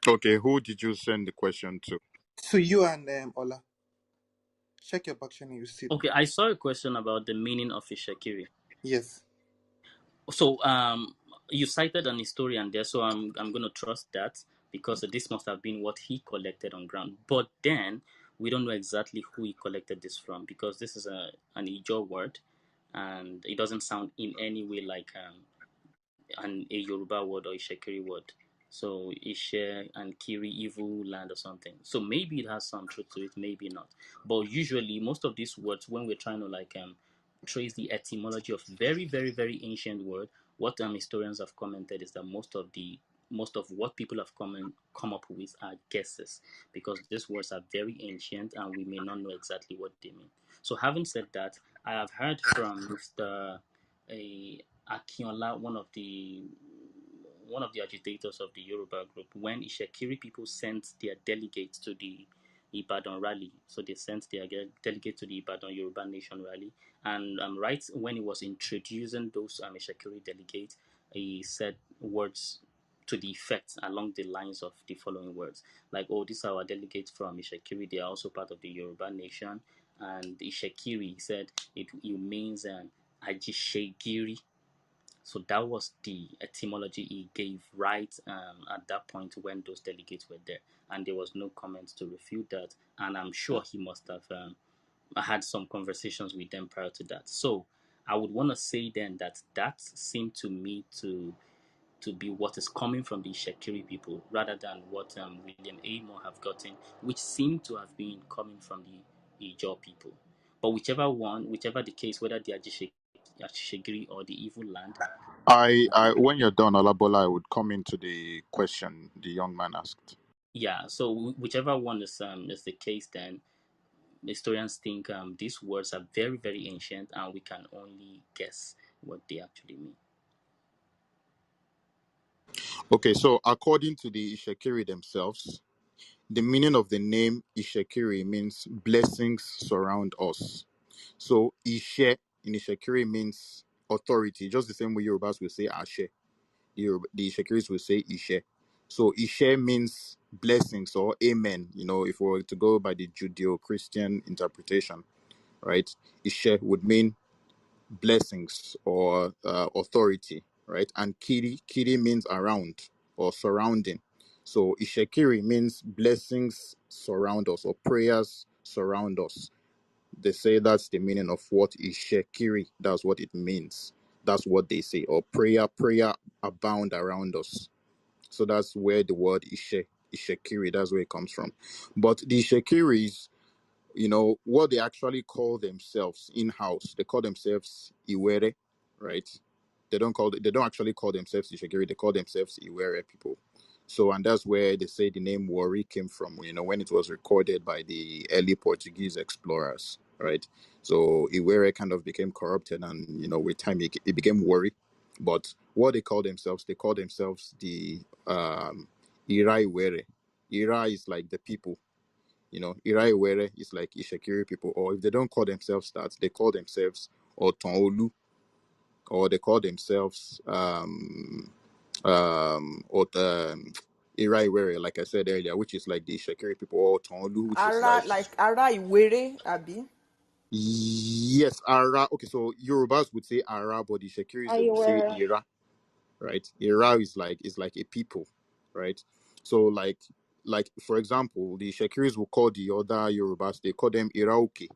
Okay, who did you send the question to? To you and Ola. Check your back channel, you see. Okay, I saw a question about the meaning of Ishakiri. Yes. So you cited an historian there, so I'm going to trust that because this must have been what he collected on ground. But then we don't know exactly who he collected this from because this is an Ijaw word, and it doesn't sound in any way like a Yoruba word or a Shekiri word. So Ishe and Kiri, evil land or something. So maybe it has some truth to it, maybe not. But usually, most of these words, when we're trying to trace the etymology of very, very, very ancient word, what historians have commented is that most of what people have come up with are guesses because these words are very ancient and we may not know exactly what they mean. So having said that, I have heard from Mr. A Akinola, one of the agitators of the Yoruba group, when Ishekiri people sent their delegates to the Ibadan rally. So they sent their delegate to the Ibadan Yoruba Nation rally. And right when he was introducing those Ishekiri delegates, he said words to the effect along the lines of the following words. Like, oh, these are our delegates from Ishekiri. They are also part of the Yoruba Nation. And Ishekiri said it means Ajishegiri. So that was the etymology he gave right at that point when those delegates were there, and there was no comment to refute that. And I'm sure he must have had some conversations with them prior to that. So I would want to say then that that seemed to me to be what is coming from the Shekiri people rather than what William Amor have gotten, which seemed to have been coming from the Ijaw people. But whichever one, whichever the case, whether they are Shekiri or the evil land, When you're done, Olabola, I would come into the question the young man asked. yeah. So whichever one is the case, then historians think these words are very very ancient, and we can only guess what they actually mean. Okay, so according to the Ishekiri themselves, the meaning of the name Ishekiri means blessings surround us. So Ishe in Ishekiri means authority, just the same way Yorubas will say Ashe. The Ishekiris will say Ishe. So Ishe means blessings or amen. If we were to go by the Judeo-Christian interpretation, right? Ishe would mean blessings or authority, right? And Kiri means around or surrounding. So Ishekiri means blessings surround us or prayers surround us. They say that's the meaning of what Ishekiri. That's what it means. That's what they say. Or prayer abound around us. So that's where the word Ishekiri, that's where it comes from. But the Ishekiris, what they actually call themselves in-house, they call themselves Iwere, right? They don't actually call themselves Ishekiri, they call themselves Iwere people. So, and that's where they say the name Wari came from, when it was recorded by the early Portuguese explorers, right? So Iwere kind of became corrupted, and with time it became Wari. But what they call themselves the Ira Iwere. Ira is like the people, Ira Iwere is like Ishekiri people, or if they don't call themselves that, they call themselves Otonolu, or they call themselves Ira Iwere, like I said earlier, which is like the Ishekiri people, or Otonolu, which is Ara, like, like Ara Iwere, Abi. yes, Ara. Okay, so Yorubas would say Ara, but the Ishekiris, they would say Ayiwere. Ira, right? Ira is like a people, right? So like for example, the Shekiris will call the other Yorubas, they call them Irauke,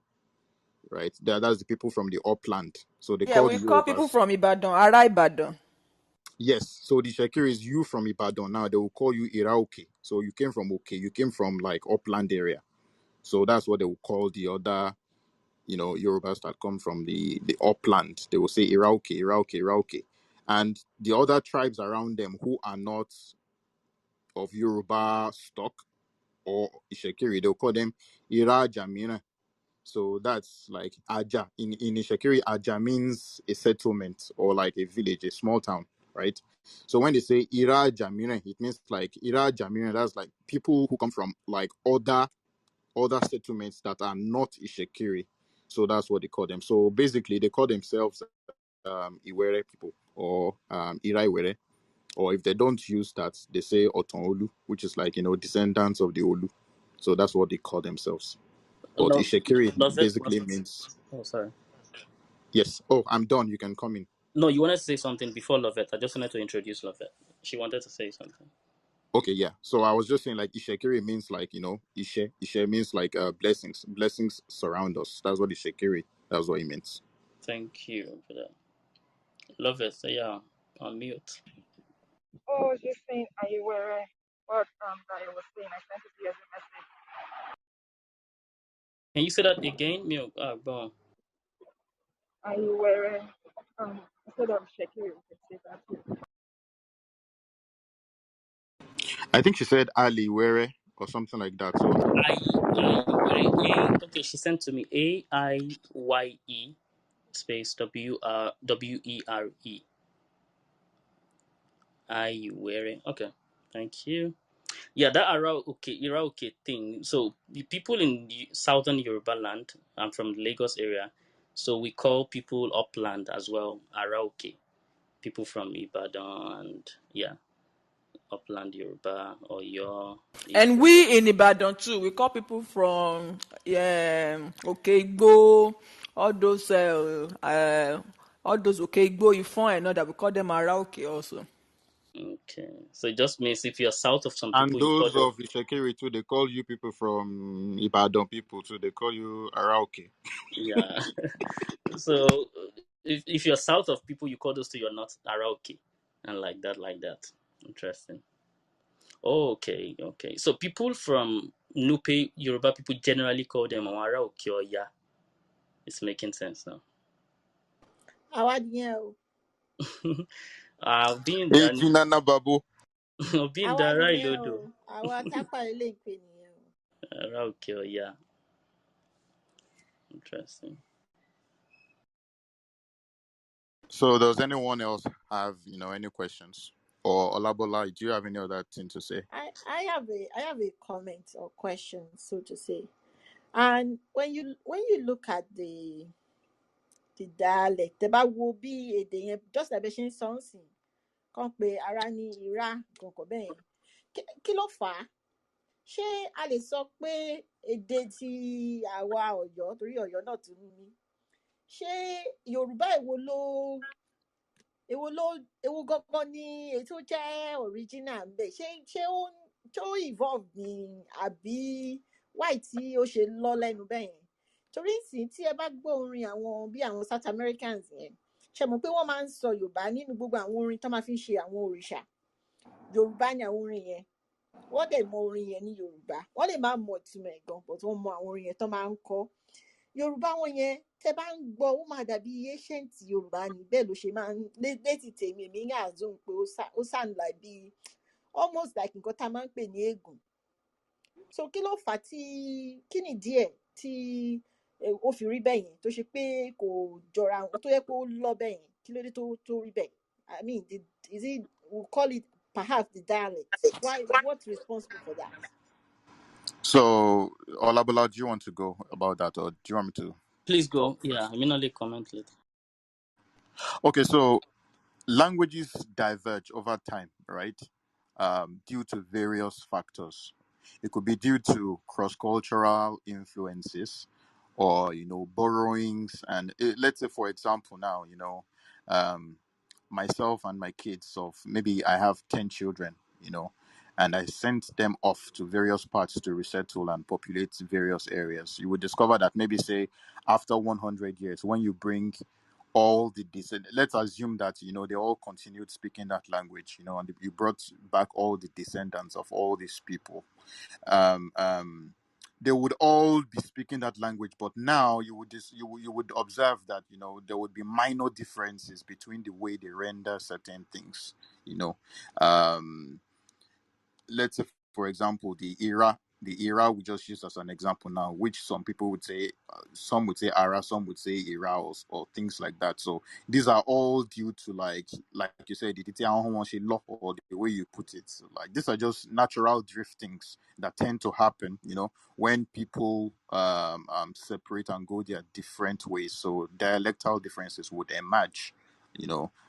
right? That's the people from the upland. So they Yeah, call we the call people Yorubas. from Ibadan, Ara Ibadan. Yes. So the Shekiris, you from Ibadan now, they will call you Irauke. So you came from Oke, you came from like upland area. So that's what they will call the other, Yorubas that come from the upland. They will say Irauke, Irauke, Irauke. And the other tribes around them who are not of Yoruba stock or Ishekiri, they'll call them Ira Jamina. So that's like Aja. In Ishekiri, Aja means a settlement or like a village, a small town, right? So when they say Ira Jamina, it means like Ira Jamina, that's like people who come from like other settlements that are not Ishekiri. So that's what they call them. So basically, they call themselves Iwere people or Ira Iwere Or if they don't use that, they say Oton Olu, which is like, descendants of the Olu. So that's what they call themselves. But Ishekiri Lovett basically wants. means Oh, sorry. yes. Oh, I'm done. You can come in. No, you wanted to say something before Lovett. I just wanted to introduce Lovett. She wanted to say something. Okay, yeah. So I was just saying like Ishekiri means like, Ishe means like blessings. Blessings surround us. That's what Ishekiri. That's what it means. Thank you for that. Lovett, yeah, on mute. Oh, I was just saying, are you aware what that I was saying? I sent it to you as a message. Can you say that again? Milk. Go on. Are you aware? Instead of Shakira, you can say that too. I think she said Ali Were or something like that. So Okay, she sent to me AIYE space WERE. Iwere. Okay, thank you. Yeah, that Iraoke thing. So the people in the southern Yoruba land, I'm from the Lagos area, so we call people upland as well Araoke. People from Ibadan and yeah, upland Yoruba or your And we in Ibadan too, we call people from Okeigbo, all those Okeigbo, Ifon and all that, we call them Arauke also. Okay. So it just means if you're south of some and people, you call those them of Ishekiri too, they call you people from Ibadan people too. They call you Arauke. yeah. So if you're south of people, you call those two, you're not Araoke. And like that, like that. Interesting. Oh, okay, okay. So people from Nupe, Yoruba people generally call them Araoke or Ya. It's making sense now. Àwa nìyẹn o. I've been Hey, there. Chinana Babu. I've been Àwa there, right, nìyẹn Lodo? o. Àwa tápà ilé ìpè nìyẹn o. Araoke or Ya. Interesting. So does anyone else have, any questions? Or Olabola, do you have any other thing to say? I have a comment or question, so to say. And when you look at the dialect, tẹ́ bá wo bí èdè yẹn just like bẹ́ ṣe ń sọ ń sìn, kàn pé ara ní ìrá kankan bẹ́ẹ̀ yẹn. Kí ló fà á? Ṣé a lè sọ pé èdè ti àwa Ọ̀yọ́, torí Ọ̀yọ́ náà tún ní, ṣé Yorùbá èwo gangan ni èyí tó jẹ́ original ń bẹ̀? Ṣé ó evolve ni àbí why tí ó ṣe lọ lẹ́nu bẹ́ẹ̀ yẹn? Torí ìsìn tí ẹ bá gbọ́ orin àwọn bí àwọn South Americans yẹn, ṣe mọ̀ pé wọ́n máa ń sọ Yorùbá nínú gbogbo àwọn orin tó máa fi ń ṣe àwọn òrìṣà. Yorùbá ni àwọn orin yẹn. Wọ́n dẹ̀ mọ orin yẹn ní Yorùbá. Wọ́n lè má mọ ìtumọ̀ ẹ̀ gan, but wọ́n mọ àwọn orin yẹn tó máa ń kọ. Yorùbá wọn yẹn tẹ́ bá ń gbọ́ ó máa dàbí ancient Yorùbá ni, bẹ́ẹ̀ ló ṣe máa ń létí tèmi, èmi ń assume pé ó sound like bí almost like nǹkan tá a máa ń pè ní ègùn. So kí ló fà á kí ni díẹ̀ tí ó fi rí bẹ́ẹ̀ yẹn tó ṣe pé kò jọra wọn, tó yẹ pé ó lọ bẹ́ẹ̀ yẹn, kí ló dé tó rí bẹ́ẹ̀? I mean, is it, we'll call it perhaps the dialect. What's responsible for that? So Olabola, do you want to go about that or do you want me to Please go. talk Yeah, first? I mean, only comment later. Okay, so languages diverge over time, right? Due to various factors. It could be due to cross-cultural influences or, borrowings. And let's say, for example, now, um, myself and my kids of maybe I have 10 children, and I sent them off to various parts to resettle and populate various areas. You would discover that maybe, say, after 100 years, when you bring all the let's assume that they all continued speaking that language, and you brought back all the descendants of all these people. um um they would all be speaking that language, but now you would observe that there would be minor differences between the way they render certain things. you know um let's say, for example, the era we just used as an example now, which some people would say, some would say ara, some would say era, or things like that. So these are all due to, like you said, the or the way you put it. So, like, these are just natural driftings that tend to happen, when people separate and go their different ways. So dialectal differences would emerge,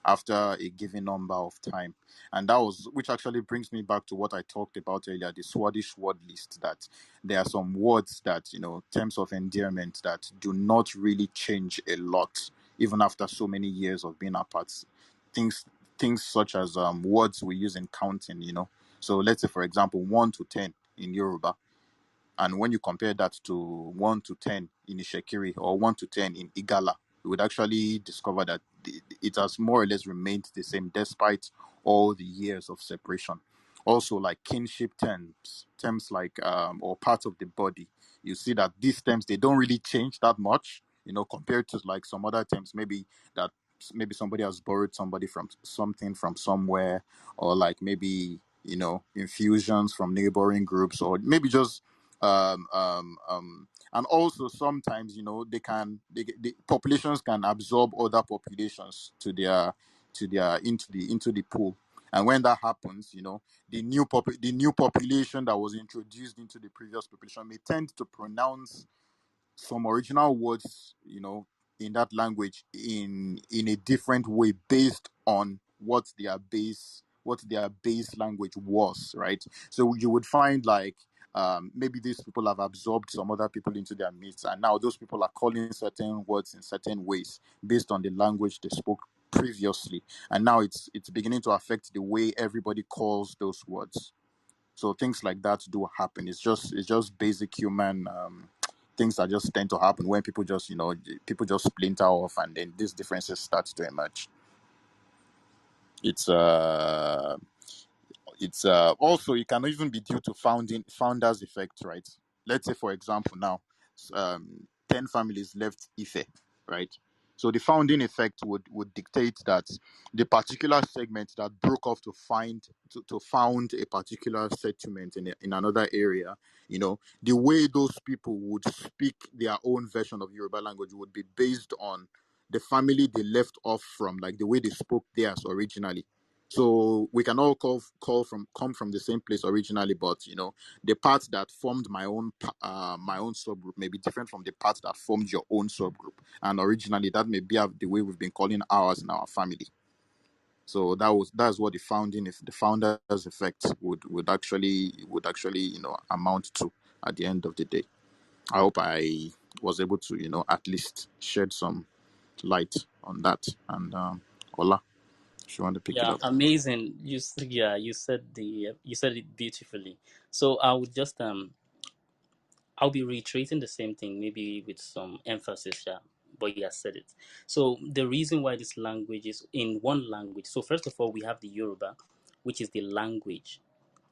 after a given number of time. And that was, which actually brings me back to what I talked about earlier, the Swedish word list, that there are some words that, terms of endearment that do not really change a lot, even after so many years of being apart. Things, things such as words we use in counting. So let's say, for example, 1 to 10 in Yoruba, and when you compare that to 1 to 10 in Ishekiri or 1 to 10 in Igala, you would actually discover that it has more or less remained the same despite all the years of separation. Also, like kinship terms like or parts of the body, you see that these terms, they don't really change that much, compared to like some other terms, maybe somebody has borrowed somebody from something from somewhere, or like maybe infusions from neighboring groups, or maybe just and also sometimes the populations can absorb other populations to their into the pool. And when that happens, the new population that was introduced into the previous population may tend to pronounce some original words, in that language in a different way, based on what their base language was, right? So you would find like maybe these people have absorbed some other people into their midst, and now those people are calling certain words in certain ways based on the language they spoke previously, and now it's beginning to affect the way everybody calls those words. So things like that do happen. It's just basic human things that just tend to happen when people just splinter off, and then these differences start to emerge. It's also, it can even be due to founders effect, right? Let's say, for example, now 10 families left Ife, right? So the founding effect would dictate that the particular segment that broke off to found a particular settlement in another area, the way those people would speak their own version of Yoruba language would be based on the family they left off from, like the way they spoke theirs originally. So we can all come from the same place originally, but the part that formed my own subgroup may be different from the part that formed your own subgroup, and originally that may be the way we've been calling ours in our family. So that's what the founders effect would actually amount to at the end of the day. I hope I was able to at least shed some light on that. And Ola, if you want to pick it Yeah, up. amazing. You said it beautifully. So I'll be reiterating the same thing, maybe with some emphasis, yeah. But he has said it. So the reason why this language is in one language. So first of all, we have the Yoruba, which is the language.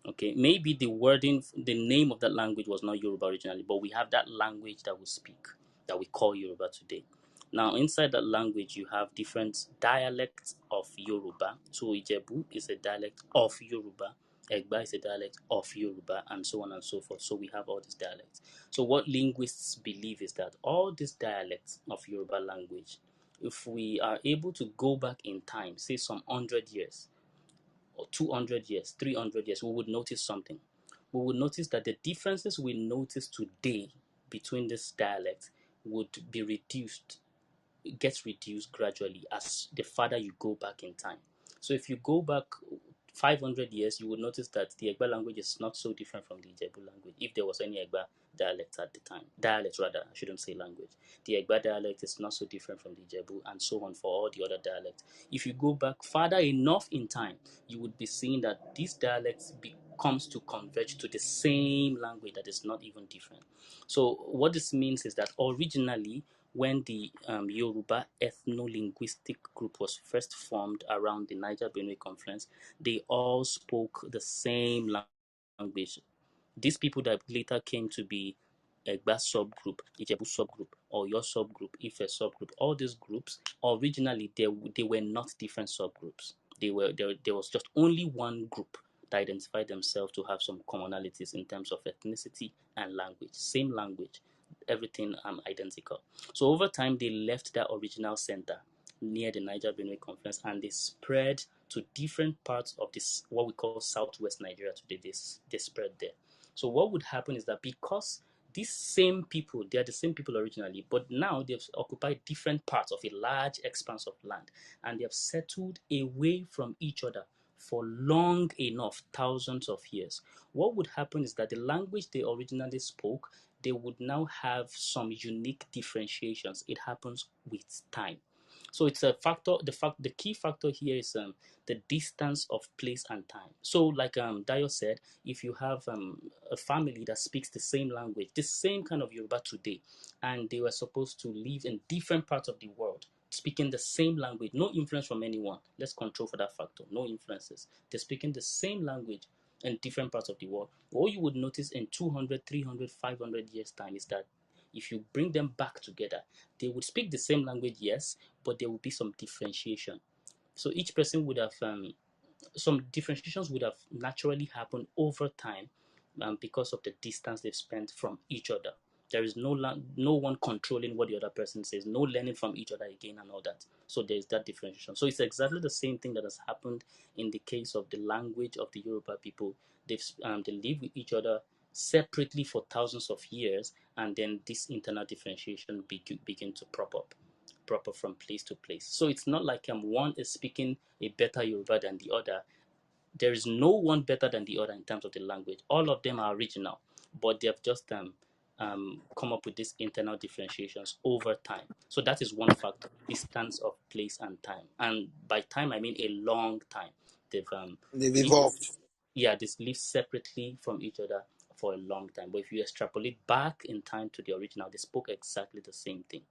Okay, maybe the wording, the name of that language was not Yoruba originally, but we have that language that we speak, that we call Yoruba today. Now, inside that language, you have different dialects of Yoruba. So Ijebu is a dialect of Yoruba, Egba is a dialect of Yoruba, and so on and so forth. So we have all these dialects. So what linguists believe is that all these dialects of Yoruba language, if we are able to go back in time, say some 100 years, or 200 years, 300 years, we would notice something. We would notice that the differences we notice today between this dialect would be reduced, it gets reduced gradually as the farther you go back in time. So if you go back 500 years, you would notice that the Egba language is not so different from the Ijebu language, if there was any Egba dialect at the time. Dialect, rather, I shouldn't say language. The Egba dialect is not so different from the Ijebu, and so on for all the other dialects. If you go back farther enough in time, you would be seeing that these dialects comes to converge to the same language that is not even different. So what this means is that originally, when the Yoruba ethno-linguistic group was first formed around the Niger-Benue Conference, they all spoke the same language. These people that later came to be Egba subgroup, Ijebu subgroup, or your subgroup, Ife subgroup, all these groups, originally they were not different subgroups. There was just only one group that identified themselves to have some commonalities in terms of ethnicity and language. Same language, everything identical. So over time, they left that original center near the Niger-Benue Conference, and they spread to different parts of this, what we call Southwest Nigeria today. They spread there. So what would happen is that because these same people, they are the same people originally, but now they've occupied different parts of a large expanse of land, and they have settled away from each other for long enough, thousands of years. What would happen is that the language they originally spoke, they would now have some unique differentiations. It happens with time. So it's a factor. The key factor here is the distance of place and time. So, like Dio said, if you have a family that speaks the same language, the same kind of Yoruba today, and they were supposed to live in different parts of the world, speaking the same language, no influence from anyone. Let's control for that factor. No influences. They're speaking the same language in different parts of the world. What you would notice in 200, 300, 500 years' time is that if you bring them back together, they would speak the same language, yes, but there would be some differentiation. So each person would have some differentiations would have naturally happened over time because of the distance they've spent from each other. There is no one controlling what the other person says, no learning from each other again, and all that. So there's that differentiation. So it's exactly the same thing that has happened in the case of the language of the Yoruba people. They live with each other separately for thousands of years, and then this internal differentiation begin to prop up from place to place. So it's not like one is speaking a better Yoruba than the other. There is no one better than the other in terms of the language. All of them are original, but they have just come up with these internal differentiations over time. So that is one factor: distance of place and time. And by time, I mean a long time. They've They've lived evolved. they live separately from each other for a long time. But if you extrapolate back in time to the original, they spoke exactly the same thing.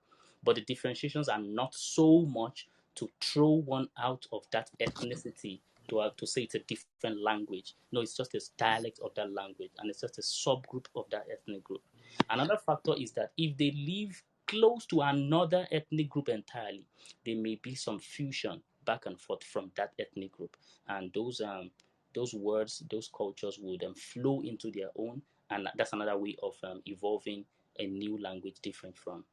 But the differentiations are not so much to throw one out of that ethnicity to say it's a different language. No, it's just a dialect of that language, and it's just a subgroup of that ethnic group. Another factor is that if they live close to another ethnic group entirely, there may be some fusion back and forth from that ethnic group, and those words, those cultures would flow into their own, and that's another way of evolving a new language different from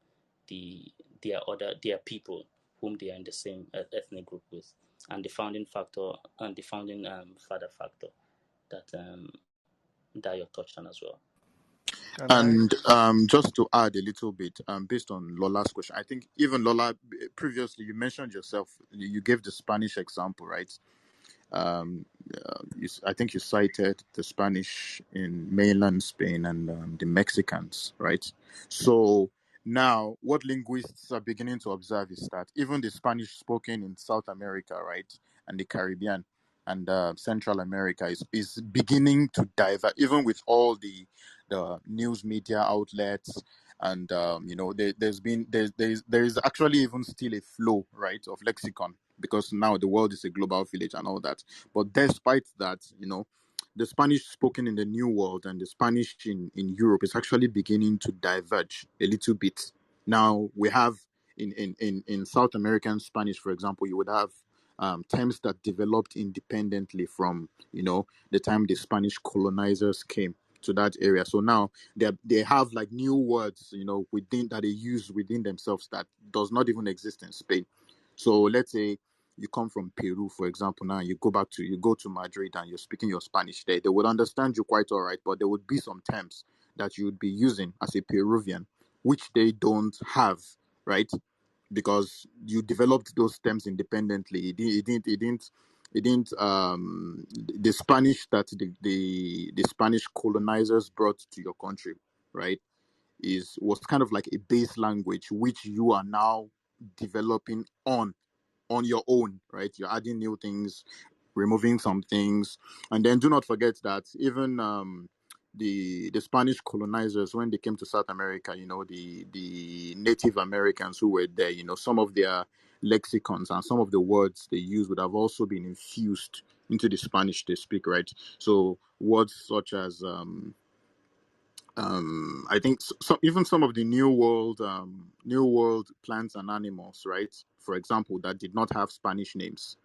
their people whom they are in the same ethnic group with. And the founding factor and the founding father factor that Dio touched on as well. Can I? And just to add a little bit, based on Lola's question, I think even Lola, previously you mentioned yourself, you gave the Spanish example, right? Um, I think you cited the Spanish in mainland Spain and the Mexicans, right? So now, what linguists are beginning to observe is that even the Spanish spoken in South America, right, and the Caribbean and Central America is beginning to divert, even with all the news media outlets. And there is actually even still a flow, right, of lexicon, because now the world is a global village and all that. But despite that, the Spanish spoken in the New World and the Spanish in Europe is actually beginning to diverge a little bit. Now we have in South American Spanish, for example, you would have terms that developed independently from the time the Spanish colonizers came to that area. So now they have like new words, within that they use within themselves that does not even exist in Spain. So let's say you come from Peru, for example, now you go to Madrid and you're speaking your Spanish there. They would understand you quite all right, but there would be some terms that you would be using as a Peruvian, which they don't have, right? Because you developed those terms independently. The Spanish that the Spanish colonizers brought to your country, right, was kind of like a base language which you are now developing on your own, right? You're adding new things, removing some things, and then do not forget that even the Spanish colonizers, when they came to South America, the Native Americans who were there, some of their lexicons and some of the words they use would have also been infused into the Spanish they speak, right? So words such as I think even some of the new world plants and animals, right? For example, that did not have Spanish names,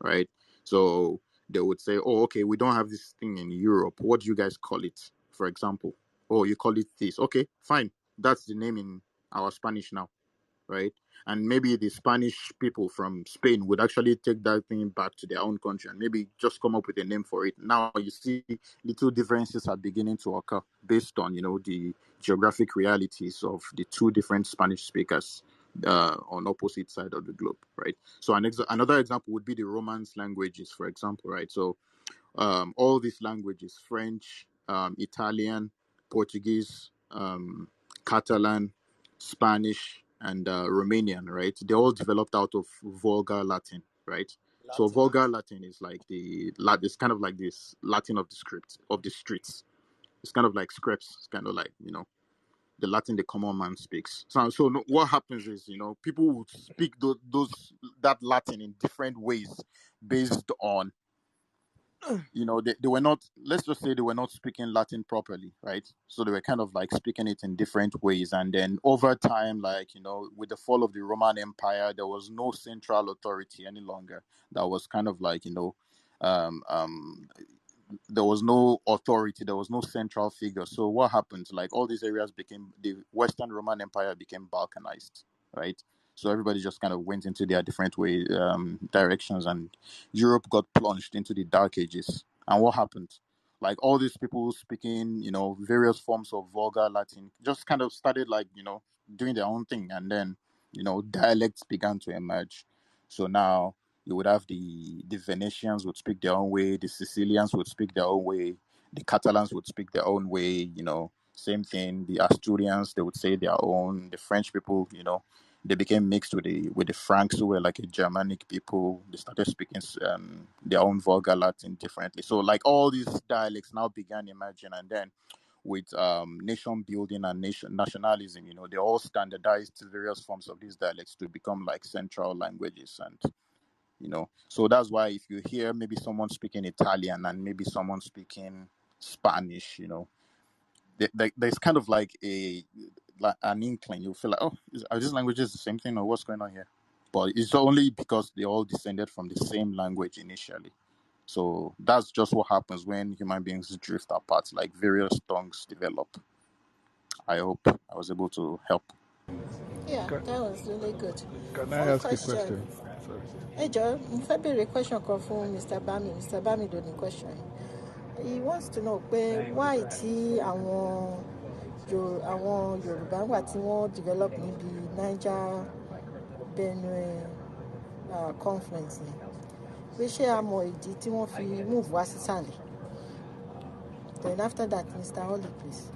right? So they would say, "Oh, okay, we don't have this thing in Europe. What do you guys call it?" For example, "Oh, you call it this. Okay, fine. That's the name in our Spanish now." right? And maybe the Spanish people from Spain would actually take that thing back to their own country and maybe just come up with a name for it. Now you see little differences are beginning to occur based on, the geographic realities of the two different Spanish speakers on opposite side of the globe, right? So another example would be the Romance languages, for example, right? So all these languages, French, Italian, Portuguese, Catalan, Spanish, and Romanian, right? They all developed out of Vulgar Latin, right? So Vulgar Latin is like it's kind of like this Latin of the script of the streets. It's kind of like scripts. It's kind of like the Latin the common man speaks. So what happens is people would speak that Latin in different ways based on they were not, let's just say they were not speaking Latin properly, right? So they were kind of like speaking it in different ways. And then over time, like, with the fall of the Roman Empire, there was no central authority any longer. That was kind of like, um, um, there was no authority, there was no central figure. So what happened? Like all these areas the Western Roman Empire became balkanized, right? So everybody just kind of went into their different directions, and Europe got plunged into the Dark Ages. And what happened? Like all these people speaking, various forms of vulgar Latin, just kind of started like, doing their own thing, and then, dialects began to emerge. So now you would have the Venetians would speak their own way, the Sicilians would speak their own way, the Catalans would speak their own way, same thing. The Asturians, they would say their own. The French people, they became mixed with the Franks, who were like a Germanic people. They started speaking their own vulgar Latin differently. So like all these dialects now began emerging, and then with nation building and nationalism, they all standardized various forms of these dialects to become like central languages. And so that's why if you hear maybe someone speaking Italian and maybe someone speaking Spanish, there's kind of like an inkling. You feel like, oh, are these languages the same thing, or what's going on here? But it's only because they all descended from the same language initially. So that's just what happens when human beings drift apart, like various tongues develop. I hope I was able to help. Yeah, Can, that was really good. can I One ask a question. question? Sorry. Hey Joe, mo fẹ́ béèrè question kan fún Mr. Bami. Mr. Bami ló ní question. He wants to know pé why tí àwọn Yorùbá wà tí wọ́n develop níbi Niger Benue conference ni. Pé ṣé a mọ ìdí tí wọ́n fi move wá sísàlẹ̀? Then after that, Mr. Holly, please.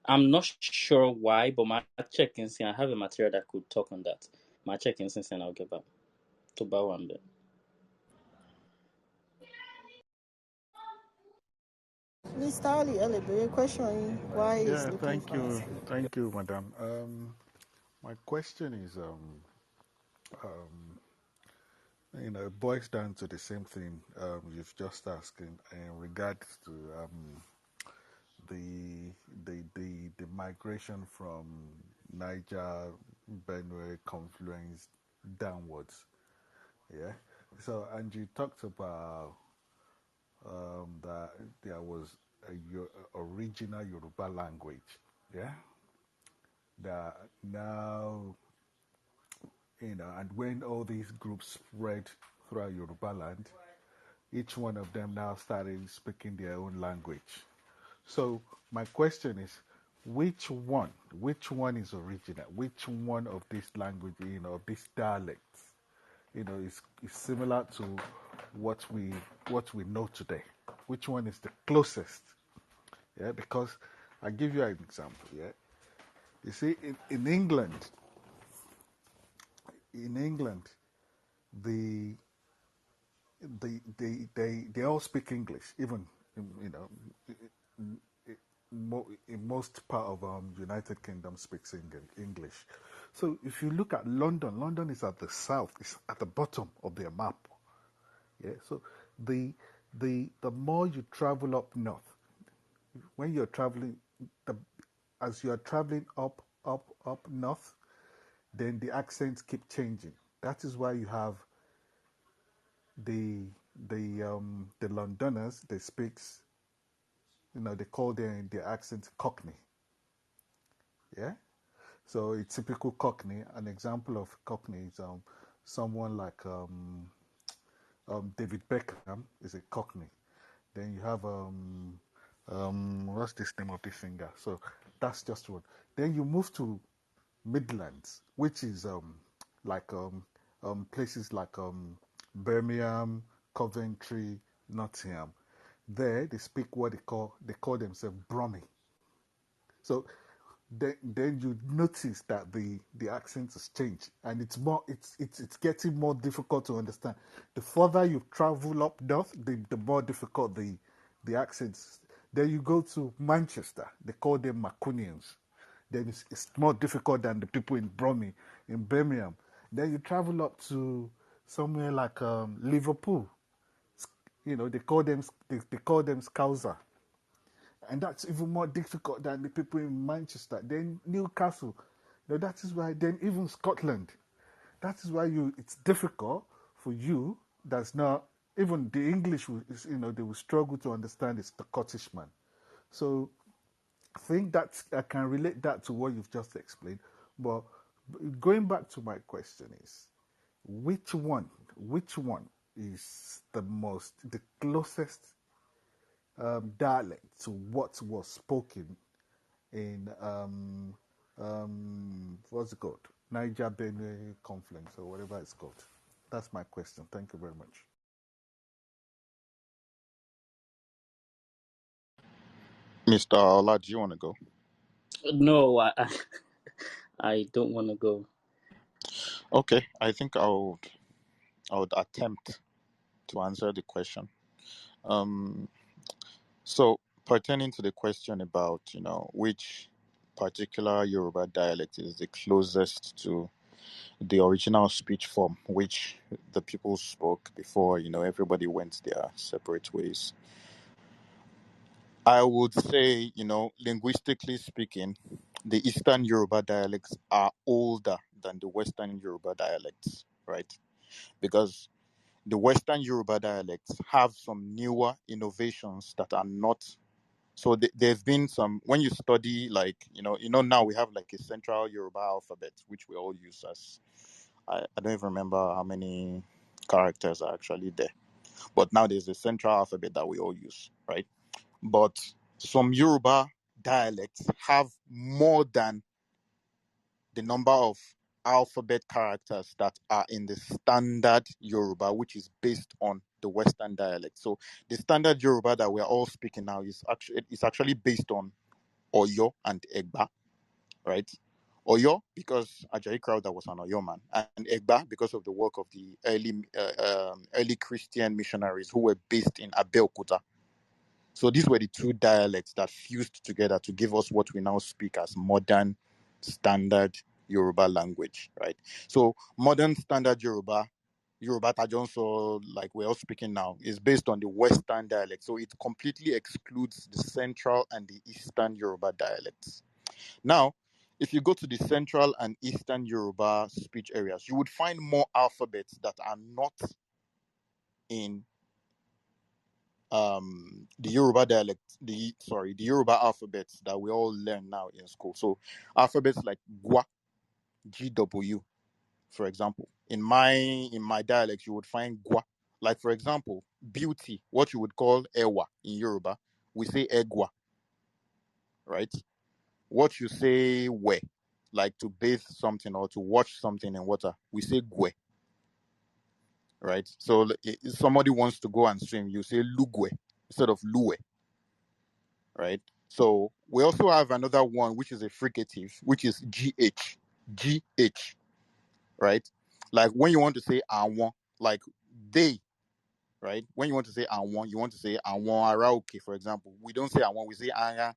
I'm not sure why, but my check in I have a material that could talk on that. My check in and I'll get back to Bawambe. Mr. Holly, ẹ lè béèrè question yín why he's Yeah, looking for us. thank you, madam. My question is, it boils down to the same thing you've just asked in regards to the migration from Niger, Benue confluence downwards. Yeah. So, and you talked about that there was a original Yoruba language. Yeah. That now, and when all these groups spread throughout Yoruba land, each one of them now started speaking their own language. So my question is, which one is original? Which one of this language, of these dialects, is similar to what we know today? Which one is the closest? Yeah, because I give you an example. Yeah, you see, in England, the they all speak English, even you know in most part of United Kingdom speaks English. So if you look at London, London is at the south, it's at the bottom of their map. Yeah. So the the more you travel up north, when you're traveling, the as you are traveling up north, then the accents keep changing. That is why you have the the Londoners. They speaks, they call their accent Cockney. Yeah. So a typical Cockney, an example of Cockney is someone like David Beckham is a Cockney. Then you have what's this name of this singer? So that's just one. Then you move to Midlands, which is like places like Birmingham, Coventry, Nottingham. There they speak what they call themselves Brummy. So then you notice that the accent has changed, and it's getting more difficult to understand. The further you travel up north, the more difficult the accents. Then you go to Manchester, they call them Macunians. Then it's more difficult than the people in Bromley, in Birmingham. Then you travel up to somewhere like Liverpool. They call them Scouser, and that's even more difficult than the people in Manchester. Then Newcastle, that is why. Then even Scotland, that is why it's difficult for you. That's not even the English. They will struggle to understand the Scottish man. So I think that I can relate that to what you've just explained. But going back to my question is, which one is the closest dialect to what was spoken in what's it called? Niger Benue confluence or whatever it's called. That's my question. Thank you very much. Mr. Ola, do you want to go? No, I don't want to go. Okay, I think I would attempt to answer the question. Um, so pertaining to the question about which particular Yoruba dialect is the closest to the original speech form which the people spoke before everybody went their separate ways. I would say, linguistically speaking, the Eastern Yoruba dialects are older than the Western Yoruba dialects, right? Because the Western Yoruba dialects have some newer innovations that are not. So there's been some, when you study, like, now we have like a central Yoruba alphabet, which we all use as, I don't even remember how many characters are actually there. But now there's a central alphabet that we all use, right? But some Yoruba dialects have more than the number of alphabet characters that are in the standard Yoruba, which is based on the Western dialect. So the standard Yoruba that we're all speaking now is actually based on Oyo and Egba, right? Oyo because Ajayi Crowther was an Oyo man, and Egba because of the work of the early Christian missionaries who were based in Abeokuta. So these were the two dialects that fused together to give us what we now speak as modern standard Yoruba language, right? So modern standard Yoruba Tajonso, like we're all speaking now, is based on the Western dialect. So it completely excludes the Central and the Eastern Yoruba dialects. Now, if you go to the Central and Eastern Yoruba speech areas, you would find more alphabets that are not in the Yoruba dialect, the Yoruba alphabets that we all learn now in school. So alphabets like Gwa, GW, for example. In my dialect, you would find Gwa. Like for example, beauty, what you would call Ewa in Yoruba, we say Egwa, right? What you say we, like to bathe something or to watch something in water, we say Gwe, right? So if somebody wants to go and swim, you say Lugwe instead of Luwe, right? So we also have another one which is a fricative, which is GH. GH, right? Like when you want to say I like they, right? When you want to say I you want to say I Arauke, for example. We don't say I we say Aya,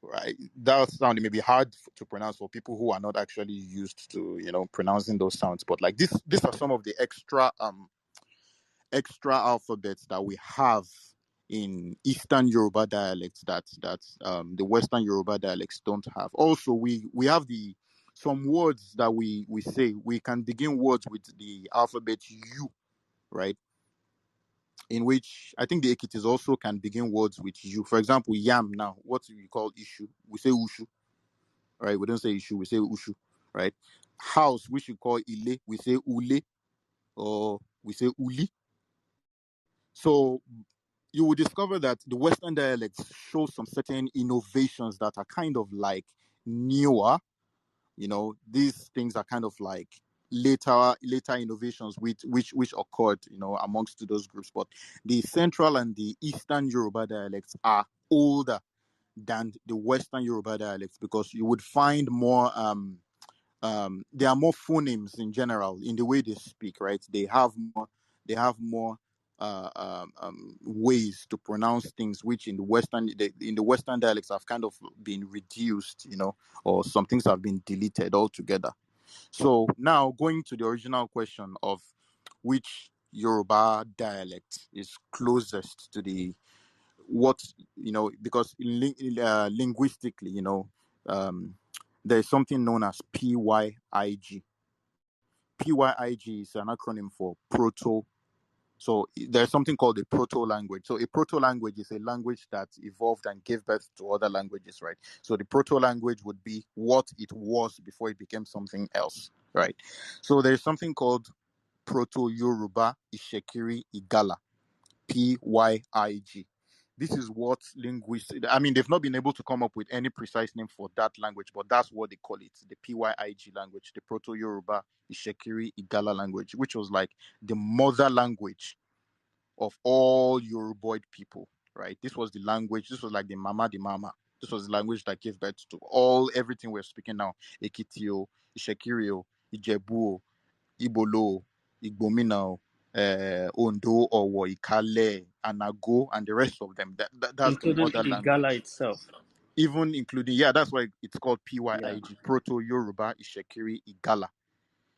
right? That sound may be hard to pronounce for people who are not actually used to, pronouncing those sounds. But like these are some of the extra alphabets that we have in Eastern Yoruba dialects that the Western Yoruba dialects don't have. Also, we have some words that we say. We can begin words with the alphabet U, right? in which I think the Ekitis also can begin words with you. For example, yam now, what we call issue, we say ushu, right? We don't say issue, we say ushu, right? House, which we call ile, we say ule or we say uli. So you will discover that the Western dialects show some certain innovations that are kind of like newer. These things are kind of like later innovations which occurred, amongst those groups. But the Central and the Eastern Yoruba dialects are older than the Western Yoruba dialects, because you would find more there are more phonemes in general in the way they speak, right? They have more ways to pronounce things, which in the Western dialects have kind of been reduced, or some things have been deleted altogether. So now going to the original question of which Yoruba dialect is closest to the what because linguistically, there's something known as PYIG. PYIG is an acronym for proto. So there's something called a proto language. So a proto language is a language that evolved and gave birth to other languages, right? So the proto language would be what it was before it became something else, right? So there's something called Proto Yoruba Itsekiri Igala, PYIG. This is what linguists, they've not been able to come up with any precise name for that language, but that's what they call it, the PYIG language, the Proto Yoruba Itsekiri Igala language, which was like the mother language of all Yoruboid people, right? This was like the mama. This was the language that gave birth to everything we're speaking now. Ekitio, Itsekiri, Ijebu, Ibolo, Igbomina, Ondo, Owo, Ikale, Anago, and the rest of them. That's the including mother Igala language. itself. Even including, that's why it's called Yeah. PYIG, Proto Yoruba Itsekiri Igala.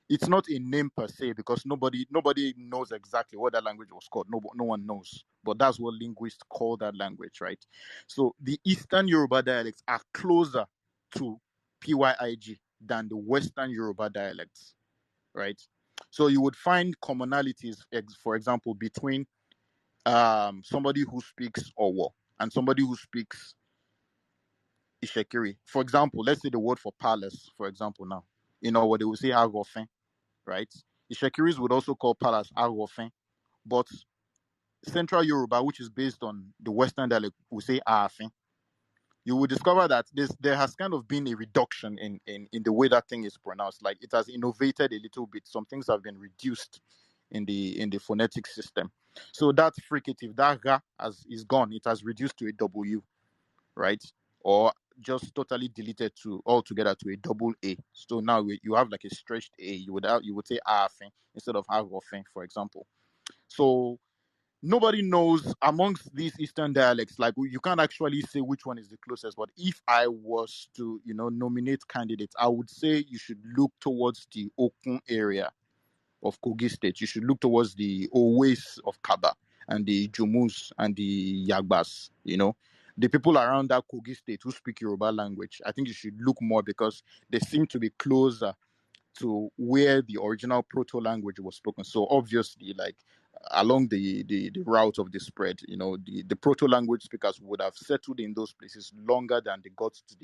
It's not a name per se, because nobody knows exactly what that language was called. No one knows. But that's what linguists call that language, right? So the Eastern Yoruba dialects are closer to PYIG than the Western Yoruba dialects, right? So you would find commonalities, for example, between somebody who speaks Owo and somebody who speaks Ishekiri. For example, let's say the word for palace, for example, now. What they will say Agofin, right? Ishekiris would also call palace Agofin, but Central Yoruba, which is based on the Western dialect, will say Aafin. You will discover that there has kind of been a reduction in the way that thing is pronounced. Like, it has innovated a little bit. Some things have been reduced in the phonetic system. So that fricative, that ga is gone. It has reduced to a W, right? Or just totally deleted altogether to a double A. So now you have like a stretched A. You would say Aafin instead of Agofin, for example. So nobody knows amongst these Eastern dialects. Like, you can't actually say which one is the closest. But if I was to, nominate candidates, I would say you should look towards the Okun area of Kogi State. You should look towards the Owais of Kaba and the Jumus and the Yagbas. The people around that Kogi State who speak Yoruba language, I think you should look more, because they seem to be closer to where the original proto language was spoken. So obviously, like, along the route of the spread, the proto language speakers would have settled in those places longer than they got to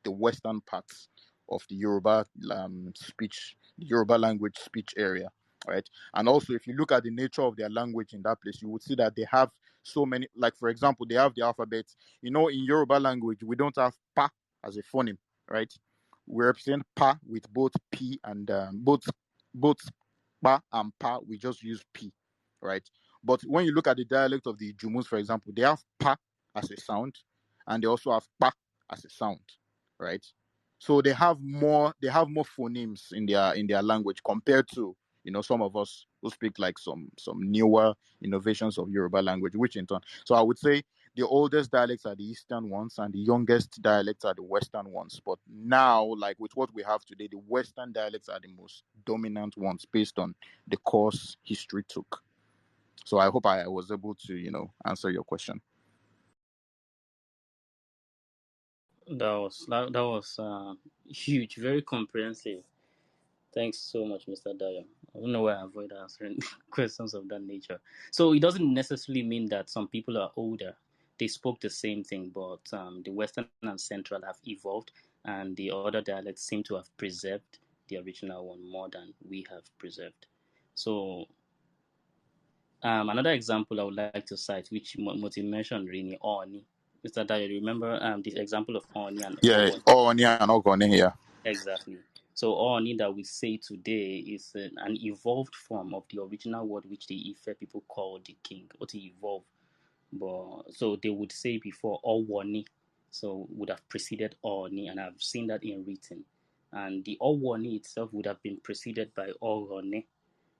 the western parts of the Yoruba the Yoruba language speech area, right? And also, if you look at the nature of their language in that place, you would see that they have so many. Like, for example, they have the alphabet. In Yoruba language, we don't have pa as a phoneme, right? We represent pa with both p and both pa and pa. We just use p, right? But when you look at the dialect of the Jumus, for example, they have pa as a sound, and they also have pa as a sound, right? So they have more phonemes in their language, compared to some of us who speak like some newer innovations of Yoruba language, which in turn. So I would say the oldest dialects are the Eastern ones, and the youngest dialects are the Western ones. But now, like with what we have today, the Western dialects are the most dominant ones based on the course history took. So I hope I was able to, answer your question. That was huge, very comprehensive. Thanks so much, Mr. Dayo. I don't know why I avoid answering questions of that nature. So it doesn't necessarily mean that some people are older. They spoke the same thing, but the Western and Central have evolved, and the other dialects seem to have preserved the original one more than we have preserved. So another example I would like to cite, which Moti mentioned, really, Oni. Mr. Dayo, remember the example of Oni and Yeah, Ogon? oh, yeah, and Ogoni, yeah. Exactly. So Oni that we say today is an evolved form of the original word which the Ife people call the king. What evolved, but so they would say before Owoni, so would have preceded Oni, and I've seen that in written. And the Owoni itself would have been preceded by Orone,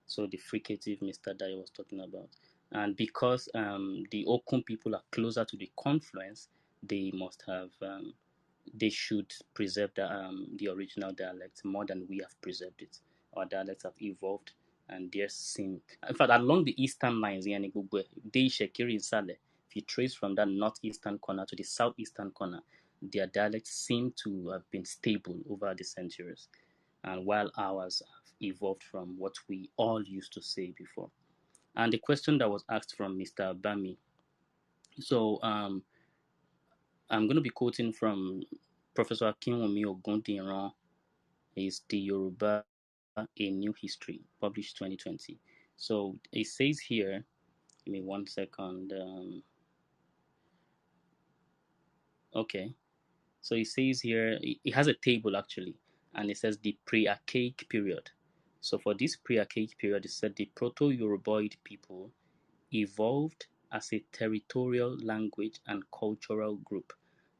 so the fricative Mr. Dai was talking about. And because the Okun people are closer to the confluence, they must have they should preserve the original dialect more than we have preserved it. Our dialects have evolved, and theirs seem. In fact, along the eastern lines, they Shekiri Sale. If you trace from that northeastern corner to the southeastern corner, their dialects seem to have been stable over the centuries, and while ours have evolved from what we all used to say before. And the question that was asked from Mr. Bami. So I'm going to be quoting from Professor Akinwumi Ogundiran. Is the Yoruba a New History, published 2020. So it says here, give me 1 second. Okay, so it says here, it has a table actually, and it says the pre-archaic period. So for this pre-archaic period, it said the Proto-Yoruboid people evolved as a territorial language and cultural group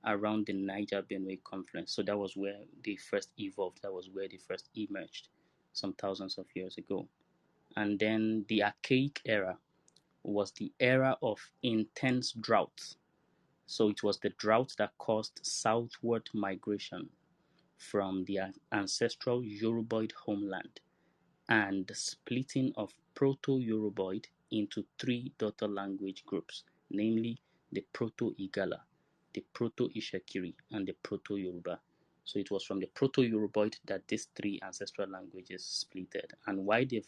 around the Niger-Benue confluence. So that was where they first evolved. That was where they first emerged some thousands of years ago. And then the Archaic era was the era of intense drought. So it was the drought that caused southward migration from the ancestral Yoruboid homeland and the splitting of Proto-Yoruboid into three daughter language groups, namely the Proto-Igala, the Proto-Ishekiri, and the Proto-Yoruba. So it was from the Proto-Yoruboid that these three ancestral languages splitted. And why they've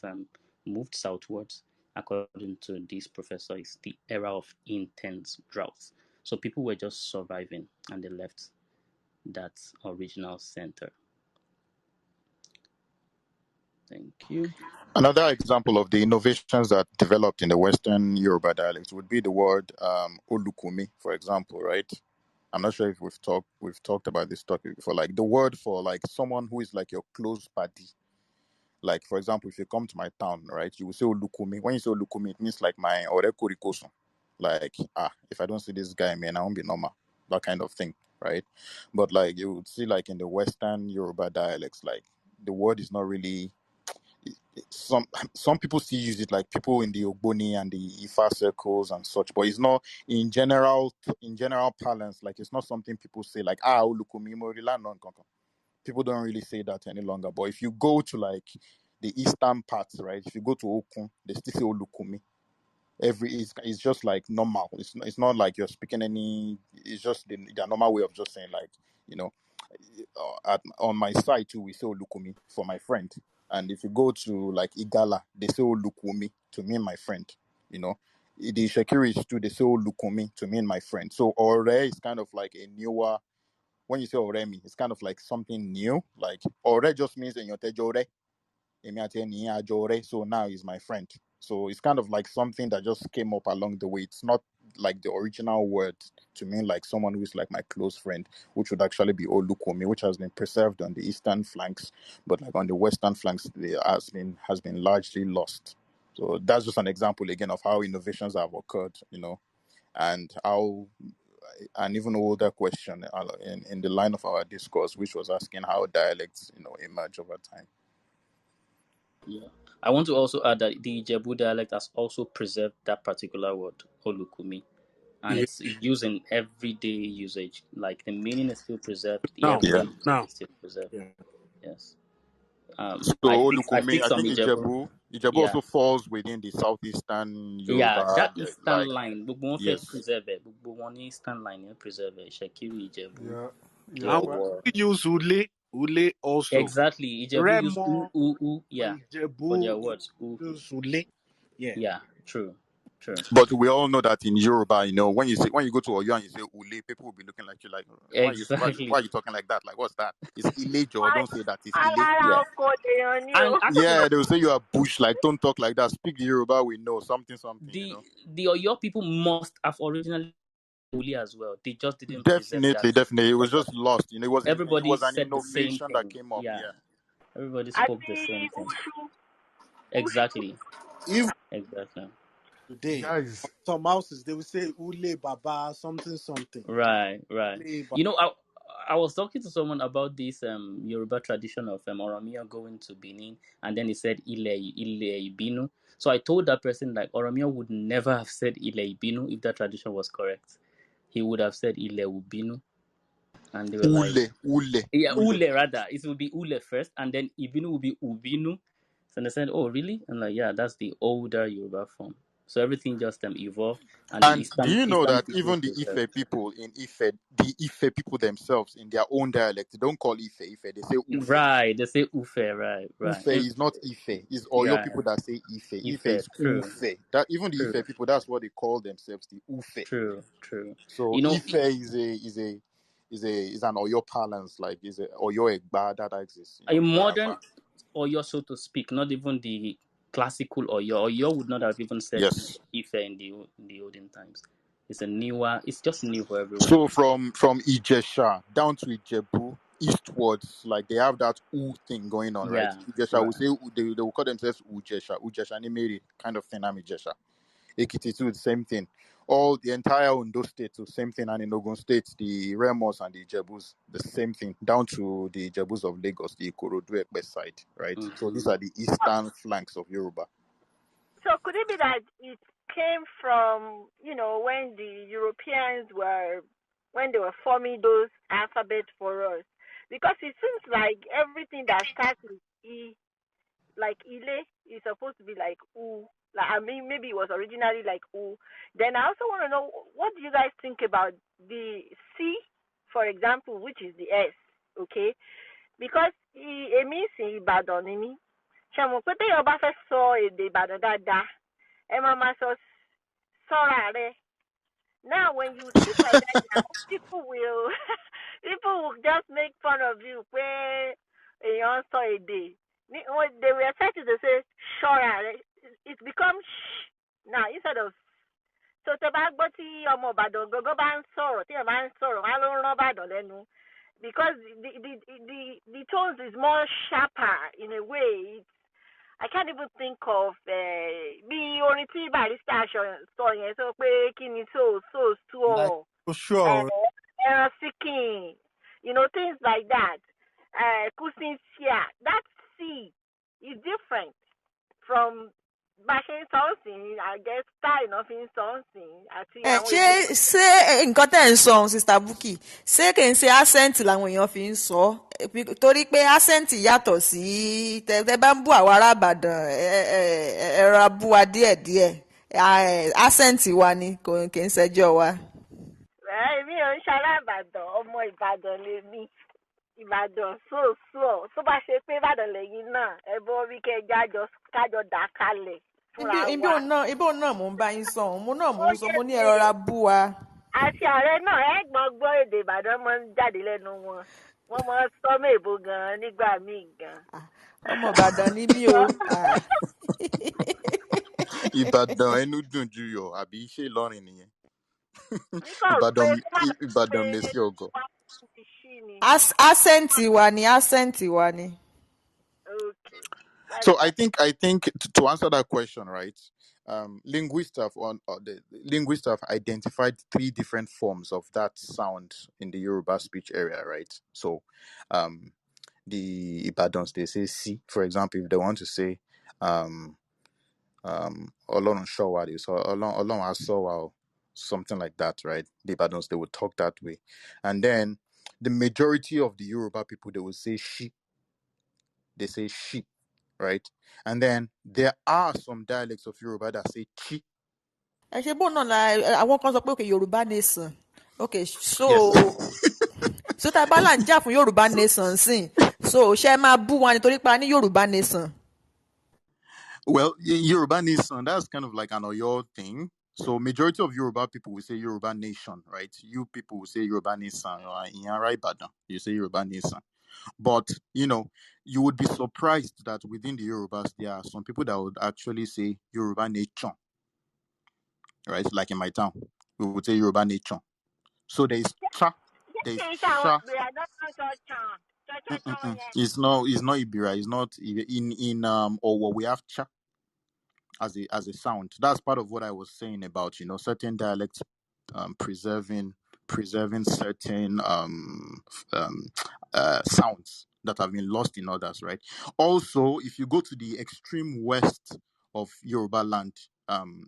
moved southwards, according to this professor, is the era of intense droughts. So people were just surviving and they left that original center. Thank you. Another example of the innovations that developed in the Western Yoruba dialect would be the word olukumi, for example, right? I'm not sure if we've talked about this topic before. Like the word for like someone who is like your close buddy. Like for example, if you come to my town, right, you will say olukumi. When you say olukumi, it means like my orekurikoso. Like if I don't see this guy, man, I won't be normal. That kind of thing, right? But like you would see, like in the Western Yoruba dialects, like the word is not really some some people still use it, like people in the Ogboni and the Ifa circles and such, but it's not in general parlance. Like it's not something people say like olukumi morila non kankan. People don't really say that any longer. But if you go to like the eastern parts, right? If you go to Okun, they still say olukumi. It's just like normal. It's not like you're speaking any. It's just the normal way of just saying like, you know, on my side too, we say olukumi for my friend. And if you go to like Igala, they say olukumi to me and my friend. You know, the Shakiris too, they say olukumi to me and my friend. So ore is kind of like a newer. When you say oremi, it's kind of like something new. Like ore just means in your tejore. So now he's my friend. So it's kind of like something that just came up along the way. It's not like the original word to mean like someone who's like my close friend, which would actually be Olukomi, which has been preserved on the eastern flanks, but like on the western flanks, it has been largely lost. So that's just an example again of how innovations have occurred, and how an even older question in the line of our discourse, which was asking how dialects, emerge over time. Yeah. I want to also add that the Ijebu dialect has also preserved that particular word, Olukumi, and Yeah. it's used in everyday usage. Like the meaning is still preserved, the Now, everyday Yeah. usage now, is still preserved. yeah. Yes. So I Olukumi, speak I some think Ijebu. Ijebu Yeah. also falls within the southeastern Yeah, Yoruba, that eastern like line, gbogbo wọn fẹ́ yes. preserve ẹ̀, gbogbo wọn ní eastern line yẹn preserve ẹ̀, Ṣẹ̀kírì, Ìjẹ̀bú, Yeah, the yeah. And Well, Ọ̀wọ̀. we use Ule. Ule also. Exactly. Ijebu use Remo, yeah, for their Ijebu, words. use Ule. Yeah. Yeah, true. But we all know that in Yoruba, when you go to Oyo and you say Ule, people will be looking like you like, why Exactly. are you talking like that? Like, what's that? It's Ilejo. Why? Don't say that. It's Ile. Yeah. Alara oko de you. And actually Yeah, they will say you are bush. Like, don't talk like that. Speak the Yoruba. We know something. the the Oyo people must have originally Uli as well. They just didn't preserve that Definitely. It was because just lost. It everybody was an said the same innovation that thing. came up. Yeah. Yeah. Everybody spoke the Abi same thing. ushu. Ushu. Exactly. Even Exactly. today, Guys, some houses they will say Ule Baba something something. Right. Ule Baba. You know, I was talking to someone about this Yoruba tradition of Oromia going to Benin, and then he said Ile Ibinu. So I told that person like Oromia would never have said Ile Ibinu if that tradition was correct. He would have said Ile Ubinu, and they were like, yeah, Ule. Ule rather. It will be Ule first, and then Ibinu will be Ubinu. So they said, oh really? I'm like, yeah, that's the older Yoruba form. So everything just evolved, and the And do Eastern you know Eastern that people even the preserved. Ife people in Ife, the Ife people themselves in their own dialect, they don't call Ife. They say Ufe. Right, they say Ufe, right. Ufe is not Ife. It's Oyo Yeah, people that say Ife. Ife Ife, is true, Ufe. That even the true, Ife people, that's what they call themselves, the Ufe. true. So You know, Ife is an Oyo balance, like is a Oyo Egba that exists, a in modern Calabar. Oyo, so to speak, not even the classical Oyo. Oyo would not have even said Yes. Ife in the olden times. It's just new for everyone. So from Ijesha down to Ijebu eastwards, like they have that U thing going on, right? Yeah, Ijesha will right. say they will call themselves Ujesha, Ujesha Nimeri kind of thing. I'm Ijesha. Ekiti too, the same thing. All the entire Ondo state, too, same thing, and in Ogun State, the Remos and the Ijebus, the same thing. Down to the Ijebus of Lagos, the Ikorodu Ekpe side, right? So these Mm-hmm. are the eastern flanks of Yoruba. So could it be that it came from, when the Europeans were, when they were forming those alphabets for us? Because it seems like everything that starts with E, like Ile, is supposed to be like U. Like, I mean, maybe it was originally like U. Then I also want to know, what do you guys think about the C, for example, which is the S, okay? Because èmi ń sìn Ìbàdàn ni mí. Ṣé mo pé téèyàn bá fẹ́ sọ èdè Ìbàdàn dáadáa, ẹ máa sọ sọ́ra rẹ. Now, when you speak like that now, people will people will just make fun of you pé èèyàn ń sọ èdè. When they were expected to say ṣọ́ra rẹ, it becomes sh now instead of. So tẹ bá gbọ́ tí ọmọ Ìbàdàn gangan bá ń sọ̀rọ̀, tí ẹ̀ bá ń sọ̀rọ̀, wọn á ló ń rán Ìbàdàn lẹ́nu. Because the tones is more sharper in a way. I can't even think of bí orin tí Barrister sọ yẹn sọ pé kí ni so Like so for sure. ẹran síkìn, things like that. Kúsìn síà, that C is different from bá ṣe ń sọ ọ́ sìn, I guess style náà fi ń sọ ọ́ sìn àti àwọn ṣé èdè. ṣé nǹkan tẹ́ ń sọ ohun sista Bukky ṣé kì í ṣe accent làwọn èèyàn fi ń sọ torí pé accent yàtọ̀ sí tẹ́ bá ń bú àwọn ará Ìbàdàn ẹ ra bú wa díẹ̀díẹ̀ accent wa ni kì í ṣẹjọ́ wa. Èmi ò ń ṣará Ìbàdàn, ọmọ Ìbàdàn lèmi. Ìbàdàn so tó bá ṣe pé Ìbàdàn lẹ́yìn náà ẹ bọ́ wí kẹ́ kájọ dà kalẹ̀ fúnra ibi wa. òun náà mò ń bá yín sọ òun náà mò Ó ń sọ yé mo ní ẹ mi. rọra bú wa. Àti ààrẹ náà gbọ́ èdè Ìbàdàn máa ń jáde lẹ́nu wọn. Wọ́n máa ń sọ mèbó gan-an nígbà míì gan. Ọmọ Ìbàdàn ni mí o. Ìbàdàn ẹnu dùn ju yọ àbí ṣé Ìlọrin nìyẹn? Níkọ̀ rò pé Ìbàdàn kó má dà pé Ìbàdàn mèsì ọgọ. wá ti ṣí ni. accent wa ni accent wa ni. Okay, that's So I fine. think to answer that question, right? The linguists have identified three different forms of that sound in the Yoruba speech area, right? So, the Ibadans they say si, for example, if they want to say Ọlọ́run ṣọ́ wa, they say Ọlọ́run á ṣọ́ wa o, something like that, right? The Ibadans they would talk that way, and then the majority of the Yoruba people they will say she, they say she, right? And then there are some dialects of Yoruba that say chi. ẹ ṣe bóun náà la àwọn kan sọ pé òkè Yorùbá nation okay so Yes. so tá a bá là ń jà fún Yorùbá nation sìn, so ṣe máa bú wa nítorí pa ní Yorùbá nation. Well, Yoruba nation, that's kind of like an Oyo thing. So majority of Yoruba people will say Yoruba nation, right? You people will say Yoruba nation. In Yara Ibadan, you say Yoruba nation. But, you would be surprised that within the Yorubas, there are some people that would actually say Yoruba nation, right? Like in my town, we would say Yoruba nation. So there is cha, there is sha. It's not Ibira, it's not in or what we have cha as a sound. That's part of what I was saying about certain dialects preserving certain sounds that have been lost in others, right? Also, if you go to the extreme west of Yoruba land,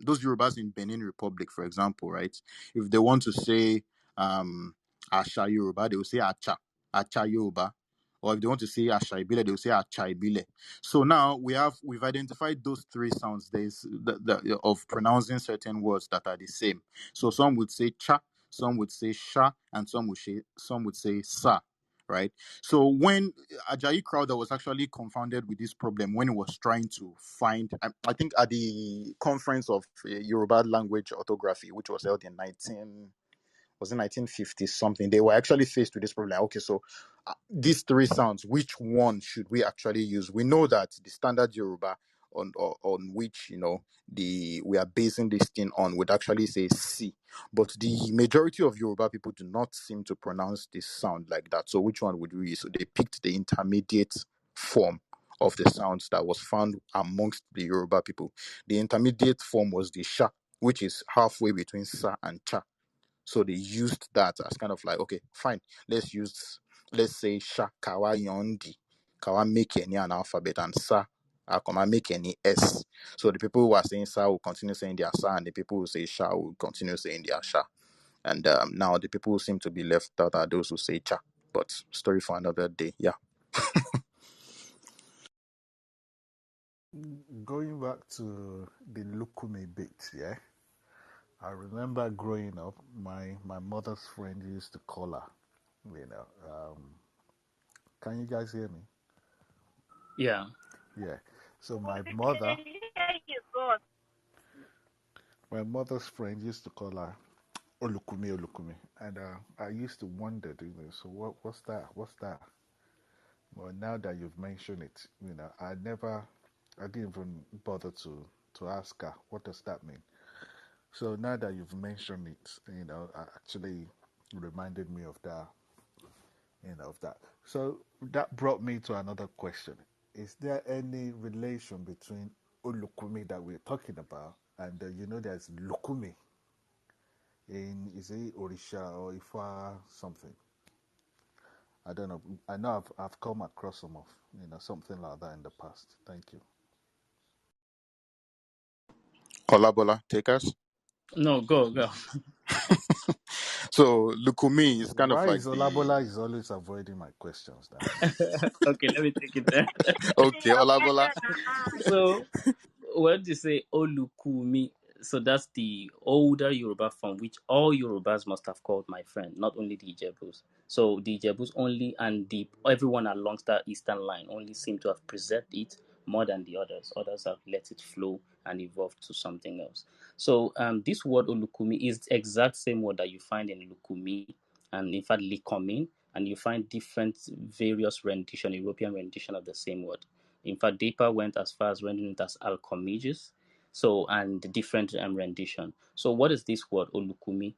those Yorubas in Benin Republic, for example, right? If they want to say Asha Yoruba, they will say Acha Yoruba. Or if they want to say Asha Ibile, they will say Acha Ibile. So now we've identified those three sounds. There's of pronouncing certain words that are the same. So some would say cha, some would say sha, and some would say sa. Right. So when Ajayi Crowder was actually confounded with this problem when he was trying to find, I think at the conference of Yoruba language orthography, which was held in 1950 something, they were actually faced with this problem. Like, okay, so these three sounds, which one should we actually use? We know that the standard Yoruba on which we are basing this thing on would actually say C, but the majority of Yoruba people do not seem to pronounce this sound like that. So which one would we use? So they picked the intermediate form of the sounds that was found amongst the Yoruba people. The intermediate form was the sha, which is halfway between sa and cha. So they used that as kind of like, okay, fine, let's say sha kawa yondi, kawa make any an alphabet, and sa akoma make any s. So the people who are saying sa will continue saying their sa, and the people who say sha will continue saying their sha. And now the people who seem to be left out are those who say cha. But story for another day. Yeah. Going back to the Lukumi bit, yeah. I remember growing up, my mother's friend used to call her. Can you guys hear me? Yeah. Yeah. So God. my mother's friend used to call her Olukumi Olukumi, and I used to wonder, so what's that? What's that? Well, now that you've mentioned it, I didn't even bother to ask her what does that mean. So now that you've mentioned it, actually reminded me of that. So that brought me to another question. Is there any relation between Olukumi that we're talking about and there's Lukumi in, is it Orisha or Ifa something? I don't know. I know I've come across some of something like that in the past. Thank you. Olabola, take us. No, go. So Lukumi is kind of Why like is the Olabola is always avoiding my questions now? Okay, let me take it there. okay, Olabola. So when you say Olukumi, so that's the older Yoruba form, which all Yorubas must have called my friend, not only the Ijebus. So the Ijebus only, and the everyone along that eastern line only seem to have preserved it more than the others. Others have let it flow and evolve to something else. So this word Olukumi is the exact same word that you find in Lukumi and in fact Likomin, and you find different various rendition, European rendition of the same word. In fact, Deepa went as far as rendering it as alchemiges, so and different rendition. So what is this word Olukumi,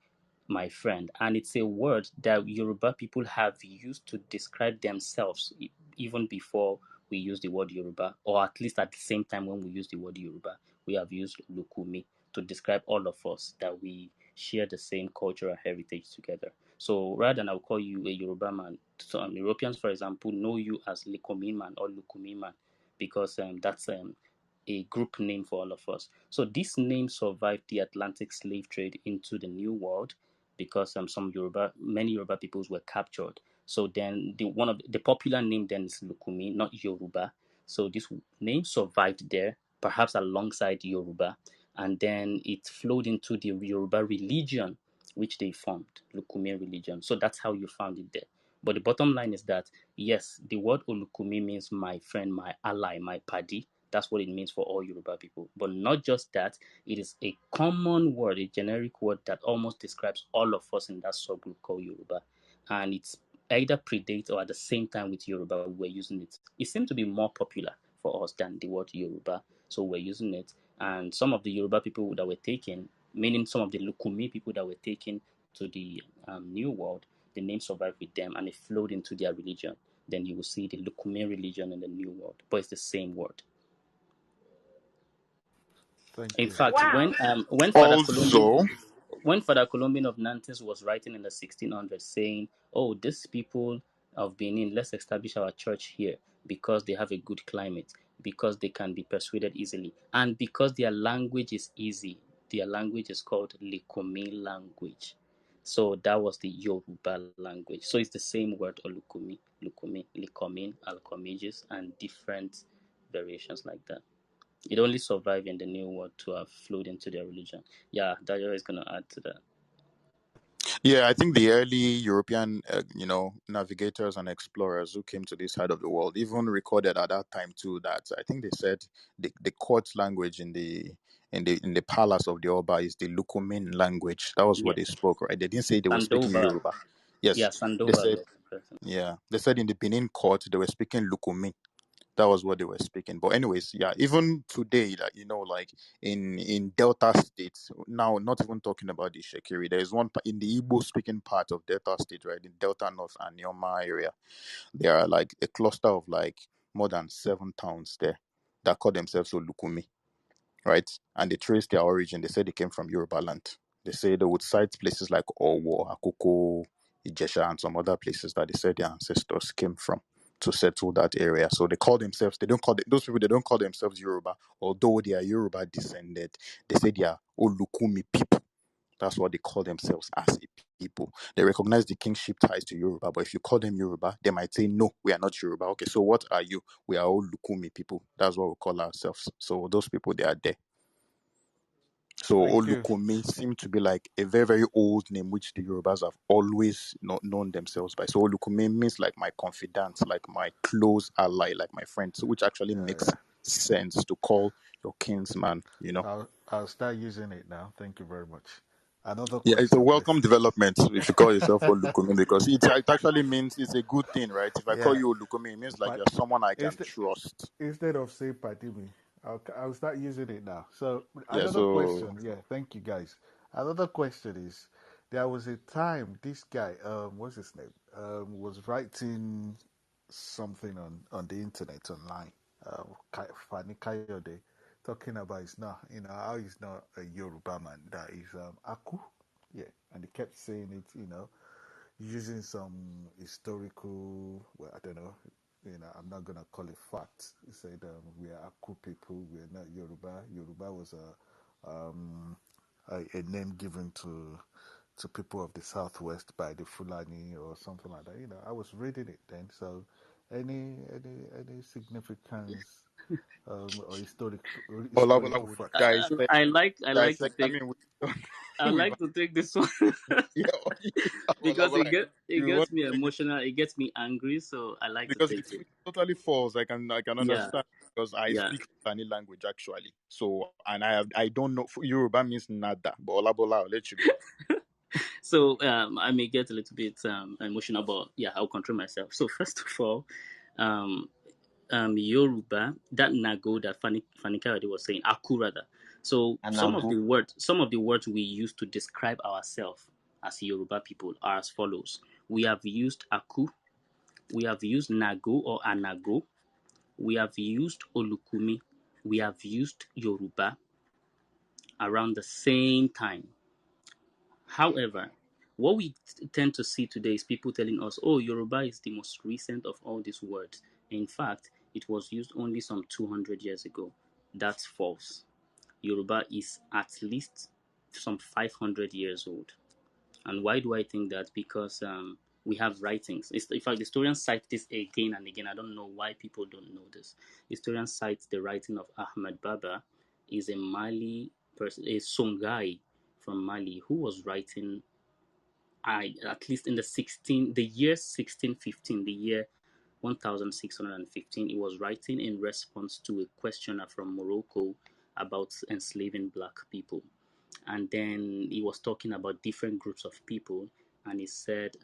my friend? And it's a word that Yoruba people have used to describe themselves even before we use the word Yoruba, or at least at the same time when we use the word Yoruba, we have used Lukumi to describe all of us that we share the same cultural heritage together. So rather than I'll call you a Yoruba man, some Europeans, for example, know you as Likomi man or Lukumi man because that's a group name for all of us. So this name survived the Atlantic slave trade into the New World because many Yoruba peoples were captured. So then the popular name then is Lukumi, not Yoruba. So this name survived there, perhaps alongside Yoruba, and then it flowed into the Yoruba religion, which they formed, Lukumi religion. So that's how you found it there. But the bottom line is that, yes, the word Olukumi means my friend, my ally, my paddy. That's what it means for all Yoruba people. But not just that, it is a common word, a generic word that almost describes all of us in that subgroup called Yoruba. And it's either predates or at the same time with Yoruba, we're using it. It seemed to be more popular for us than the word Yoruba. So we're using it. And some of the Yoruba people that were taken, meaning some of the Lukumi people that were taken to the New World, the name survived with them and it flowed into their religion. Then you will see the Lukumi religion in the New World, but it's the same word. Thank In you. fact, Wow. Also, when Father Colombin of Nantes was writing in the 1600s saying, "Oh, these people of Benin, let's establish our church here because they have a good climate, because they can be persuaded easily, and because their language is easy." Their language is called Likomi language. So that was the Yoruba language. So it's the same word, Olukumi, Lukumi, Likomin, Alkomijis, and different variations like that. It only survived in the New World to have flowed into their religion. Yeah, Dayo is going to add to that. yeah, I think the early European, navigators and explorers who came to this side of the world even recorded at that time too that I think they said the court language in the palace of the Oba is the Lukumin language. That was what Yeah, they spoke, right? They didn't say they were speaking Sandoval. Yoruba. Yes, Yeah, they Sandoval said was the person. yeah, they said in the Benin court they were speaking Lukumin. That was what they were speaking. But anyways, yeah, even today, like like in Delta states now, not even talking about the Shekiri, there is one in the Igbo speaking part of Delta state, right, in Delta North and Nyoma area. There are like a cluster of like more than 7 towns there that call themselves Olukumi, right? And they trace their origin. They say they came from Yoruba land. They say they would cite places like Owo, Akoko, Ijesha, and some other places that they said their ancestors came from to settle that area. So they call themselves, they don't call those people, they don't call themselves Yoruba, although they are Yoruba descended. They say they are Olukumi people. That's what they call themselves as a people. They recognize the kingship ties to Yoruba, but if you call them Yoruba, they might say, no, we are not Yoruba. Okay, so what are you? We are all Lukumi people. That's what we call ourselves. So those people, they are there. So Thank you. Olukumi seem to be like a very, very old name, which the Yorubas have always not known themselves by. So Olukumi means like my confidant, like my close ally, like my friend, so which actually Yeah, makes yeah. sense to call your kinsman. I'll start using it now. Thank you very much. Another Yeah, it's a question, please. welcome development if you call yourself Olukumi because it actually means it's a good thing, right? If I call Yeah, you Olukumi, it means like but you're someone I can instead trust. instead of saying Padimi, I'll start using it now. So Yeah, another so question. Yeah, thank you guys. Another question is, there was a time this guy, what's his name, was writing something on the internet online, Fani Kayode, talking about he's not, how he's not a Yoruba man, that he's Aku, yeah, and he kept saying it, using some historical, well, I don't know, I'm not gonna call it facts. He said we are Aku people, we are not Yoruba. Yoruba was a name given to people of the southwest by the Fulani or something like that. I was reading it then. So, any significance or Olabola historical would facts? I like to I take mean, I we've like to take this one yeah, because Olabola, it you want gets me emotional, it gets me angry, so I like to because take it. it totally falls. I can Yeah, understand because I yeah. speak Fulani language actually. So and I don't know Yoruba means nada, but Olabola, I'll let you go. So I may get a little bit emotional, but yeah, I'll control myself. So first of all, um, Yoruba, that Nago that Fanny Kayode was saying, Aku rather. So Anago. some of the words we use to describe ourselves as Yoruba people are as follows. We have used Aku, we have used Nago or Anago, we have used Olukumi, we have used Yoruba around the same time. However, what we tend to see today is people telling us, oh, Yoruba is the most recent of all these words. In fact, it was used only some 200 years ago. That's false. Yoruba is at least some 500 years old. And why do I think that? Because we have writings. In fact, historians cite this again and again. I don't know why people don't know this. Historians cite the writing of Ahmed Baba, is a Mali person, a Songhai from Mali, who was writing at least in the year 1615, the year 1615, he was writing in response to a questioner from Morocco about enslaving black people. And then he was talking about different groups of people, and he said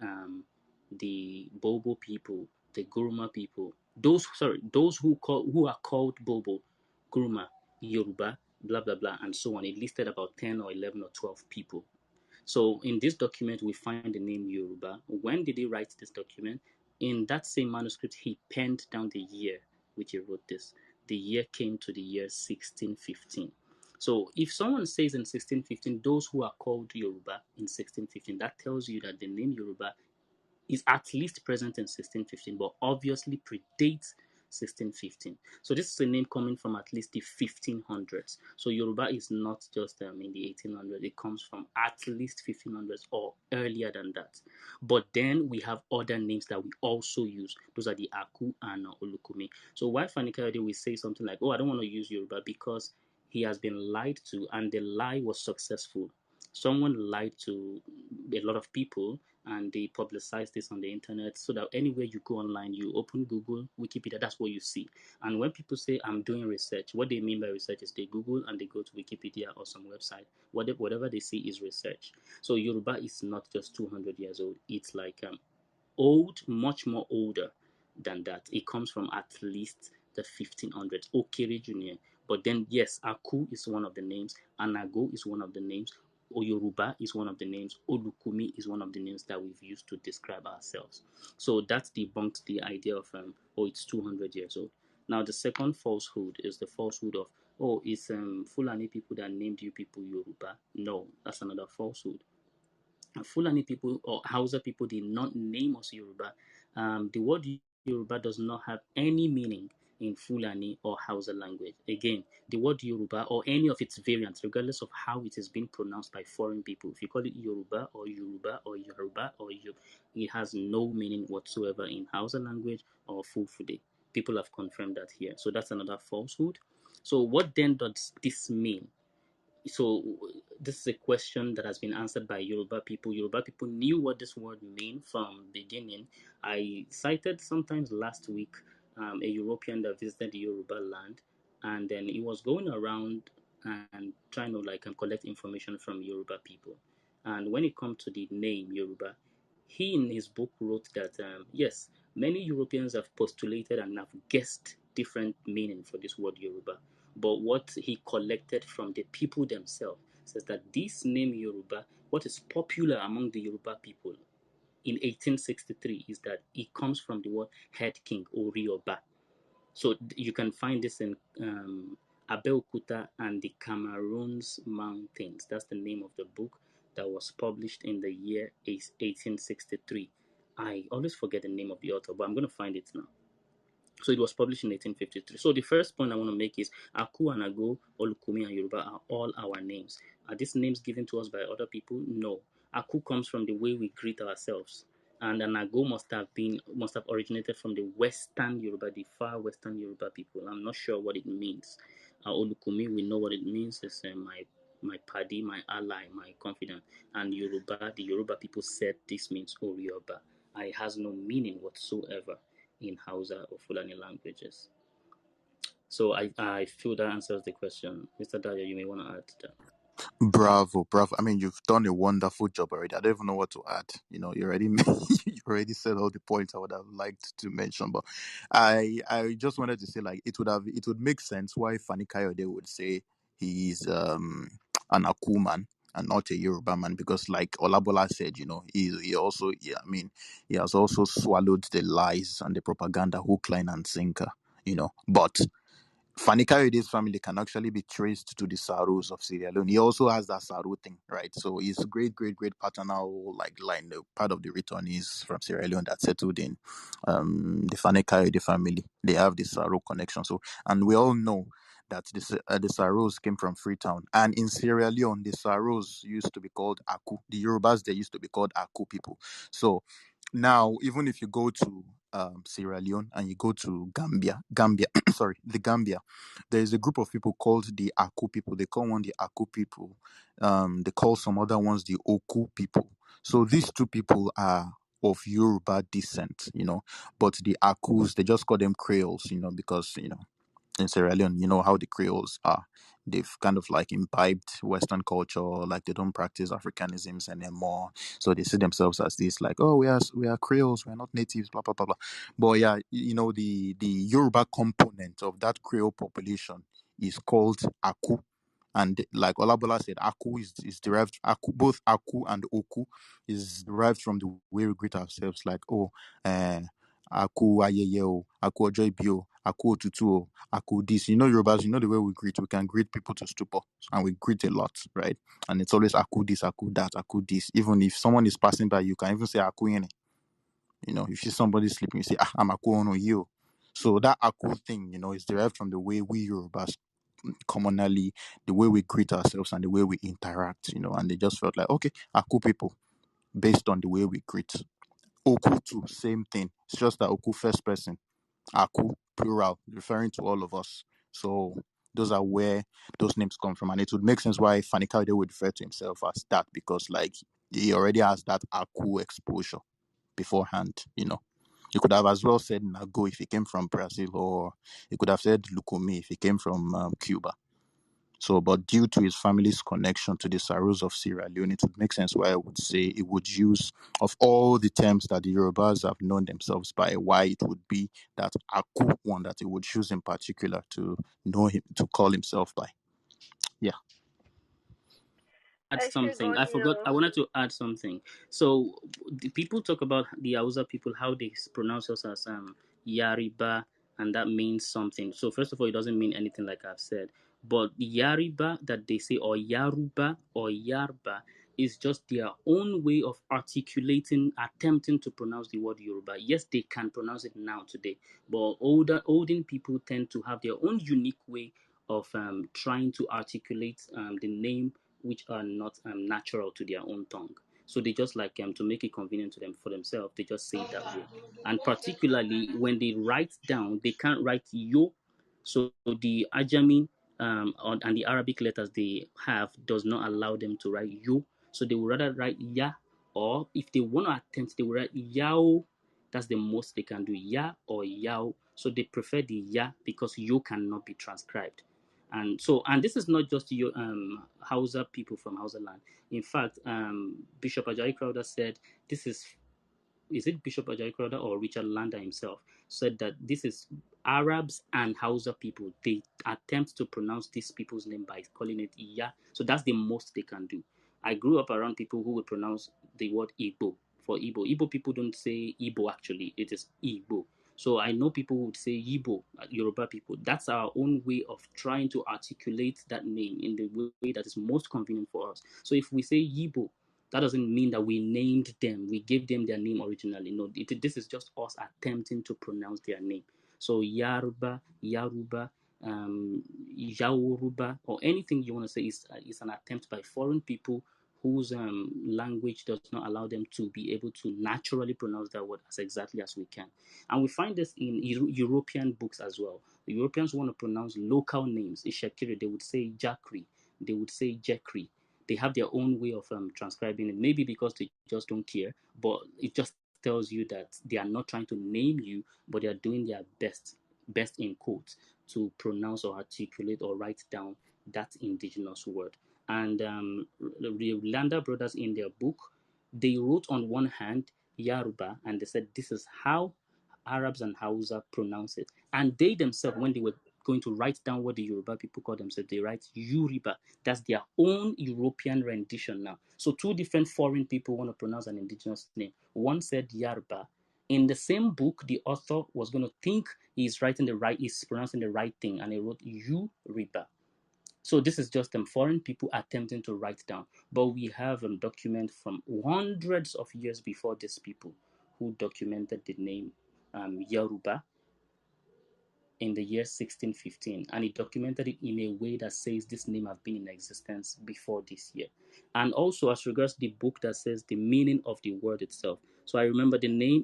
the Bobo people, the Guruma people, those who are called Bobo, Guruma, Yoruba, blah blah blah, and so on. He listed about 10 or 11 or 12 people. So in this document, we find the name Yoruba. When did he write this document? In that same manuscript, he penned down the year which he wrote this. The year came to the year 1615. So if someone says in 1615, those who are called Yoruba in 1615, that tells you that the name Yoruba is at least present in 1615, but obviously predates 1615. So this is a name coming from at least the 1500s. So Yoruba is not just in the 1800s. It comes from at least 1500s or earlier than that. But then we have other names that we also use. Those are the Aku and Olukumi. So why Fanikayode will say something like, oh, I don't want to use Yoruba because he has been lied to, and the lie was successful. Someone lied to a lot of people, and they publicize this on the internet so that anywhere you go online, you open Google, Wikipedia, that's what you see. And when people say I'm doing research, what they mean by research is they Google and they go to Wikipedia or some website. Whatever they see is research. So Yoruba is not just 200 years old. It's like old, much more older than that. It comes from at least the 1500s, Okere Junior. But then, yes, Aku is one of the names, Anago is one of the names, Oyoruba is one of the names, Olukumi is one of the names that we've used to describe ourselves. So that debunks the idea of, it's 200 years old. Now, the second falsehood is the falsehood of, it's Fulani people that named you people Yoruba. No, that's another falsehood. Fulani people or Hausa people did not name us Yoruba. The word Yoruba does not have any meaning in Fulani or Hausa language. Again, the word Yoruba or any of its variants, regardless of how it is being pronounced by foreign people, if you call it Yoruba or Yoruba or Yoruba it has no meaning whatsoever in Hausa language or Fulfulde. People have confirmed that here. So that's another falsehood. So what then does this mean? So this is a question that has been answered by Yoruba people. Yoruba people knew what this word meant from beginning. I cited sometimes last week a European that visited the Yoruba land, and then he was going around and trying to collect information from Yoruba people. And when it comes to the name Yoruba, he in his book wrote that yes, many Europeans have postulated and have guessed different meaning for this word Yoruba. But what he collected from the people themselves says that this name Yoruba, what is popular among the Yoruba people in 1863 is that it comes from the word head king or Rioba. So you can find this in Abeokuta and the Cameroons Mountains. That's the name of the book that was published in the year 1863. I always forget the name of the author, but I'm going to find it now. So it was published in 1853. So the first point I want to make is Aku, Anago, Olukumi, and Yoruba are all our names. Are these names given to us by other people? No. Aku comes from the way we greet ourselves. And Anago must have originated from the Western Yoruba, the far Western Yoruba people. I'm not sure what it means. Olukumi, we know what it means. It's my paddy, my ally, my confidant. And Yoruba, the Yoruba people said this means Orioba. It has no meaning whatsoever in Hausa or Fulani languages. So I feel that answers the question. Mr. Daya, you may want to add to that. Bravo. I mean, you've done a wonderful job already. I don't even know what to add. You already you already said all the points I would have liked to mention. But I just wanted to say, like, it would make sense why Fani Kayode would say he's an Akuman and not a Yoruba man, because like Olabola said, he also, I mean, he has also swallowed the lies and the propaganda hook, line and sinker. But Fani Kayode's family can actually be traced to the Saros of Sierra Leone. He also has that Saro thing, right? So his great paternal line, part of the return is from Sierra Leone that settled in the Fani Kayode family. They have the Saro connection. So, and we all know that the Saros came from Freetown, and in Sierra Leone, the Saros used to be called Aku. The Yorubas, they used to be called Aku people. So now, even if you go to Sierra Leone and you go to Gambia, sorry, the Gambia, there is a group of people called the Aku people. They call one the Aku people. They call some other ones the Oku people. So these two people are of Yoruba descent, but the Akus, they just call them Creoles, because, in Sierra Leone, you know how the Creoles are. They've kind of like imbibed Western culture, like they don't practice Africanisms anymore. So they see themselves as this, like, oh, we are Creoles, we're not natives, blah blah blah blah. But yeah, the Yoruba component of that Creole population is called Aku. And like Olabola said, Aku is derived, both Aku and Oku is derived from the way we greet ourselves, like, oh, uh, Aku ayeye o, Aku ọjọ́ ìbí o, Aku òtútù o, Aku this. Yorubas, the way we greet. We can greet people to stupor, and we greet a lot, right? And it's always Aku this, Aku that, Aku this. Even if someone is passing by, you can even say Aku yene. If you see somebody sleeping, you say, I'm Aku ono you. So that Aku thing, is derived from the way we Yorubas commonly, the way we greet ourselves and the way we interact, and they just felt like, okay, Aku people, based on the way we greet. Oku too, same thing. It's just that Oku first person, Aku plural, referring to all of us. So those are where those names come from, and it would make sense why Fanikaude would refer to himself as that, because like he already has that Aku exposure beforehand. He could have as well said Nago if he came from Brazil, or he could have said Lukumi if he came from Cuba. So, but due to his family's connection to the Saros of Sierra Leone, it would make sense why I would say it would use, of all the terms that the Yorubas have known themselves by, why it would be that Aku one that he would choose in particular to know him, to call himself by. Yeah. Add I should go something. I forgot. I you. wanted to add something. So the people talk about the Hausa people, how they pronounce us as Yariba, and that means something. So first of all, it doesn't mean anything like I've said. But Yariba that they say, or Yaruba or Yarba, is just their own way of articulating, attempting to pronounce the word Yoruba. Yes, they can pronounce it now today, but olden people tend to have their own unique way of trying to articulate the name, which are not natural to their own tongue. So they just like to make it convenient to them for themselves, they just say it that way. And particularly when they write down, they can't write yo. So the Ajami and the Arabic letters they have does not allow them to write yo. So they would rather write ya, or if they want to attempt, they would write yao. That's the most they can do, ya or yao. So they prefer the ya because yo cannot be transcribed. And this is not just your Hausa people from Hausa land. In fact, Bishop Ajayi Crowder said this is it Bishop Ajayi Crowder or Richard Landa himself said that this is Arabs and Hausa people. They attempt to pronounce these people's name by calling it Iya. So that's the most they can do. I grew up around people who would pronounce the word Igbo for Igbo. Igbo people don't say Igbo actually, it is Igbo. So I know people who would say Yibo, Yoruba people. That's our own way of trying to articulate that name in the way that is most convenient for us. So if we say Yibo, that doesn't mean that we named them, we gave them their name originally. No, this is just us attempting to pronounce their name. So Yaruba, Yaruba, Yaoruba, or anything you want to say is an attempt by foreign people whose language does not allow them to be able to naturally pronounce that word as exactly as we can. And we find this in European books as well. The Europeans want to pronounce local names. Ishakiri, they would say Jakri, they would say Jekri. They have their own way of transcribing it, maybe because they just don't care, but it just tells you that they are not trying to name you, but they are doing their best in quotes, to pronounce or articulate or write down that indigenous word. And the Landa brothers in their book, they wrote on one hand Yaruba, and they said this is how Arabs and Hausa pronounce it. And they themselves, when they were going to write down what the Yoruba people call themselves, they write Yuriba. That's their own European rendition now. So two different foreign people want to pronounce an indigenous name. One said Yarba. In the same book, the author was going to think he's pronouncing the right thing, and he wrote Yuriba. So this is just foreign people attempting to write down. But we have a document from hundreds of years before these people who documented the name Yoruba in the year 1615, and it documented it in a way that says this name have been in existence before this year. And also as regards the book that says the meaning of the word itself. So I remember the name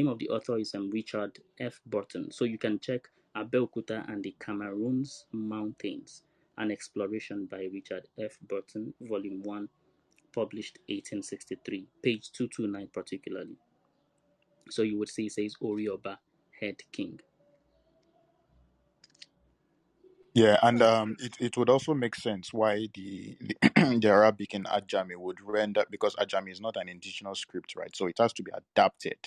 of the author is Richard F. Burton. So you can check Abeokuta and the Cameroons Mountains, an exploration by Richard F. Burton, volume 1, published 1863, page 229 particularly. So you would see it says Orioba, head king. Yeah, and it would also make sense why the Arabic in Ajami would render, because Ajami is not an indigenous script, right? So it has to be adapted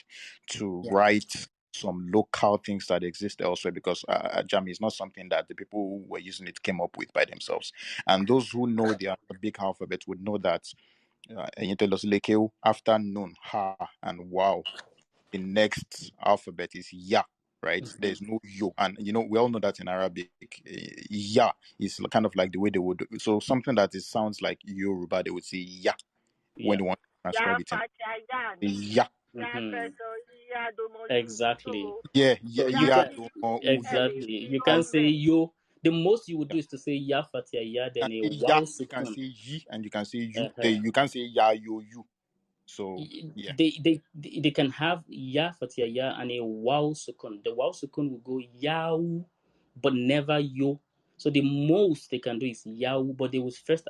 to Yeah. write some local things that exist elsewhere, because Ajami is not something that the people who were using it came up with by themselves. And those who know the Arabic alphabet would know that after Nun, Ha, and Wow, the next alphabet is Ya, right? Mm-hmm. There's no Yo. And, we all know that in Arabic, Ya is kind of like the way they would. So something that it sounds like Yoruba, they would say Ya when Yeah. they want to Ya transcribe it in Fatiayan. Ya. Ya Mm-hmm. Fedo, Ya Domoju. Exactly. So Yeah, So yeah, you yeah. can exactly you exactly you can And say government. yo. The most you would do is to say ya fatia ya, you can then a say Ya, wow you can sukun. say Yi, and you can say You. Uh-huh. You can say Ya, Yo, You. So, yeah. They can have ya fatia ya and a wow sukun. The wow sukun will go yau, but never yo. So the most they can do is yau, but they will first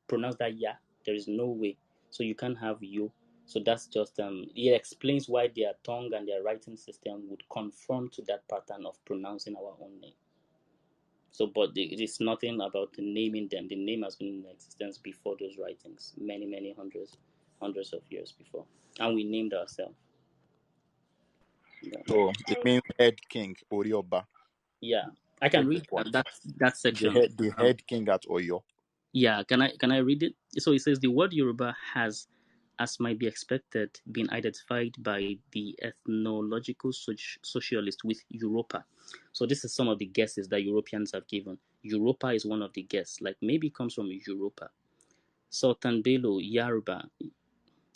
pronounce that ya. There is no way. So you can't have yo. So that's just it explains why their tongue and their writing system would conform to that pattern of pronouncing our own name. So, but it is nothing about the naming them. The name has been in existence before those writings, many hundreds of years before, and we named ourselves. Yeah, So it Thank means head king, Orioba. yeah. I can read What? that The section. head, the head king at Oyo. Yeah, can I read it? So it says the word Yoruba has, as might be expected, been identified by the ethnological socialist with Europa. So this is some of the guesses that Europeans have given. Europa is one of the guesses, like maybe it comes from Europa. Sultan Bello Yaruba,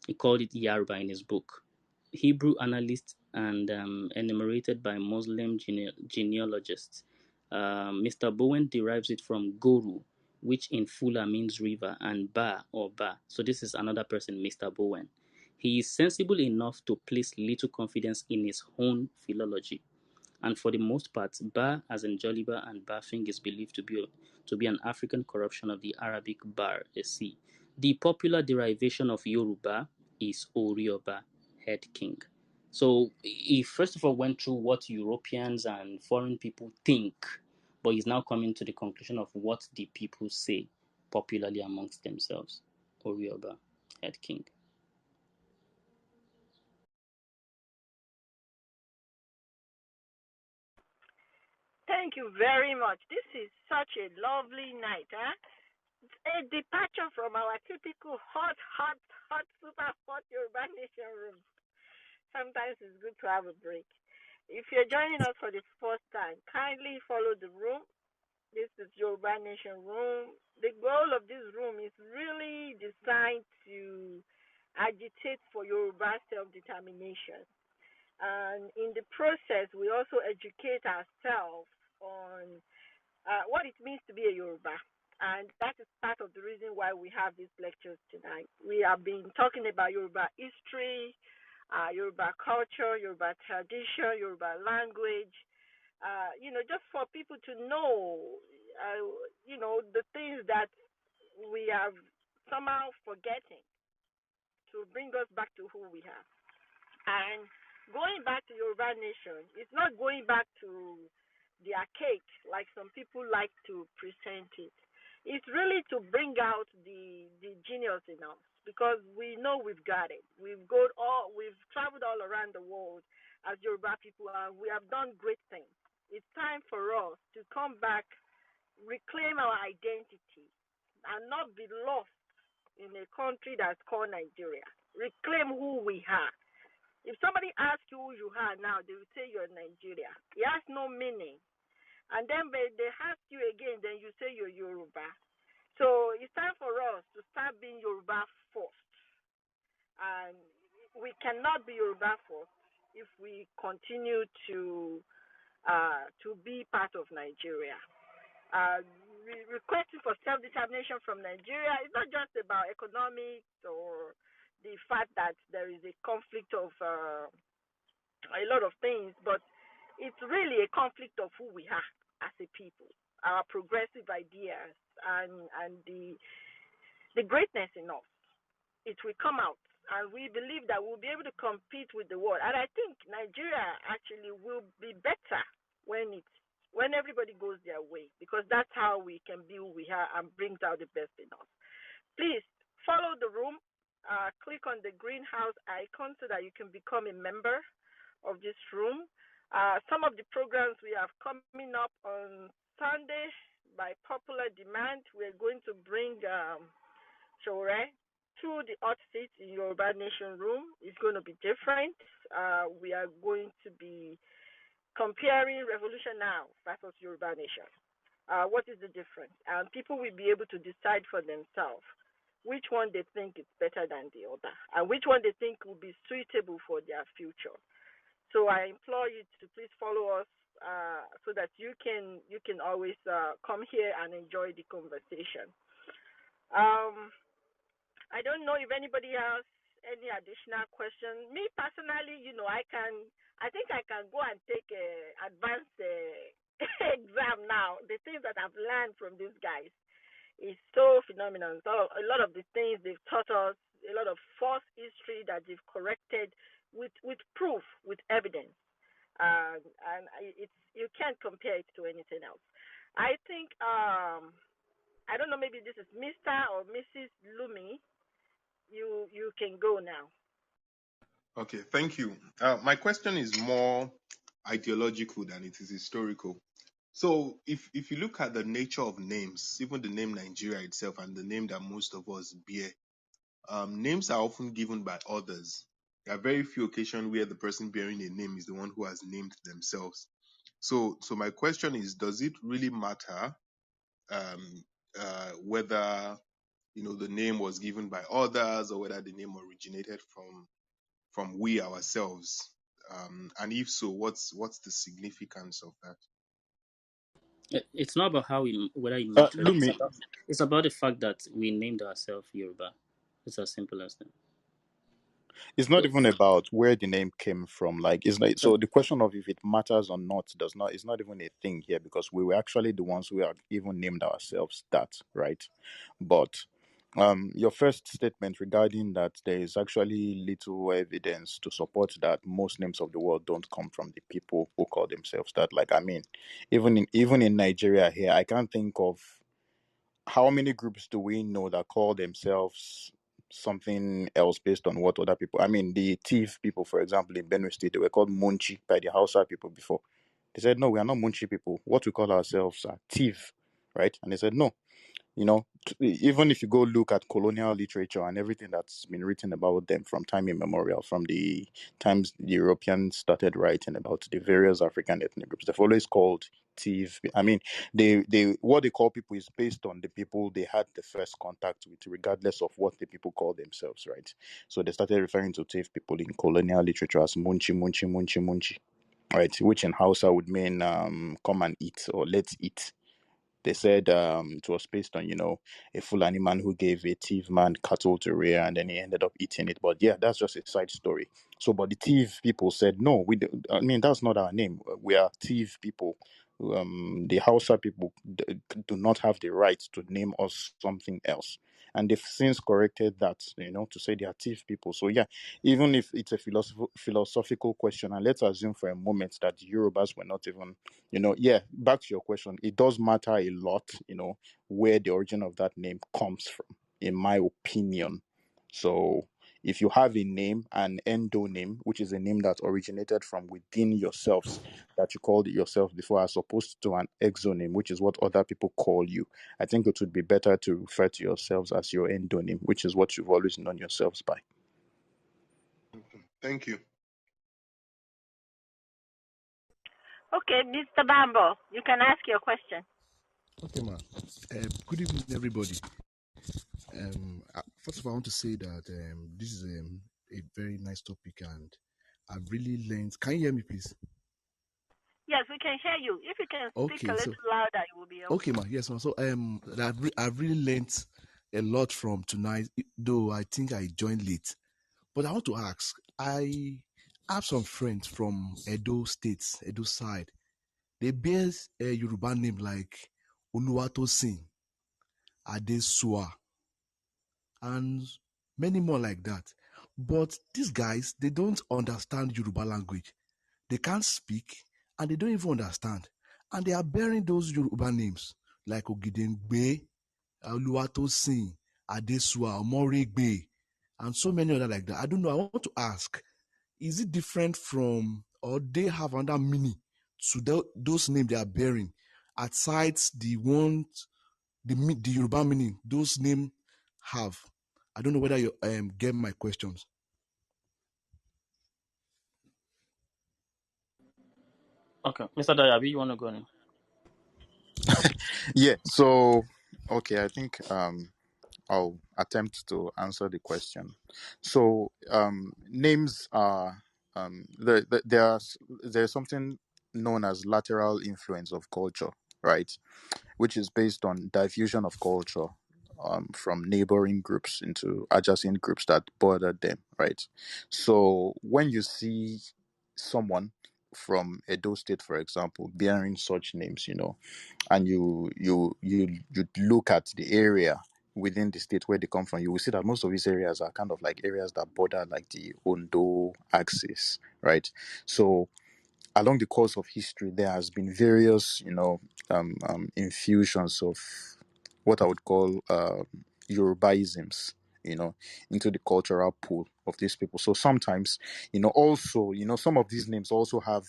he called it Yaruba in his book. Hebrew analyst and enumerated by Muslim genealogists. Mr. Bowen derives it from Goru, which in Fula means river, and Ba or Ba. So this is another person, Mr. Bowen. He is sensible enough to place little confidence in his own philology, and for the most part, Ba as in Joliba and Bafing is believed to be an African corruption of the Arabic Bar, a sea. The popular derivation of Yoruba is Orioba, head king. So he first of all went through what Europeans and foreign people think, but he's now coming to the conclusion of what the people say popularly amongst themselves. Orioba, head king. thank you very much. This is such a lovely night, huh? A departure from our typical hot, super hot Yoruba Nation room. Sometimes it's good to have a break. If you're joining us for the first time, kindly follow the room. This is Yoruba Nation Room. The goal of this room is really designed to agitate for Yoruba self-determination. And in the process, we also educate ourselves on what it means to be a Yoruba. And that is part of the reason why we have these lectures tonight. We have been talking about Yoruba history, Yoruba culture, Yoruba tradition, Yoruba language, just for people to know, the things that we have somehow forgetting to bring us back to who we are. And going back to Yoruba Nation, it's not going back to the archaic like some people like to present it. It's really to bring out the genius in us because we know we've got it. We've traveled all around the world as Yoruba people and we have done great things. It's time for us to come back, reclaim our identity, and not be lost in a country that's called Nigeria. Reclaim who we are. If somebody asks you who you are now, they will say you're Nigeria. It has no meaning. And then they ask you again, then you say you're Yoruba. So it's time for us to start being Yoruba first. And we cannot be Yoruba first if we continue to be part of Nigeria. Uh, Requesting for self-determination from Nigeria is not just about economics or the fact that there is a conflict of a lot of things, but it's really a conflict of who we are as a people, our progressive ideas, and the greatness in us. it will come out. And we believe that we'll be able to compete with the world. And I think Nigeria actually will be better when everybody goes their way, because that's how we can be who we are and brings out the best in us. Please follow the room. Click on the greenhouse icon so that you can become a member of this room. Some of the programs we have coming up on Sunday by popular demand, we're going to bring Shore to the hot seat in Yoruba Nation room. It's going to be different. We are going to be comparing Revolution Now versus Yoruba Nation. What is the difference? And people will be able to decide for themselves which one they think is better than the other, and which one they think will be suitable for their future. So I implore you to please follow us so that you can always come here and enjoy the conversation. I don't know if anybody has any additional question. Me personally, I think I can go and take a advanced exam now. The things that I've learned from these guys is so phenomenal. So a lot of the things they've taught us, a lot of false history that they've corrected with proof, with evidence, and it's you can't compare it to anything else. I think I don't know, maybe this is Mr. or Mrs. Lumi. You can go now. Okay, thank you. My question is more ideological than it is historical. So, if you look at the nature of names, even the name Nigeria itself and the name that most of us bear, names are often given by others. There are very few occasions where the person bearing a name is the one who has named themselves. So my question is, does it really matter whether the name was given by others or whether the name originated from we ourselves? And if so, what's the significance of that? It's not about whether it matters. Lumi, It's about the fact that we named ourselves Yoruba. It's as simple as that. it's not So, even about where the name came from. Like, it's like, so so the question of if it matters or not does not, it's not even a thing here, because we were actually the ones who have even named ourselves that, right? But your first statement regarding that there is actually little evidence to support that most names of the world don't come from the people who call themselves that. Like, I mean, even in Nigeria here, I can't think of how many groups do we know that call themselves something else based on what other people. I mean, the thief people, for example, in Benue State, they were called Munchi by the Hausa people before. They said, no, we are not Munchi people. What we call ourselves are thief, right? And they said, no, even if you go look at colonial literature and everything that's been written about them from time immemorial, from the times the Europeans started writing about the various African ethnic groups, they've always called thief. I mean, they what they call people is based on the people they had the first contact with, regardless of what the people call themselves, right? So they started referring to thief people in colonial literature as munchi, munchi, munchi, munchi, right? Which in Hausa would mean come and eat or let's eat. They said it was based on, a Fulani man who gave a thief man cattle to rear and then he ended up eating it. But yeah, that's just a side story. So, but the thief people said, no, I mean, that's not our name. We are thief people. The Hausa people do not have the right to name us something else. And they've since corrected that, to say they are thief people. So yeah, even if it's a philosophical question, and let's assume for a moment that the Yorubas were not even, yeah, back to your question, it does matter a lot, where the origin of that name comes from, in my opinion. So if you have a name, an endonym, which is a name that originated from within yourselves, that you called it yourself before, as opposed to an exonym, which is what other people call you, I think it would be better to refer to yourselves as your endonym, which is what you've always known yourselves by. Thank you. Okay, Mr. Bambo, you can ask your question. Okay, ma. Good evening, everybody. First of all, I want to say that this is a very nice topic, and I've really learned. Can you hear me, please? Yes, we can hear you. If you can speak a Okay, so little louder, it will be helpful. okay, ma. Yes, ma. So I've really learned a lot from tonight. Though I think I joined late, but I want to ask. I have some friends from Edo State, Edo side. They bear a Yoruba name like Oluwatosin, Adesua, and many more like that. But these guys, they don't understand Yoruba language. They can't speak and they don't even understand. And they are bearing those Yoruba names like Ogidengbe, Oluwatosin, Adesua, Omorigbe, and so many other like that. I don't know. I want to ask, is it different from, or they have another meaning to those names they are bearing, aside the ones, the Yoruba meaning those names have? I don't know whether you get my questions. Okay, Mr. Dayabi, you want to go on? Yeah. So, okay, I think I'll attempt to answer the question. So, names are there's something known as lateral influence of culture, right? Which is based on diffusion of culture from neighboring groups into adjacent groups that border them, right? So when you see someone from Edo State, for example, bearing such names, and you look at the area within the state where they come from, you will see that most of these areas are kind of like areas that border like the Ondo axis, right? So along the course of history, there has been various, infusions of what I would call Yorubaisms, into the cultural pool of these people. So sometimes, also, some of these names also have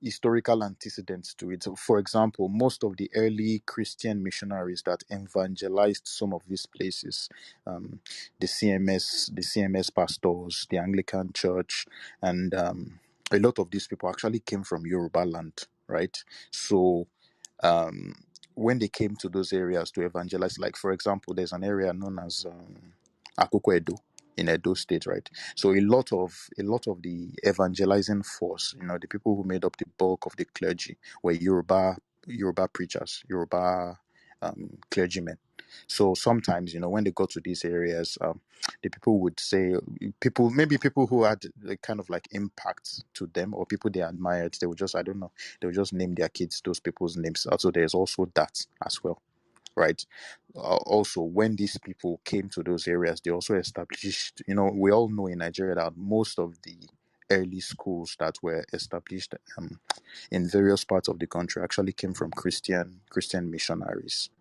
historical antecedents to it. So for example, most of the early Christian missionaries that evangelized some of these places, the CMS pastors, the Anglican Church, and a lot of these people actually came from Yoruba land, right? So when they came to those areas to evangelize, like for example, there's an area known as Akoko Edo in Edo State, right? So a lot of the evangelizing force, the people who made up the bulk of the clergy were Yoruba preachers, Yoruba clergymen. So sometimes, when they got to these areas, the people would say, maybe people who had a kind of like impact to them or people they admired, they would just, I don't know, they would just name their kids those people's names. Also, there's also that as well, right? Also, when these people came to those areas, they also established, we all know in Nigeria that most of the early schools that were established in various parts of the country actually came from Christian missionaries.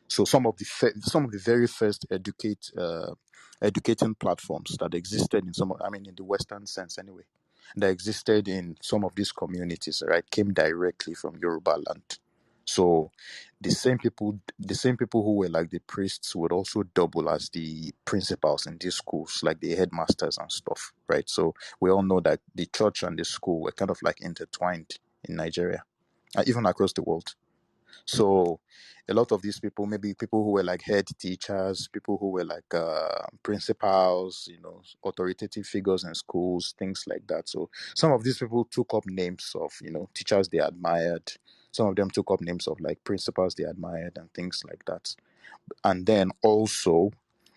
So some of the very first educating platforms that existed in in the Western sense anyway, that existed in some of these communities, right, came directly from Yoruba land. So the same people who were like the priests would also double as the principals in these schools, like the headmasters and stuff, right? So we all know that the church and the school were kind of like intertwined in Nigeria, even across the world. So a lot of these people, maybe people who were like head teachers, people who were like principals, authoritative figures in schools, things like that. So some of these people took up names of, teachers they admired. Some of them took up names of like principals they admired and things like that. And then also,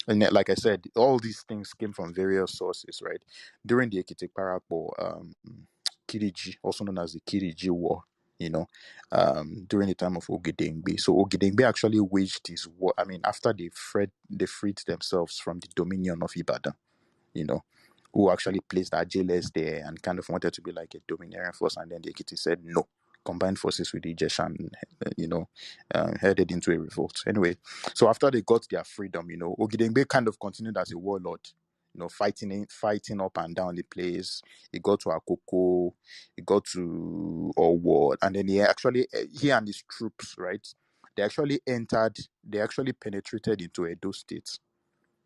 and like I said, all these things came from various sources, right? During the Ekiti Parapbo, Kiriji, also known as the Kiriji War, you know, during the time of Ogedengbe. So Ogedengbe actually waged his war. After they freed themselves from the dominion of Ibadan, you know, who actually placed Ajeles there and kind of wanted to be like a domineering force. And then the Ekiti said no, combined forces with the Ijesha and, headed into a revolt. Anyway, so after they got their freedom, Ogidengbe kind of continued as a warlord, fighting up and down the place. He got to Akoko, he got to Owo, and then he and his troops, right? They actually penetrated into Edo State,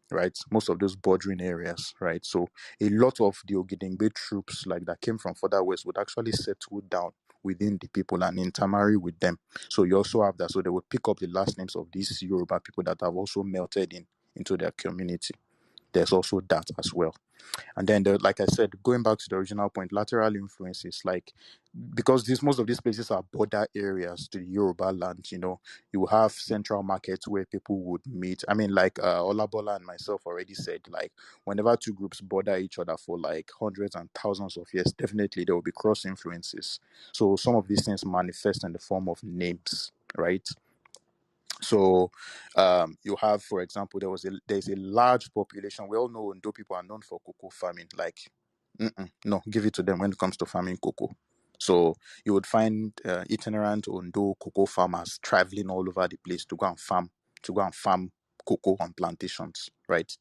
right? Most of those bordering areas, right? So a lot of the Ogedengbe troops like that came from further west would actually settle down within the people and intermarry with them. So you also have that. So they would pick up the last names of these Yoruba people that have also melted into their community. There's also that as well. And then, like I said, going back to the original point, lateral influences, like because most of these places are border areas to the Yoruba land. You have central markets where people would meet. Like Olabola and myself already said, like whenever two groups border each other for like hundreds and thousands of years, definitely there will be cross influences. So some of these things manifest in the form of names, right? So you have, for example, there's a large population. We all know Ondo people are known for cocoa farming. Like, no, give it to them when it comes to farming cocoa. So you would find itinerant Ondo cocoa farmers traveling all over the place to go and farm cocoa on plantations, right?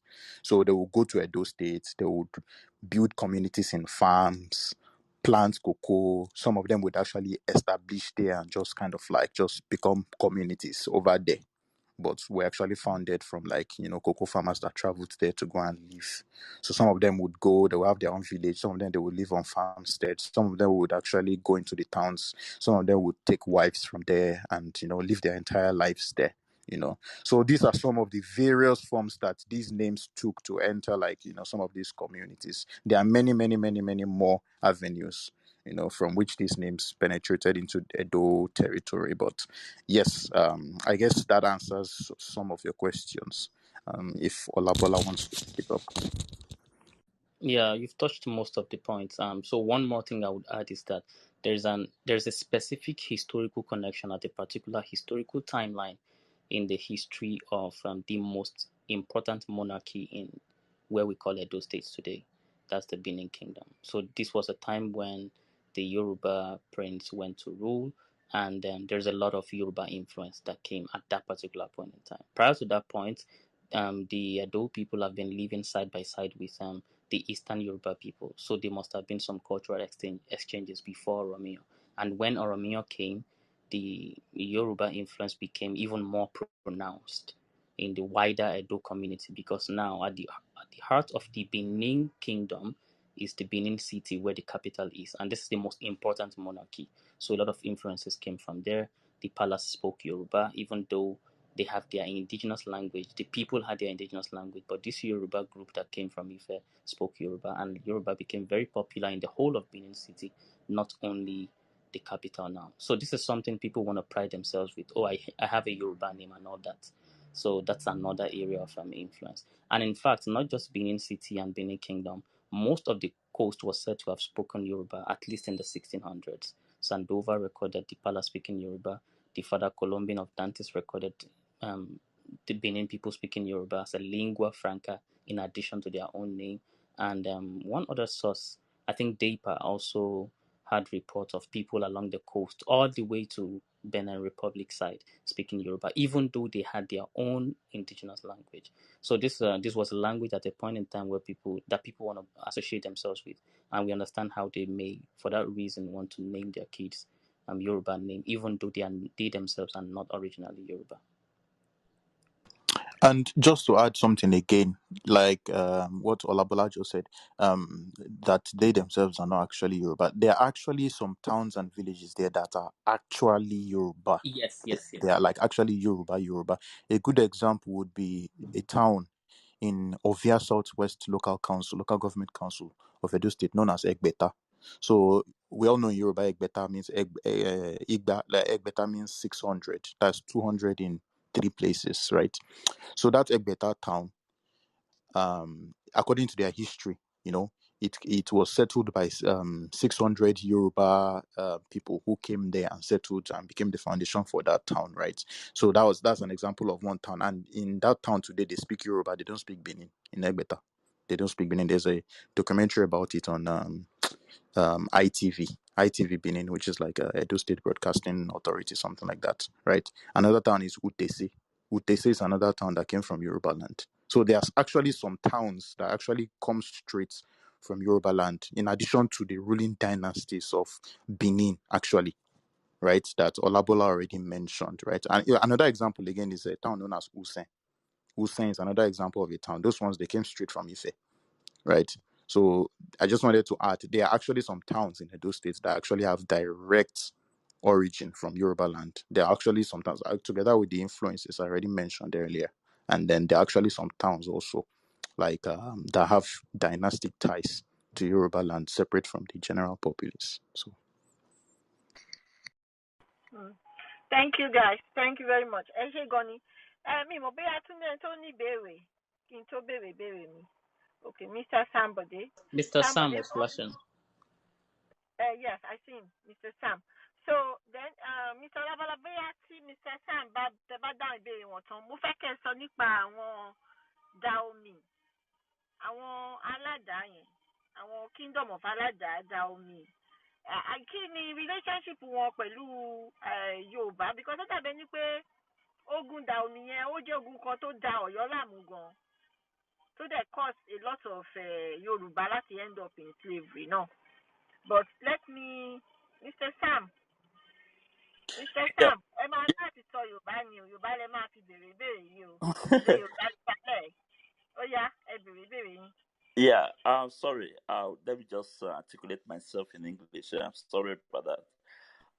So they will go to Edo State. They would build communities in farms, plant cocoa. Some of them would actually establish there and just kind of like just become communities over there, but were actually founded from cocoa farmers that traveled there to go and live. So some of them would go, they will have their own village. Some of them, they would live on farmsteads. Some of them would actually go into the towns. Some of them would take wives from there and live their entire lives there. So these are some of the various forms that these names took to enter some of these communities. There are many, many, many, many more avenues from which these names penetrated into Edo territory. But yes, I guess that answers some of your questions. If Olabola wants to pick up. Yeah, you've touched most of the points. So one more thing I would add is that there's a specific historical connection at a particular historical timeline in the history of the most important monarchy in where we call Edo States today. That's the Benin Kingdom. So this was a time when the Yoruba prince went to rule, and there's a lot of Yoruba influence that came at that particular point in time. Prior to that point, the Edo people have been living side by side with the Eastern Yoruba people. So there must have been some cultural exchanges before Oromio. And when Oromio came, the Yoruba influence became even more pronounced in the wider Edo community, because now at the heart of the Benin kingdom is the Benin city where the capital is. And this is the most important monarchy. So a lot of influences came from there. The palace spoke Yoruba, even though they have their indigenous language. The people had their indigenous language, but this Yoruba group that came from Ife spoke Yoruba, and Yoruba became very popular in the whole of Benin City, not only the capital now. So this is something people want to pride themselves with. Oh, I have a Yoruba name and all that. So that's another area of influence. And in fact, not just Benin City and Benin Kingdom, most of the coast was said to have spoken Yoruba, at least in the 1600s. Sandoval recorded the palace speaking Yoruba. The Father Colombin of Dantes recorded the Benin people speaking Yoruba as a lingua franca in addition to their own name. And one other source, I think Dapa, also had reports of people along the coast all the way to Benin Republic side speaking Yoruba, even though they had their own indigenous language. So this was a language at a point in time where people want to associate themselves with, and we understand how they may, for that reason, want to name their kids Yoruba name, even though they themselves are not originally Yoruba. And just to add something again, like what Olabola just said, that they themselves are not actually Yoruba. There are actually some towns and villages there that are actually Yoruba. Yes. They are like actually Yoruba. A good example would be a town in Ovia Southwest local government council of Edo State, known as Egbeta. So we all know in Yoruba Egbeta means Egbeta means 600. That's 200 in 3 places, right? So that Egbeta town, according to their history, it was settled by 600 Yoruba people who came there and settled and became the foundation for that town, right? So that's an example of one town. And in that town today, they speak Yoruba. They don't speak Benin in Egbeta. They don't speak Benin. There's a documentary about it on ITV Benin, which is like a Edo State Broadcasting Authority, something like that, right? Another town is Utese. Utese is another town that came from Yoruba land. So there's actually some towns that actually come straight from Yoruba land, in addition to the ruling dynasties of Benin, actually, right? That Olabola already mentioned, right? And another example again is a town known as Usen. Usen is another example of a town. Those ones, they came straight from Ife, right? So I just wanted to add, there are actually some towns in Edo State that actually have direct origin from Yoruba land. There are actually some towns, together with the influences I already mentioned earlier. And then there are actually some towns also like that have dynastic ties to Yoruba land, separate from the general populace. So Thank you, guys. Thank you very much. Ẹ ṣé gan ni. Mi mọ̀ bóyá Túndé tó ní ìbéèrè kí n tó béèrè ìbéèrè mi. Okay, Mr. Sambode. Mr. Sam Sambode. was flashing. Yes, I see him, Mr. Sam. So then, Mr. Labalabeya tí Mr. Sam bá tẹ bá dáhùn ìbéèrè wọn tán, mo fẹ́ kẹ́ ẹ sọ nípa àwọn Daomi, àwọn aládàá yẹn, àwọn kingdom of aládàá Daomi. Kí ni relationship wọn pẹ̀lú Yorùbá? Because ó dàbí ẹni pé ogun Daomi yẹn ó jẹ́ ogun kan tó da Ọ̀yọ́ láàmú gan. So that caused a lot of Yoruba láti end up in slavery no. But let me, Mr. Sam, Yeah. ẹ máa láti sọ Yorùbá ni o, Yorùbá lẹ máa fi béèrè ìbéèrè yìí o. Èdè Yorùbá ti balẹ̀. Ó yá, ẹ béèrè ìbéèrè yín. Yeah, sorry. Let me just articulate myself in English. I'm sorry about that.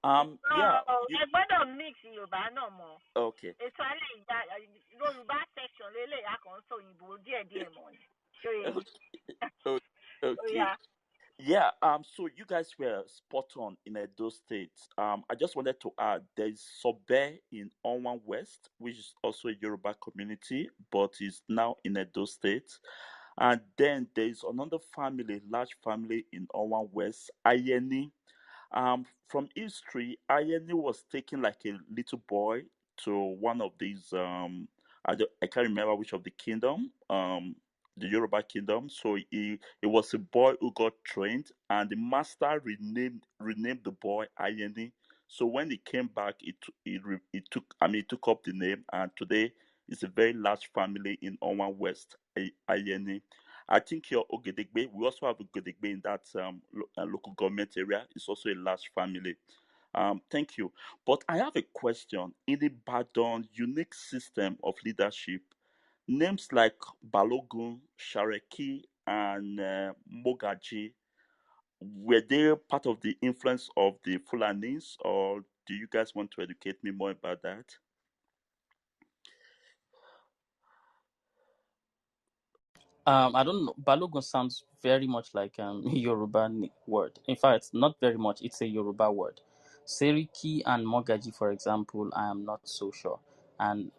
Yeah. Ẹ gbọ́dọ̀ mix Yorùbá náà mọ́. Okay. Ètò alẹ́ ìgbà Yorùbá section lélẹ̀ akọ̀ǹsọ òyìnbó díẹ̀díẹ̀ mọ́ ni. Ṣé o yẹ yín? Okay. Ó Okay. yá. Yeah, so you guys were spot on in Edo State. I just wanted to add there's Sobe in Onwan West, which is also a Yoruba community, but is now in Edo State. And then there's another family, large family in Onwan West, Ayeni. From history, Ayeni was taken like a little boy to one of these I can't remember which of the kingdom, the Yoruba kingdom. So he was a boy who got trained, and the master renamed the boy Ayeni. So when he came back, he took up the name, and today it's a very large family in Oman West, Ayeni. I think your Ogedegbe, we also have Ogedegbe in that local government area. It's also a large family. Thank you. But I have a question. In the Badon unique system of leadership, names like Balogun, Shareki, and Mogaji, were they part of the influence of the Fulanis, or do you guys want to educate me more about that? I don't know. Balogun sounds very much like Yoruba word. In fact, not very much. It's a Yoruba word. Seriki and Mogaji, for example, I am not so sure, and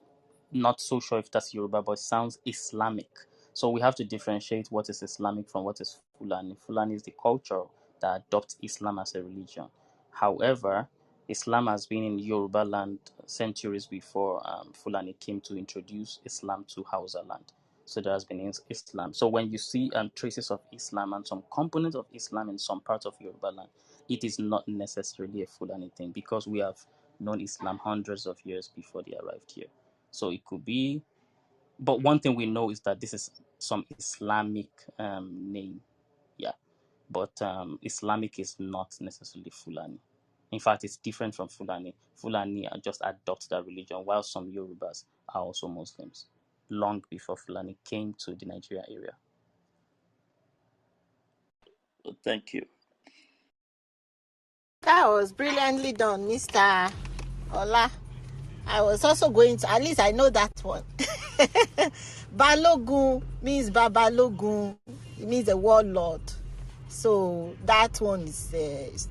not so sure if that's Yoruba, but it sounds Islamic. So we have to differentiate what is Islamic from what is Fulani. Fulani is the culture that adopts Islam as a religion. However, Islam has been in Yoruba land centuries before Fulani came to introduce Islam to Hausa land. So there has been Islam. So when you see traces of Islam and some components of Islam in some parts of Yoruba land, it is not necessarily a Fulani thing because we have known Islam hundreds of years before they arrived here. So it could be, but one thing we know is that this is some Islamic name, yeah. But Islamic is not necessarily Fulani. In fact, it's different from Fulani. Fulani just adopt that religion, while some Yorubas are also Muslims, long before Fulani came to the Nigeria area. Thank you. That was brilliantly done, Mr. Ola. I was also going to, at least I know that one. Balogun means Babalogun. It means a warlord. So that one is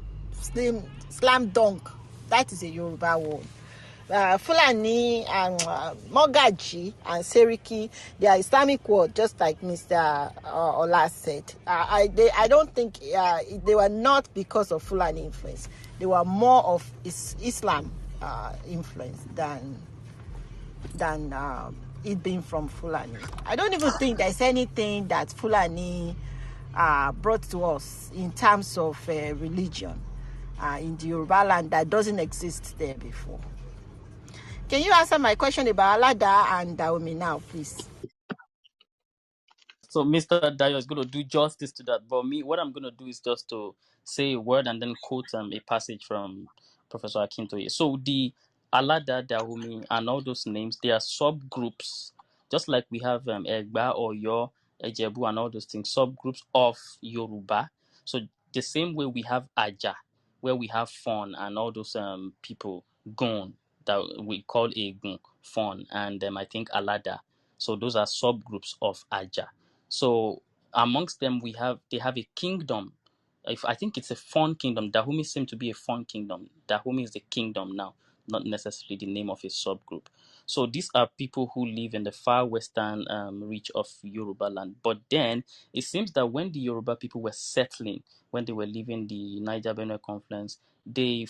slam dunk. That is a Yoruba one. Fulani and Mogaji and Seriki, they are Islamic word, just like Mr. Ola said. I don't think they were not because of Fulani influence. They were more of Islam influence than it being from Fulani. I don't even think there's anything that Fulani brought to us in terms of religion in the Yoruba land that doesn't exist there before. Can you answer my question about Alada and Daomi now, please? So Mr. Dayo is going to do justice to that. But me, what I'm going to do is just to say a word and then quote a passage from Professor Akintoye. So the Alada, Dahomey, and all those names, they are subgroups, just like we have Egba, Oyo, Ejebu, and all those things, subgroups of Yoruba. So the same way we have Aja, where we have Fon and all those people, Gon, that we call Egun, Fon, and I think Alada. So those are subgroups of Aja. So amongst them, they have a kingdom. If I think it's a Fawn kingdom, Dahomey seems to be a Fawn kingdom. Dahomey is the kingdom now, not necessarily the name of a subgroup. So these are people who live in the far western reach of Yoruba land. But then it seems that when the Yoruba people were settling, when they were leaving the Niger Benue confluence, they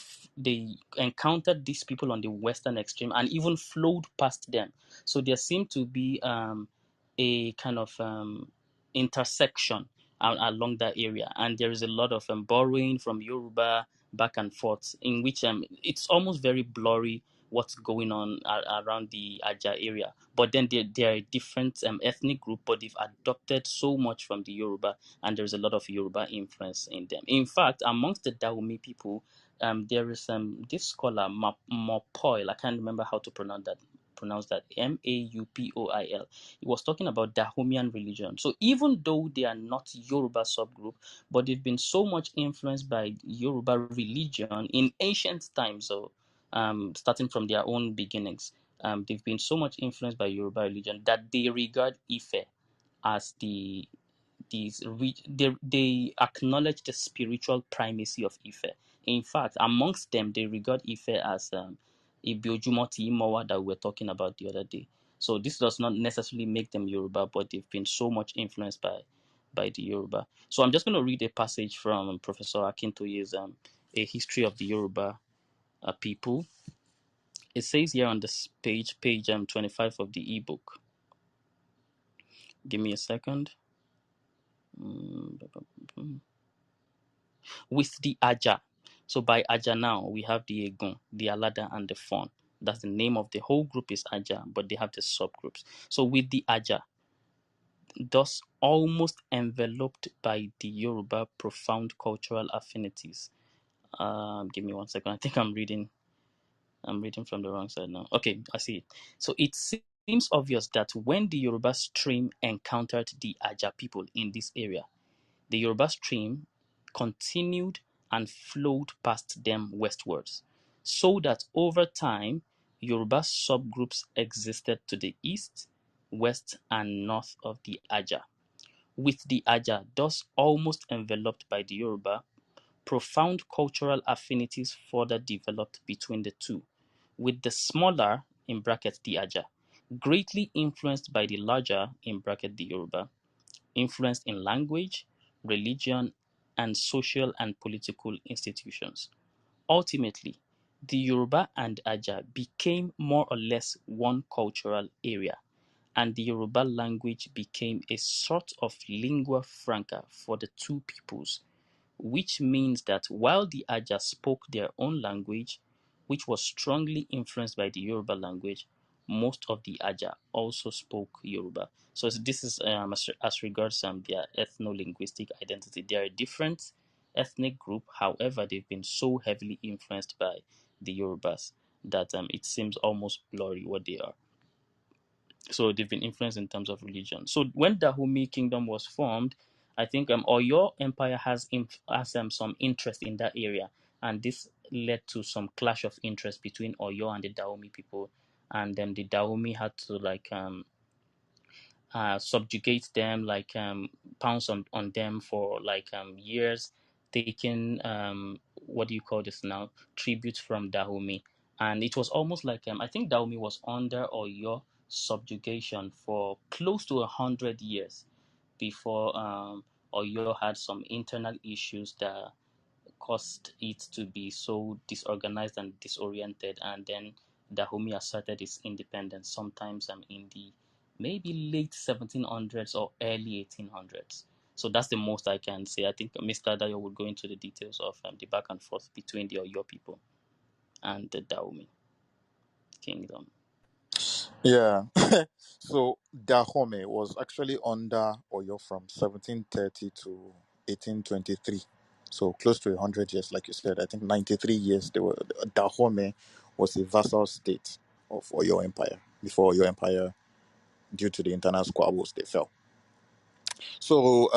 encountered these people on the western extreme and even flowed past them. So there seemed to be a kind of intersection along that area, and there is a lot of borrowing from Yoruba back and forth, in which it's almost very blurry what's going on around the Aja area. But then they are a different ethnic group, but they've adopted so much from the Yoruba, and there's a lot of Yoruba influence in them. In fact, amongst the Dahomey people, there is this scholar Maupoil. I can't remember how to pronounce that. Maupoil. He was talking about Dahomean religion. So even though they are not Yoruba subgroup, but they've been so much influenced by Yoruba religion in ancient times. So starting from their own beginnings, they've been so much influenced by Yoruba religion that they regard Ife as they acknowledge the spiritual primacy of Ife. In fact, amongst them, they regard Ife as Ibiojumoti Imowa that we were talking about the other day. So this does not necessarily make them Yoruba, but they've been so much influenced by the Yoruba. So I'm just going to read a passage from Professor Akintoye's A History of the Yoruba People. It says here on this page 25 of the ebook. Give me a second. With the Aja. So by Aja now, we have the Egun, the Alada, and the Fon. That's the name of the whole group is Aja, but they have the subgroups. So with the Aja, thus almost enveloped by the Yoruba profound cultural affinities. Give me one second. I think I'm reading from the wrong side now. Okay, I see it. So it seems obvious that when the Yoruba stream encountered the Aja people in this area, the Yoruba stream continued and flowed past them westwards, so that over time, Yoruba subgroups existed to the east, west, and north of the Aja. With the Aja thus almost enveloped by the Yoruba, profound cultural affinities further developed between the two, with the smaller in bracket the Aja greatly influenced by the larger in bracket the Yoruba, influenced in language, religion, and social and political institutions. Ultimately, the Yoruba and Aja became more or less one cultural area, and the Yoruba language became a sort of lingua franca for the two peoples, which means that while the Aja spoke their own language, which was strongly influenced by the Yoruba language, most of the Aja also spoke Yoruba. So this is as regards their ethno-linguistic identity. They are a different ethnic group, however, they've been so heavily influenced by the Yorubas that it seems almost blurry what they are. So they've been influenced in terms of religion. So when Dahomey Kingdom was formed, I think Oyo Empire has some interest in that area, and this led to some clash of interest between Oyo and the Dahomey people, and then the Dahomey had to subjugate them, pounce on them for years, taking what do you call this now, tribute from Dahomey. And it was almost like I think Dahomey was under Oyo subjugation for close to 100 years before Oyo had some internal issues that caused it to be so disorganized and disoriented, and then Dahomey asserted its independence sometimes in the maybe late 1700s or early 1800s. So that's the most I can say. I think Mr. Dayo will go into the details of the back and forth between the Oyo people and the Dahomey kingdom. Yeah. So Dahomey was actually under Oyo from 1730 to 1823. So close to 100 years, like you said. I think 93 years. Dahomey was a vassal state of Oyo Empire. Before Oyo Empire, due to the internal squabbles, they fell. So,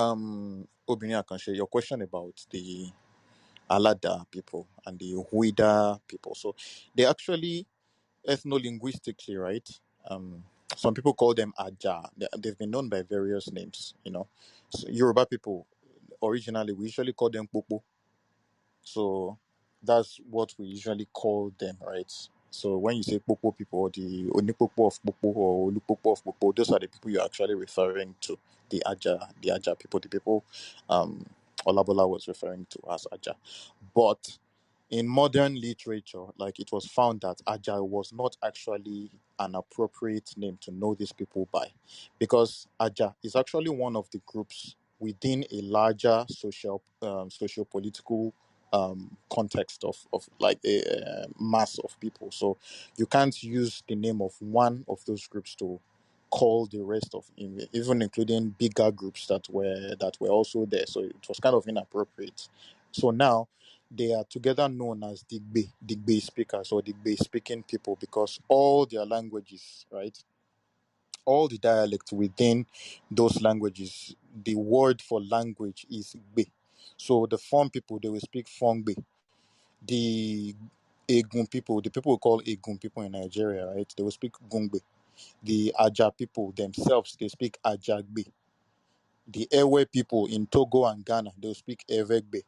Obìnrin Akanshe, your question about the Alada people and the Huida people. So they actually ethno-linguistically, right? Some people call them Aja. They've been known by various names, So Yoruba people, originally, we usually call them Popo. So that's what we usually call them, right? So when you say Popo people, the Onipopo of Popo or Olupopo of Popo, those are the people you're actually referring to. The Aja people, the people Olabola was referring to as Aja. But in modern literature, like, it was found that Aja was not actually an appropriate name to know these people by, because Aja is actually one of the groups within a larger socio-political context of like a mass of people. So you can't use the name of one of those groups to call the rest of, even including bigger groups that were also there. So it was kind of inappropriate. So now they are together known as Digbe speakers or Digbe speaking people, because all their languages, right, all the dialects within those languages, the word for language is Igbe. So the Fon people, they will speak Fongbe. The Egun people, the people we call Egun people in Nigeria, right, they will speak Gungbe. The Aja people themselves, they speak Ajagbe. The Ewe people in Togo and Ghana, they will speak Evegbe,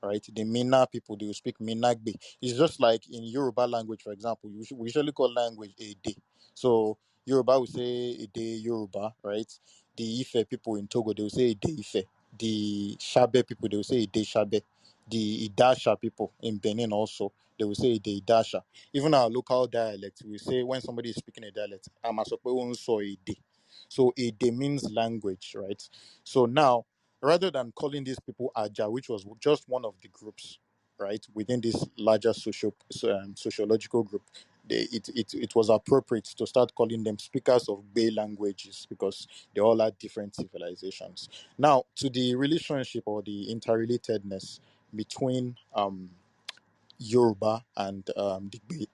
right? The Mina people, they will speak Minagbe. It's just like in Yoruba language, for example, we usually call language Ede. So Yoruba will say Ede Yoruba, right? The Ife people in Togo, they will say Ede Ife. The Shabe people, they will say Ede Shabe. The Idasha people in Benin also, they will say Ede Idasha. Even our local dialect, we say when somebody is speaking a dialect, Amasope so Ede. So Ede means language, right? So now, rather than calling these people Aja, which was just one of the groups, right, within this larger sociological group, it was appropriate to start calling them speakers of Bay languages, because they all had different civilizations. Now, to the relationship or the interrelatedness between Yoruba and the Bay,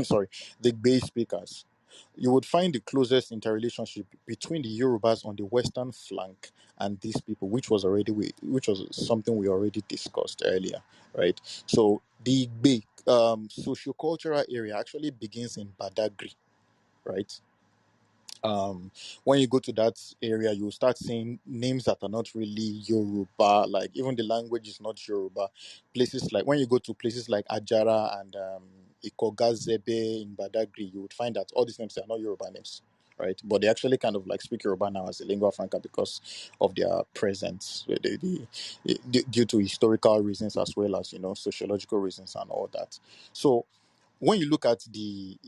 sorry, the Bay speakers, you would find the closest interrelationship between the Yorubas on the western flank and these people, which was something we already discussed earlier, right? So the Igbe sociocultural area actually begins in Badagry, right? When you go to that area, you start seeing names that are not really Yoruba, like even the language is not Yoruba. Places like, when you go to places like Ajara and Ikogazebe in Badagry, you would find that all these names are not Yoruba names, right? But they actually kind of like speak Yoruba now as a lingua franca because of their presence, due to historical reasons as well as, sociological reasons and all that. So when you look at the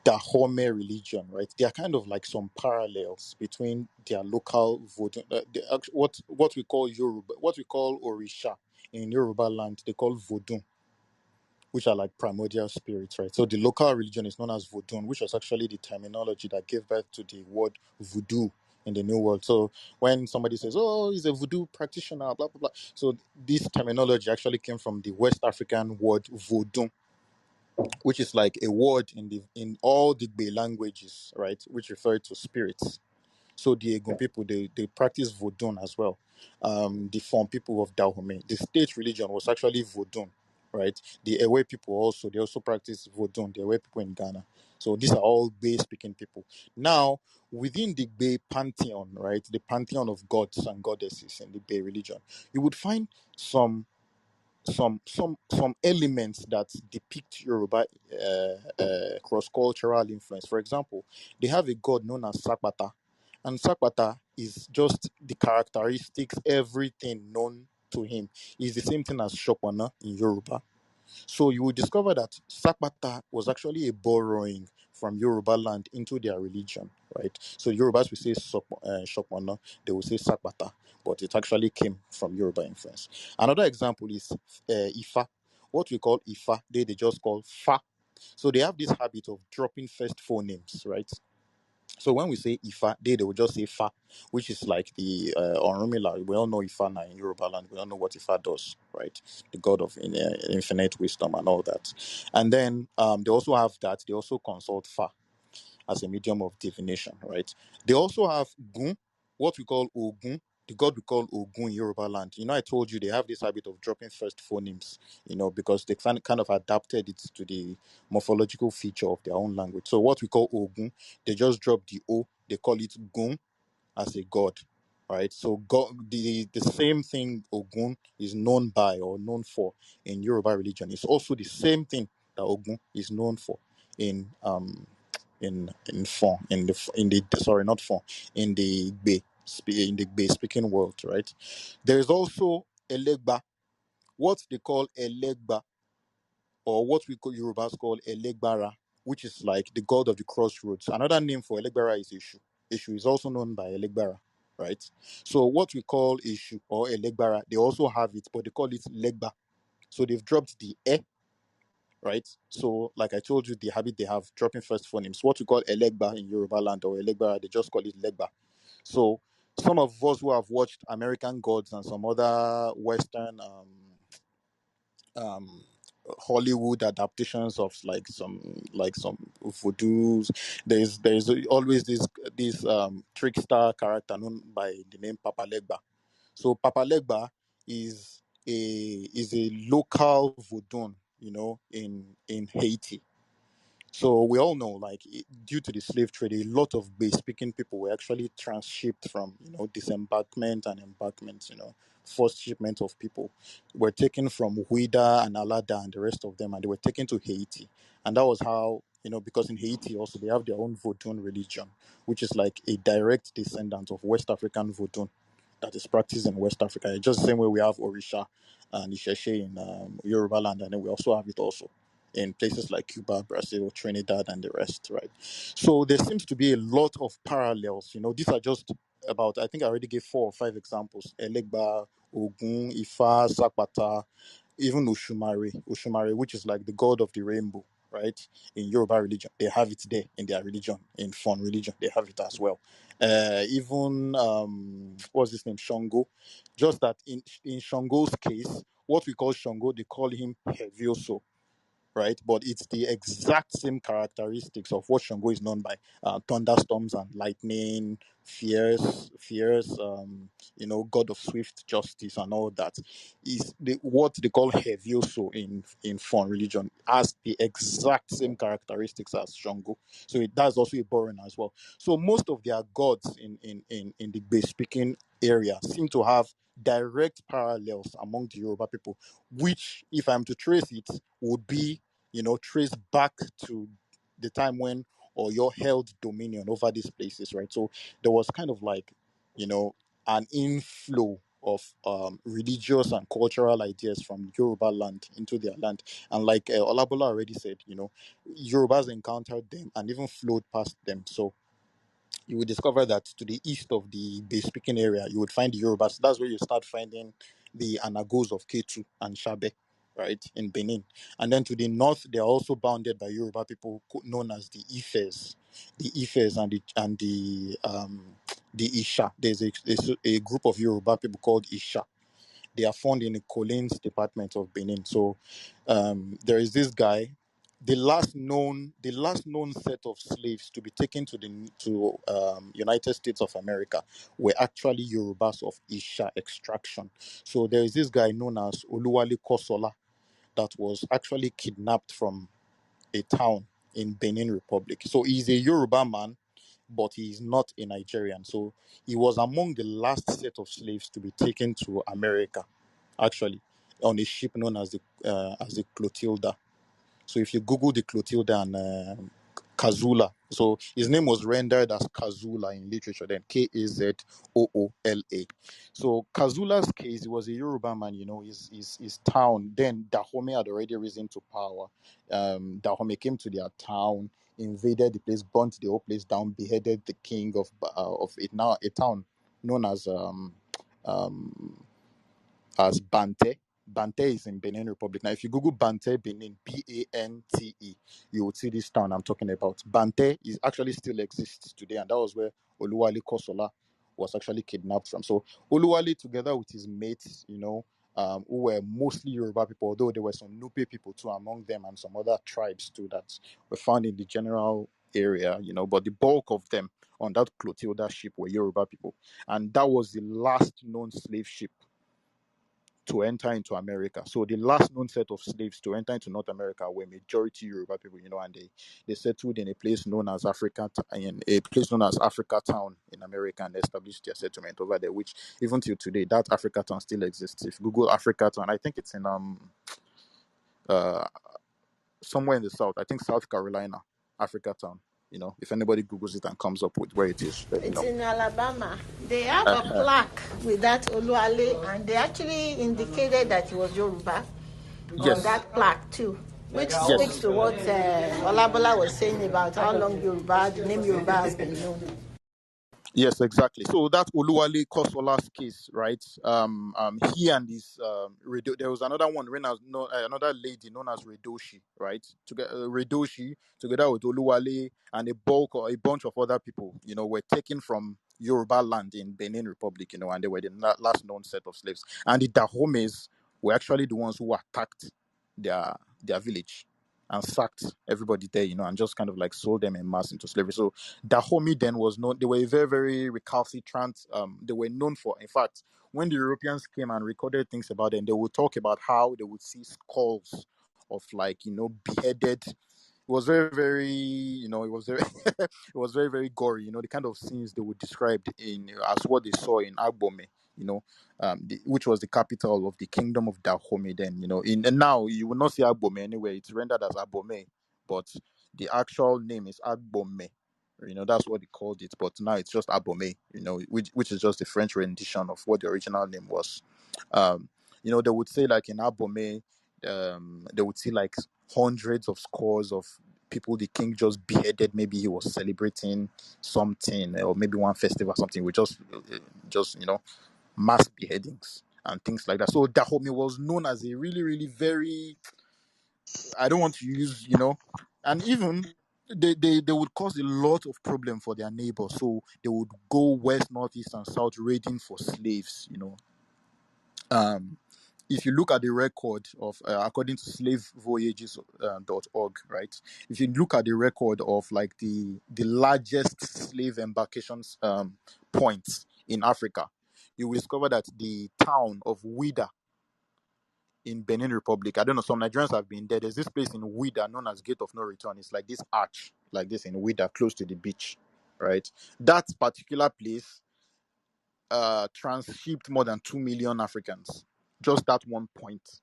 Dahomey religion, right? There are kind of like some parallels between their local voodoo, what we call Yoruba, what we call Orisha in Yoruba land, they call Vodun, which are like primordial spirits, right? So the local religion is known as Vodun, which was actually the terminology that gave birth to the word voodoo in the New World. So when somebody says, "Oh, he's a voodoo practitioner," blah blah blah, so this terminology actually came from the West African word Vodun, which is like a word in all the Bay languages, right, which refer to spirits. So the Egun people, they practice Vodun as well. The Fon people of Dahomey, the state religion was actually Vodun, right? The Ewe people also, they also practice Vodun, the Ewe people in Ghana. So these are all Bay speaking people. Now, within the Bay pantheon, right, the pantheon of gods and goddesses in the Bay religion, you would find some elements that depict Yoruba cross-cultural influence. For example, they have a god known as Sakpata, and Sakpata is just the characteristics, everything known to him is the same thing as Shopana in Yoruba. So you will discover that Sakpata was actually a borrowing from Yoruba land into their religion, right? So Yorubas will say Shopana, they will say Sakpata, but it actually came from Yoruba influence. Another example is Ifa. What we call Ifa, they just call Fa. So they have this habit of dropping first phonemes, right? So when we say Ifa, they will just say Fa, which is like the Orunmila. We all know Ifa now in Yoruba land. We all know what Ifa does, right? The god of infinite wisdom and all that. And then they also have that. They also consult Fa as a medium of divination, right? They also have Gun, what we call Ogun, the god we call Ogun in Yoruba land. I told you they have this habit of dropping first phonemes, because they kind of adapted it to the morphological feature of their own language. So what we call Ogun, they just drop the O, they call it Gun as a god, right? So God, the same thing Ogun is known by or known for in Yoruba religion. It's also the same thing that Ogun is known for in Fon, in the sorry, not Fon, in the in the Igbe speaking world, right? There is also Elegba, what they call Elegba, or what we call Yorubas call Elegbara, which is like the god of the crossroads. Another name for Elegbara is Ishu. Ishu is also known by Elegbara, right? So what we call Ishu or Elegbara, they also have it, but they call it Legba. So they've dropped the right? So like I told you, the habit they have dropping first phonemes. What we call Elegba in Yoruba land or Elegbara, they just call it Legba. So some of us who have watched American Gods and some other Western um Hollywood adaptations of like some voodoos. There's always this trickster character known by the name Papa Legba. So Papa Legba is a local voodoo, in Haiti. So we all know, like, due to the slave trade, a lot of Bay-speaking people were actually transshipped from, disembarkment and embarkment, first shipment of people were taken from Huida and Alada and the rest of them, and they were taken to Haiti. And that was how, because in Haiti also they have their own Vodun religion, which is like a direct descendant of West African Vodun that is practiced in West Africa. It's just the same way we have Orisha and Isheshe in Yoruba land, and then we also have it also in places like Cuba, Brazil, Trinidad, and the rest, right? So there seems to be a lot of parallels. These are just about, I think I already gave 4 or 5 examples. Elegba, Ogun, Ifa, Zapata, even Oshumare, which is like the god of the rainbow, right? In Yoruba religion, they have it there in their religion. In Fon religion, they have it as well. Even what's his name, Shango. Just that in Shango's case, what we call Shango, they call him Hevioso, right? But it's the exact same characteristics of what Shango is known by: thunderstorms and lightning, fierce, god of swift justice and all that. Is what they call Hevioso in Fon religion has the exact same characteristics as Shango. So that's also a Boran as well. So most of their gods in the Bay speaking area seem to have direct parallels among the Yoruba people, which, if I'm to trace it, would be, traced back to the time when Oyo held dominion over these places, right? So there was kind of like, an inflow of religious and cultural ideas from Yoruba land into their land. And like Olabola already said, Yorubas encountered them and even flowed past them. So you will discover that to the east of the Bay speaking area, you would find the Yorubas. That's where you start finding the Anagos of Ketu and Shabe, right, in Benin. And then to the north, they are also bounded by Yoruba people known as the Ifes, and the Isha. There's a group of Yoruba people called Isha. They are found in the Collins department of Benin. So there is this guy. The last known set of slaves to be taken to the United States of America were actually Yorubas of Isha extraction. So there is this guy known as Oluwale Kosola that was actually kidnapped from a town in Benin Republic. So he's a Yoruba man, but he is not a Nigerian. So he was among the last set of slaves to be taken to America, actually, on a ship known as the Clotilda. So if you Google the Clotilda and Kazula, so his name was rendered as Kazula in literature, then Kazoola. So Kazula's case, he was a Yoruba man, his town, then Dahomey had already risen to power. Dahomey came to their town, invaded the place, burnt the whole place down, beheaded the king of it, now a town known um, as Bante. Bante is in Benin Republic. Now, if you Google Bante Benin, Bante, you would see this town I'm talking about. Bante is actually still exists today, and that was where Oluwale Kosola was actually kidnapped from. So Oluwale, together with his mates, who were mostly Yoruba people, although there were some Nupe people too among them and some other tribes too that were found in the general area, but the bulk of them on that Clotilda ship were Yoruba people. And that was the last known slave ship to enter into America. So the last known set of slaves to enter into North America were majority Yoruba people, and they settled in a place known as Africa Town in America, and established their settlement over there, which even till today, that Africa Town still exists. If you Google Africa Town, I think it's in uh somewhere in the south. I think South Carolina, Africa Town. If anybody Googles it and comes up with where it is, let me It's know. in Alabama. They have a Uh-huh. plaque with that Oluwale, and they actually indicated that he was Yoruba on Yes, that plaque too, which yes. speaks to what Olabola was saying about how long Yoruba, the name Yoruba has been known. Yes, exactly. So that Oluwale Kosola's case, right? He and his there was another one, another lady known as Redoshi, right? Redoshi together with Oluwale and a bunch of other people, were taken from Yoruba land in Benin Republic, and they were the last known set of slaves. And the Dahomes were actually the ones who attacked their village and sacked everybody there, and just kind of like sold them en masse into slavery. So Dahomey then was known, they were very, very recalcitrant. They were known for, in fact, when the Europeans came and recorded things about them, they would talk about how they would see skulls of beheaded. It was very, very, it was very, it was very, very gory. The kind of scenes they would describe as what they saw in Agbome. Which was the capital of the kingdom of Dahomey. Then, and now you will not see Agbome anywhere. It's rendered as Abome, but the actual name is Agbome. That's what they called it. But now it's just Abome. Which is just the French rendition of what the original name was. They would say like in Abome, they would see like hundreds of scores of people the king just beheaded. Maybe he was celebrating something, or maybe one festival or something. We just mass beheadings and things like that. So Dahomey was known as a really, really very, I don't want to use, and even they would cause a lot of problem for their neighbors. So they would go west, north, east, and south raiding for slaves. Um, if you look at the record of, according to slavevoyages.org, right? If you look at the record of like the largest slave embarkations points in Africa, you will discover that the town of Ouidah in Benin Republic, I don't know, some Nigerians have been there. There's this place in Ouidah known as Gate of No Return. It's like this arch, like this in Ouidah, close to the beach, right? That particular place transshipped more than 2 million Africans. Just that one point.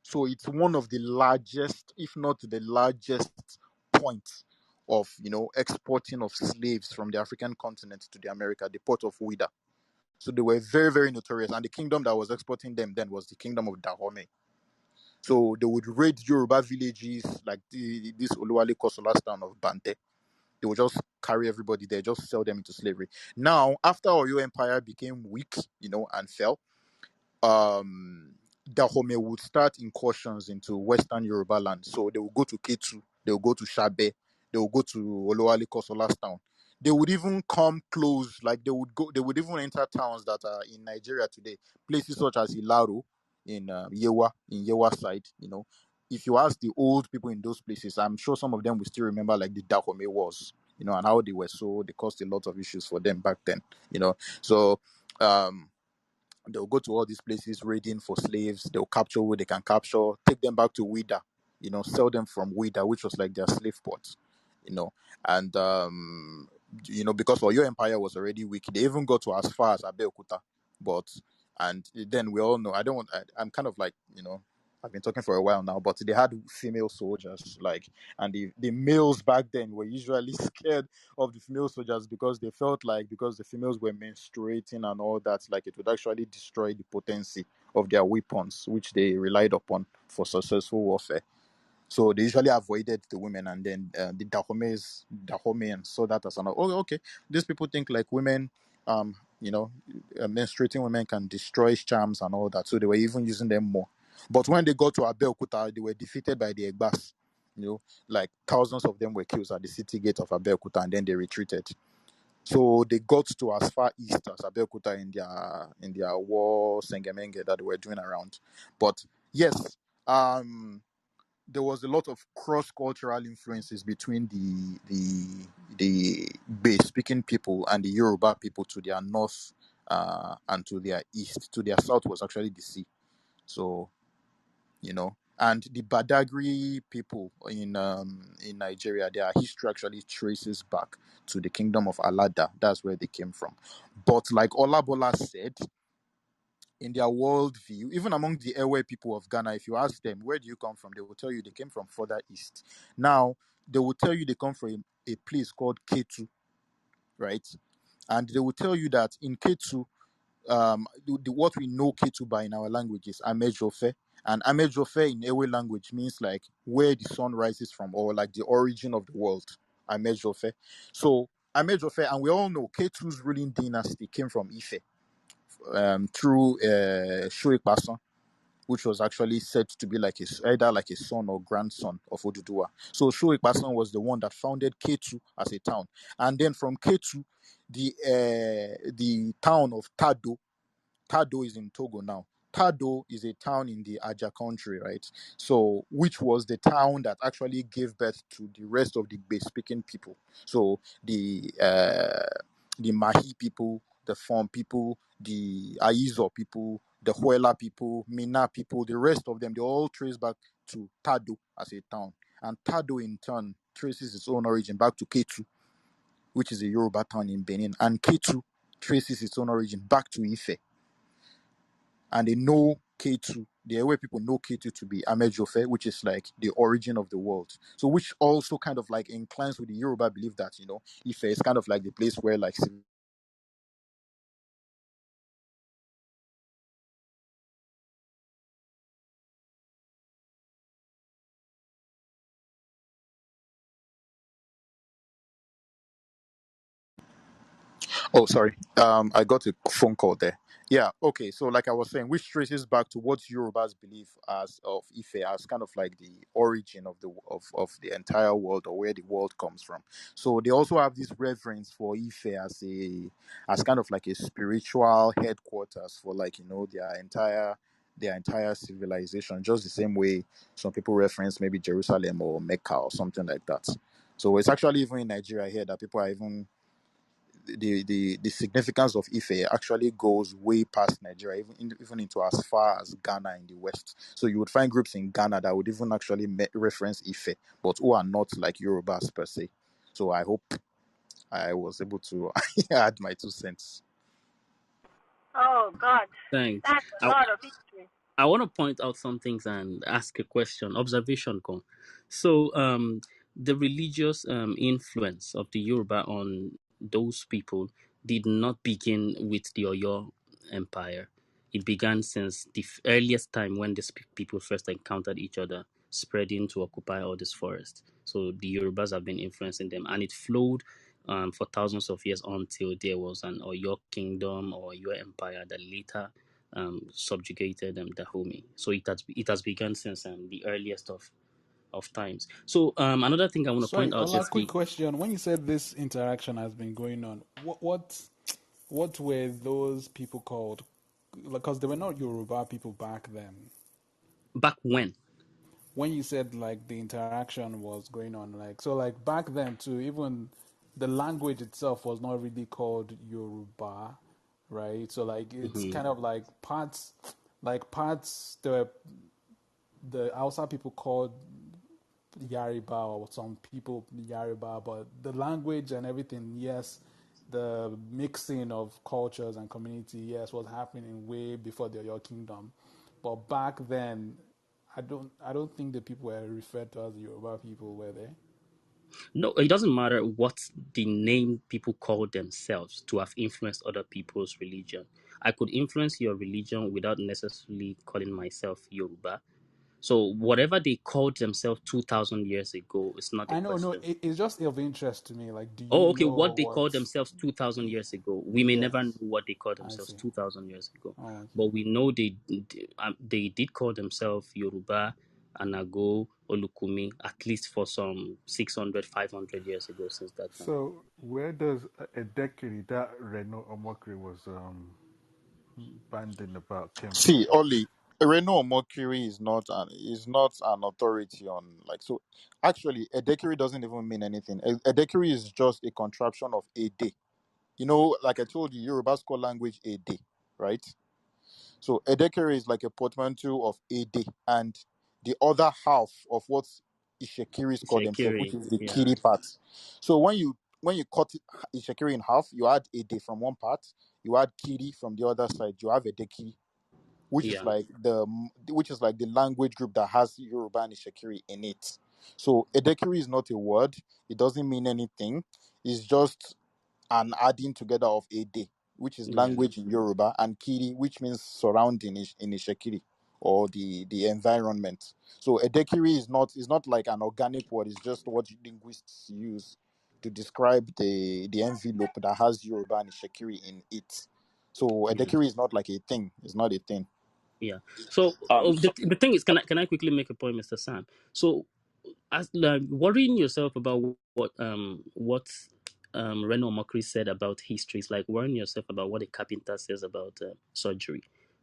So it's one of the largest, if not the largest, point of exporting of slaves from the African continent to the America, the port of Ouidah. So they were very, very notorious, and the kingdom that was exporting them then was the kingdom of Dahomey. So they would raid Yoruba villages like this Oluwale Kosola's town of Bante. They would just carry everybody there, just sell them into slavery. Now, after Oyo Empire became weak, and fell, Dahomey would start incursions into Western Yoruba land. So they would go to Ketu, they would go to Shabe, they would go to Olowale Kosola's town. They would even come close, like they would even enter towns that are in Nigeria today, places such as Ilaro in Yewa side. If you ask the old people in those places, I'm sure some of them will still remember like the Dahomey wars, and how they caused a lot of issues for them back then. So they'll go to all these places raiding for slaves. They'll capture who they can capture, take them back to Ouidah, sell them from Ouidah, which was like their slave port, and because Oyo Empire was already weak, they even got to as far as Abeokuta. And then we all know, I'm kind of like, I've been talking for a while now, but they had female soldiers, like, and the males back then were usually scared of the female soldiers because they felt like, because the females were menstruating and all that, like it would actually destroy the potency of their weapons, which they relied upon for successful warfare. So they usually avoided the women, and then the Dahomeans saw that as okay, these people think like women, menstruating women can destroy charms and all that. So they were even using them more. But when they got to Abeokuta, they were defeated by the Egbas. Like thousands of them were killed at the city gate of Abeokuta, and then they retreated. So they got to as far east as Abeokuta in their war sengemenge that they were doing around. But yes, there was a lot of cross-cultural influences between the Bay speaking people and the Yoruba people to their north and to their east. To their south was actually the sea. So, and the Badagry people in Nigeria, their history actually traces back to the kingdom of Alada. That's where they came from. But like Olabola said, in their worldview, even among the Ewe people of Ghana, if you ask them, where do you come from? They will tell you they came from further east. Now, they will tell you they come from a place called Ketu, right? And they will tell you that in Ketu, what we know Ketu by in our language is Amejofe. And Amejofe in Ewe language means like where the sun rises from, or like the origin of the world. Amejofe. So Amejofe, and we all know Ketu's ruling dynasty came from Ife, through Shoikbasan, which was actually said to be like either like a son or grandson of Oduduwa. So Shoikbasan was the one that founded Ketu as a town, and then from Ketu, the town of Tado is in Togo now. Tado is a town in the Aja country, right? So, which was the town that actually gave birth to the rest of the Bay-speaking people. So, the Mahi people, the Fon people, the Aizo people, the Huela people, Mina people, the rest of them, they all trace back to Tado as a town. And Tado, in turn, traces its own origin back to Ketu, which is a Yoruba town in Benin. And Ketu traces its own origin back to Ife. And they know K2, the Ewe people know K2 to be Amejofe, which is like the origin of the world. So, which also kind of like inclines with the Yoruba belief that, Ife is kind of like the place where like. Oh, sorry. I got a phone call there. Yeah. Okay. So, like I was saying, which traces back to what Yorubas believe as of Ife as kind of like the origin of the entire world, or where the world comes from. So they also have this reverence for Ife as kind of like a spiritual headquarters for like their entire civilization. Just the same way some people reference maybe Jerusalem or Mecca or something like that. So it's actually even in Nigeria here that people are even the significance of Ife actually goes way past Nigeria, even into as far as Ghana in the west. So you would find groups in Ghana that would even actually reference Ife, but who are not like Yorubas per se. So I hope I was able to add my 2 cents. Oh God, Thanks. that's a lot of history. I want to point out some things and ask a question, observation. So, the religious influence of the Yoruba on those people did not begin with the Oyo Empire. It began since the earliest time when these people first encountered each other, spreading to occupy all this forest. So the Yorubas have been influencing them, and it flowed for thousands of years until there was an Oyo kingdom or Oyo Empire that later subjugated Dahomey. So it has begun since the earliest of times. So another thing I want to Sorry, point out Ola, is quick question. When you said this interaction has been going on, what were those people called? Because they were not Yoruba people back then. back when. When you said like the interaction was going on, like back then too, even the language itself was not really called Yoruba, right? So like it's Mhm. kind of like parts the Hausa people called Yariba, or some people Yariba, but the language and everything, yes, the mixing of cultures and community, yes, was happening way before the Oyo Kingdom. But back then, I don't think the people were referred to as Yoruba people, were they? No, it doesn't matter what the name people call themselves to have influenced other people's religion. I could influence your religion without necessarily calling myself Yoruba. So whatever they called themselves 2,000 years ago is not a I know, no, question. it's just of interest to me. Like, do you Oh, okay. know What they called what? themselves 2,000 years ago, we may never know Yes, what they called I themselves see. 2,000 years ago, Oh, okay. but we know they did call themselves Yoruba, Anago, Olukumi, at least for some 600, 500 years ago since that time. So where does a decade that Reno Omokri was banding about came from? See, Oli, Reno Mercury is not an authority on like so. Actually, a decade doesn't even mean anything. A decade is just a contraption of a day. Like I told you, Yorubas call language a day, right? So Edekere is like a portmanteau of Ede and the other half of what Ishekiris call themselves, which Shekiri, is the yeah. Kiri part. So when you cut Ishekiri in half, you add Ede from one part, you add Kiri from the other side, you have Edeki. which is Yeah. like the language group that has Yoruba and Ishekiri in it. So Edekiri is not a word. It doesn't mean anything. It's just an adding together of Ede, which is Yeah. language in Yoruba, and Kiri, which means surrounding in Ishekiri, or the environment. So Edekiri is not like an organic word. It's just what linguists use to describe the envelope that has Yoruba and Ishekiri in it. So Yeah. Edekiri is not like a thing. It's not a thing. Yeah. So So the thing is, can I quickly make a point, Mr. Sam? So as like worrying yourself about what Reno Mokri said about history is like worrying yourself about what a carpenter says about surgery,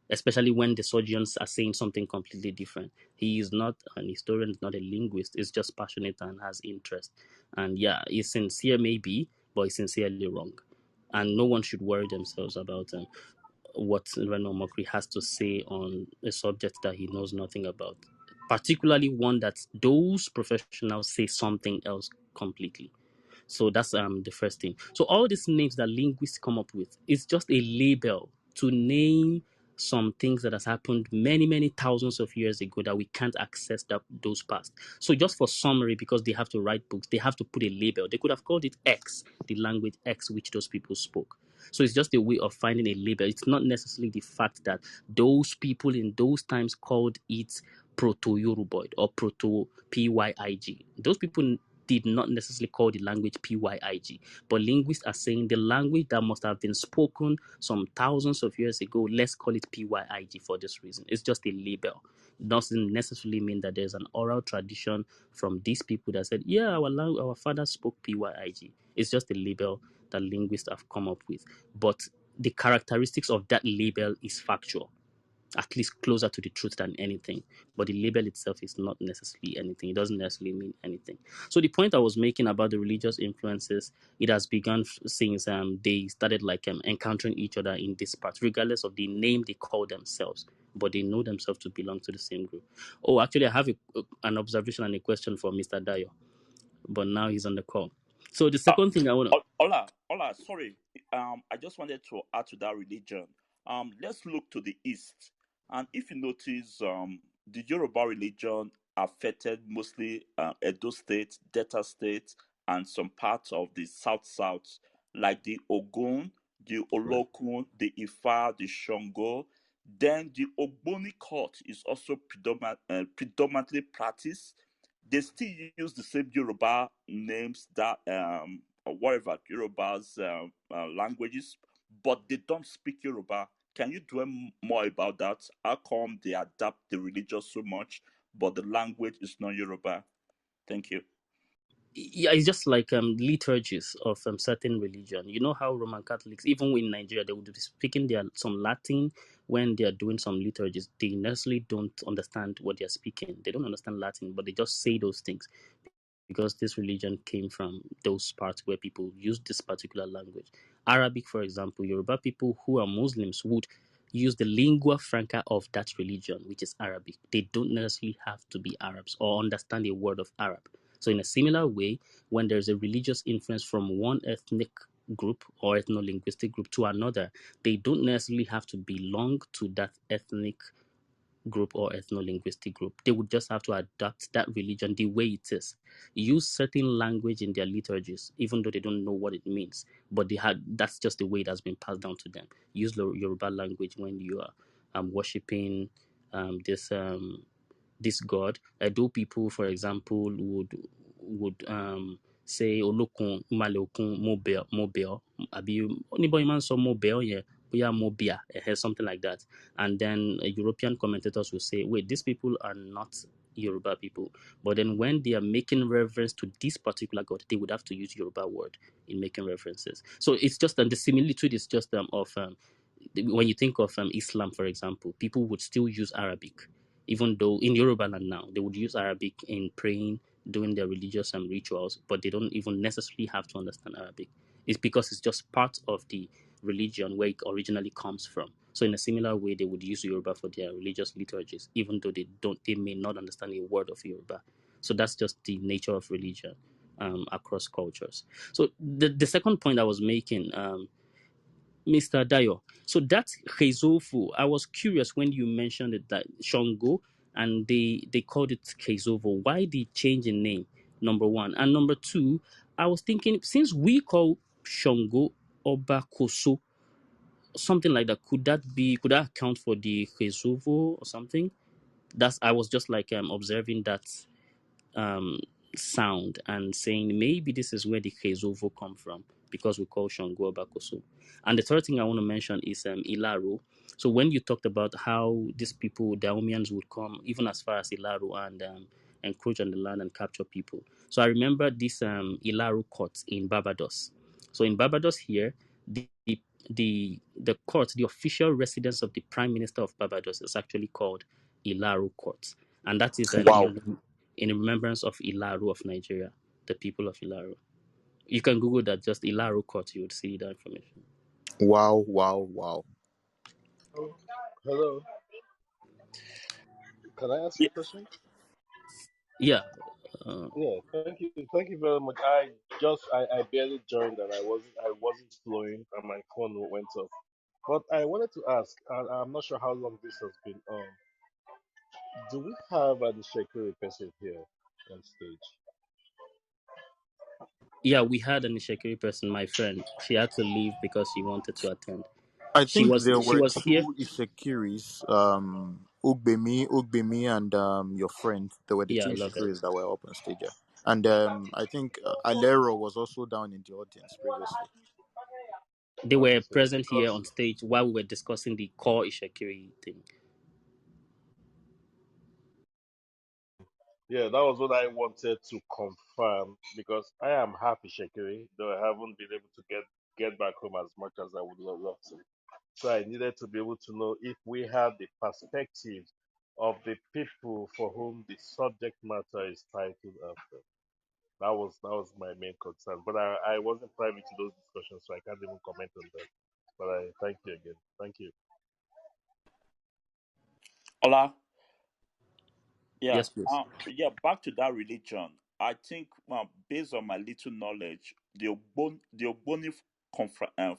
especially when the surgeons are saying something completely different. He is not an historian, not a linguist. He's just passionate and has interest. And yeah, he's sincere maybe, but he's sincerely wrong. And no one should worry themselves about what Reno Mokri has to say on a subject that he knows nothing about, particularly one that those professionals say something else completely. So that's the first thing. So all these names that linguists come up with is just a label to name some things that has happened many, many thousands of years ago that we can't access those past. So just for summary, because they have to write books, they have to put a label. They could have called it X, the language X which those people spoke. So it's just a way of finding a label. It's not necessarily the fact that those people in those times called it Proto-Yoruboid or Proto-Pyig. Those people did not necessarily call the language Pyig, but linguists are saying the language that must have been spoken some thousands of years ago, let's call it Pyig for this reason. It's just a label. It doesn't necessarily mean that there's an oral tradition from these people that said, yeah, our father spoke Pyig. It's just a label that linguists have come up with. But the characteristics of that label is factual, at least closer to the truth than anything. But the label itself is not necessarily anything. It doesn't necessarily mean anything. So the point I was making about the religious influences, it has begun since they started like encountering each other in this part, regardless of the name they call themselves. But they know themselves to belong to the same group. Oh, actually, I have an observation and a question for Mr. Dayo, but now he's on the call. So the Uh, second thing I want to... Ola, sorry. I just wanted to add to that religion. Let's look to the east, and if you notice, the Yoruba religion affected mostly Edo State, Delta State, and some parts of the South, like the Ogun, the Right. Olokun, the Ifa, the Shango. Then the Ogboni cult is also predominantly practiced. They still use the same Yoruba names that or whatever Yoruba's languages, but they don't speak Yoruba. Can you dwell more about that? How come they adapt the religion so much, but the language is not Yoruba? Thank you. Yeah, it's just like liturgies of certain religion. You know how Roman Catholics, even in Nigeria, they would be speaking some Latin when they are doing some liturgies. They necessarily don't understand what they are speaking. They don't understand Latin, but they just say those things because this religion came from those parts where people use this particular language. Arabic, for example, Yoruba people who are Muslims would use the lingua franca of that religion, which is Arabic. They don't necessarily have to be Arabs or understand a word of Arab. So in a similar way, when there's a religious influence from one ethnic group or ethno-linguistic group to another, they don't necessarily have to belong to that ethnic group or ethno-linguistic group. They would just have to adapt that religion the way it is. Use certain language in their liturgies, even though they don't know what it means. But that's just the way it has been passed down to them. Use Yoruba language when you are worshiping this god. Edo people, for example, would say olokun malokun mobile abi anybody man so mobile yeah mobia something like that. And then European commentators will say, wait, these people are not Yoruba people. But then when they are making reference to this particular god, they would have to use Yoruba word in making references. So it's just the similitude is just of when you think of Islam, for example, people would still use Arabic, even though in Yoruba land now they would use Arabic in praying, doing their religious rituals, but they don't even necessarily have to understand Arabic. It's because it's just part of the religion where it originally comes from. So in a similar way, they would use Yoruba for their religious liturgies, even though they may not understand a word of Yoruba. So that's just the nature of religion across cultures. So the second point I was making Mr. Dayo. So that Kezovo, I was curious when you mentioned it, that Shango, and they called it Kezovo. Why the change in name? Number one. And number two, I was thinking, since we call Shango Obakoso, something like that, could that account for the Kezovo or something? That's I was just like observing that um, sound and saying maybe this is where the Kezovo come from because we call Shango Abakoso. And the third thing I want to mention is Ilaro. So when you talked about how these people, Daomians, would come even as far as Ilaro and encroach on the land and capture people. So I remember this Ilaro court in Barbados. So in Barbados here, the court, the official residence of the Prime Minister of Barbados is actually called Ilaro Court. And that is Wow. in remembrance of Ilaro of Nigeria, the people of Ilaro. You can Google that, just Ilaro Court, you would see that information. Wow, wow, wow. Oh, hello. Can I ask Yeah. a question? Yeah. Uh, Yeah, thank you very much. I barely joined and I wasn't flowing and my phone went off. But I wanted to ask, and I'm not sure how long this has been on. Do we have an Shekiri person here on stage? yeah, we had an Ishekiri person, my friend. She had to leave because she wanted to attend. I She think was there she were was here. two Ishekiris, Ugbemi, and your friend. There were the Yeah, two I love it. Ishekiris that were up on stage. Yeah. And I think Alero was also down in the audience previously. They Okay, were so present here on stage while we were discussing the core Ishekiri thing. yeah, that was what I wanted to confirm because I am happy Shekiri, though I haven't been able to get back home as much as I would love to. So I needed to be able to know if we have the perspective of the people for whom the subject matter is titled after. That was my main concern. But I wasn't privy to those discussions, so I can't even comment on that. But I thank you again. Thank you. Ola, yeah, Yes, please. yeah. Back to that religion. I think, based on my little knowledge, the Ogboni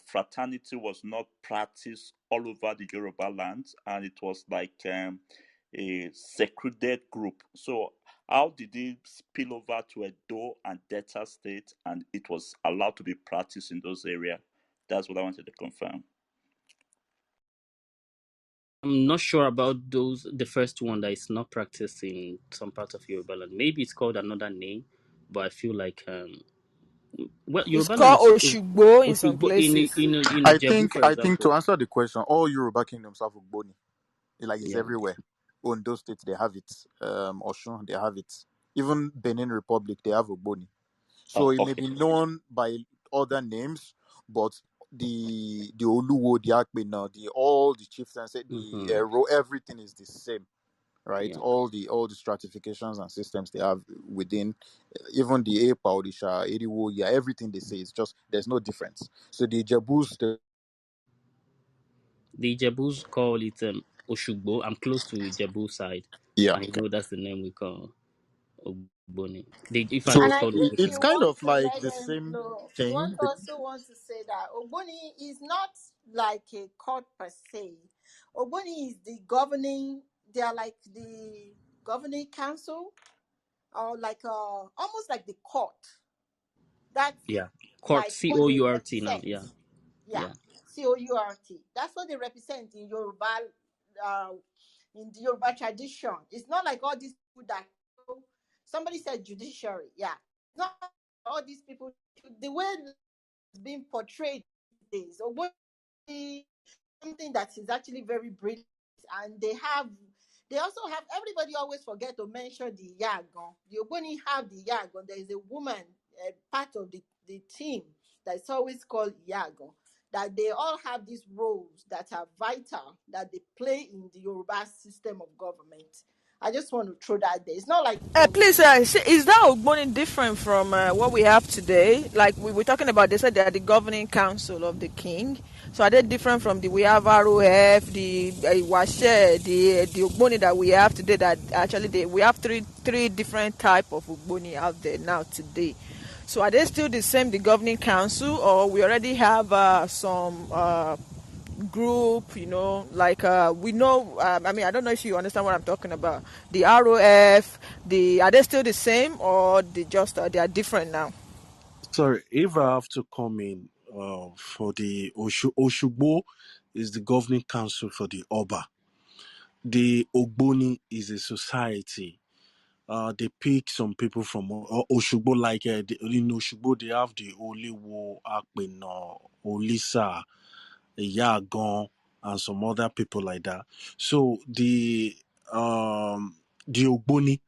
fraternity was not practiced all over the Yoruba land, and it was like a secluded group. So, how did it spill over to Edo and Delta State, and it was allowed to be practiced in those areas? That's what I wanted to confirm. I'm not sure about those. The first one that is not practiced in some part of Yoruba land. Maybe it's called another name, but I feel like well, It's Yoruba land called is Oshugbo in some Oshogbo places. in I Ijebu, think for I think to example. answer the question, all Yoruba kingdoms have Ugboni. Like it's Yeah. everywhere. Ondo State they have it. Oshun they have it. Even Benin Republic they have Ugboni. So Oh, it may okay. be known by other names, but the Oluwo, the Akpena, the all the chieftains, the Mm-hmm. Ero, everything is the same, right? Yeah. All the stratifications and systems they have within, even the Epa, Odisha, Eriwo, yeah, everything they say is just there's no difference. So the Jebus, The Ijebus call it Oshugbo. I'm close to Ijebu side. yeah. I know that's the name we call Ogboni. In fact, And it's So I called think it's you Ogboshi. kind want of to like let the them same know. You thing. want also want to say that Ogboni is not like a court per se. Ogboni is the governing. They are like the governing council, or like almost like the court. That's Yeah. Court, like what they Court now. represent. Yeah. Yeah, Yeah. Court. That's what they represent in Yoruba, uh, in the Yoruba tradition. It's not like all these people that somebody said judiciary. Yeah, it's not all these people. The way it's being portrayed these days, or something that is actually very brilliant, and they also have, everybody always forget to mention the Yagon. The Ogoni have the Yagon. There is a woman, part of the team that's always called Yagon. That they all have these roles that are vital that they play in the Yoruba system of government. I just want to throw that there. It's not like Please, is that Ogboni different from what we have today? Like we were talking about, they said they are the governing council of the king. So are they different from the we have ROF, the Iwase, the Ogboni that we have today? That actually we have three different type of Ogboni out there now today. So are they still the same, the governing council, or we already have some group, like we know, I mean, I don't know if you understand what I'm talking about. The ROF, are they still the same, or they are different now? Sorry, if I have to come in for the Oshugbo is the governing council for the Oba. The Ogboni is a society. They pick some people from Oshugbo, like in Oshugbo, they have the Oliwo, Akpeno, Olisa, Yagon, and some other people like that. So the Ogboni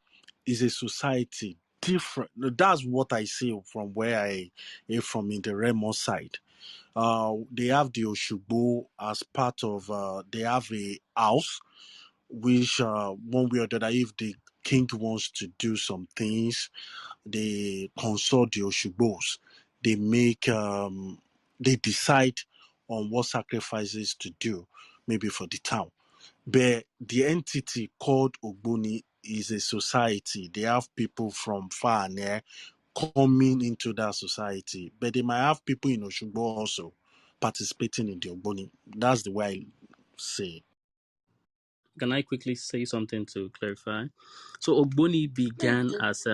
is a society different. That's what I see from where I am from, in the Remo side. They have the Oshugbo as part of. They have a house which, one way or the other, if the king wants to do some things, they consult the Oshugbos. They make they decide on what sacrifices to do, maybe for the town. But the entity called Ogboni is a society. They have people from far and near coming into that society. But they might have people in Oshugbo also participating in the Ogboni. That's the way I say. Can I quickly say something to clarify? So Ogboni Please began do. as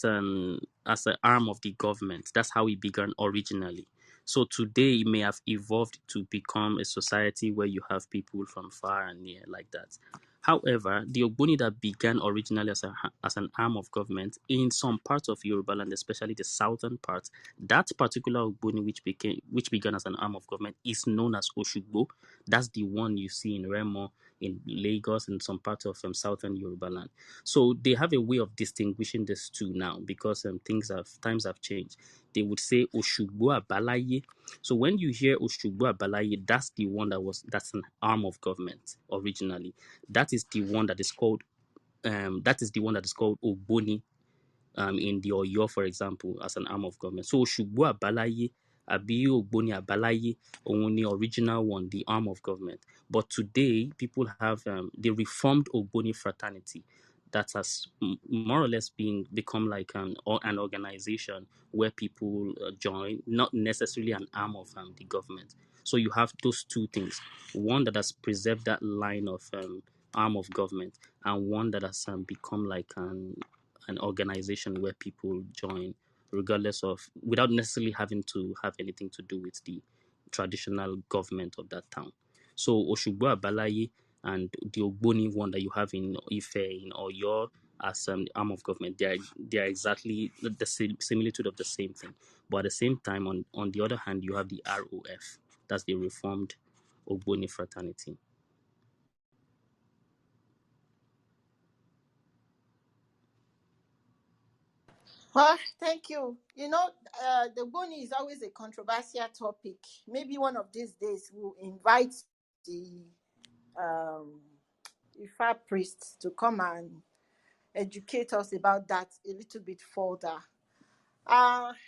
an arm of the government. That's how it began originally. So today it may have evolved to become a society where you have people from far and near like that. However, the Ogboni that began originally as an arm of government in some parts of Yoruba land, especially the southern part, that particular Ogboni which began as an arm of government is known as Oshugbo. That's the one you see in Remo, in Lagos, and some parts of southern Yoruba land. So they have a way of distinguishing these two now because times have changed. They would say Oshugbo Abalaye. So when you hear Oshugbo Abalaye, that's an arm of government originally. That is the one that is called Ogboni in the Oyo, for example, as an arm of government. So Oshugbo Abalaye, Abi Ogboni Abalaye, only original one, the arm of government. But today, people have the Reformed Ogboni Fraternity that has more or less become like an organization where people join, not necessarily an arm of the government. So you have those two things: one that has preserved that line of arm of government, and one that has become like an organization where people join regardless of, without necessarily having to have anything to do with the traditional government of that town. So Oshugbo Abalaye and the Ogboni one that you have in Ife, in Oyo, as arm of government, they are exactly the similitude of the same thing. But at the same time, on the other hand, you have the ROF, that's the Reformed Ogboni Fraternity. Well, thank you. The boni is always a controversial topic. Maybe one of these days we'll invite the um, Ifa priests to come and educate us about that a little bit further.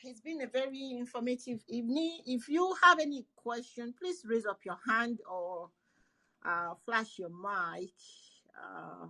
It's been a very informative evening. If you have any question, please raise up your hand or flash your mic. Uh,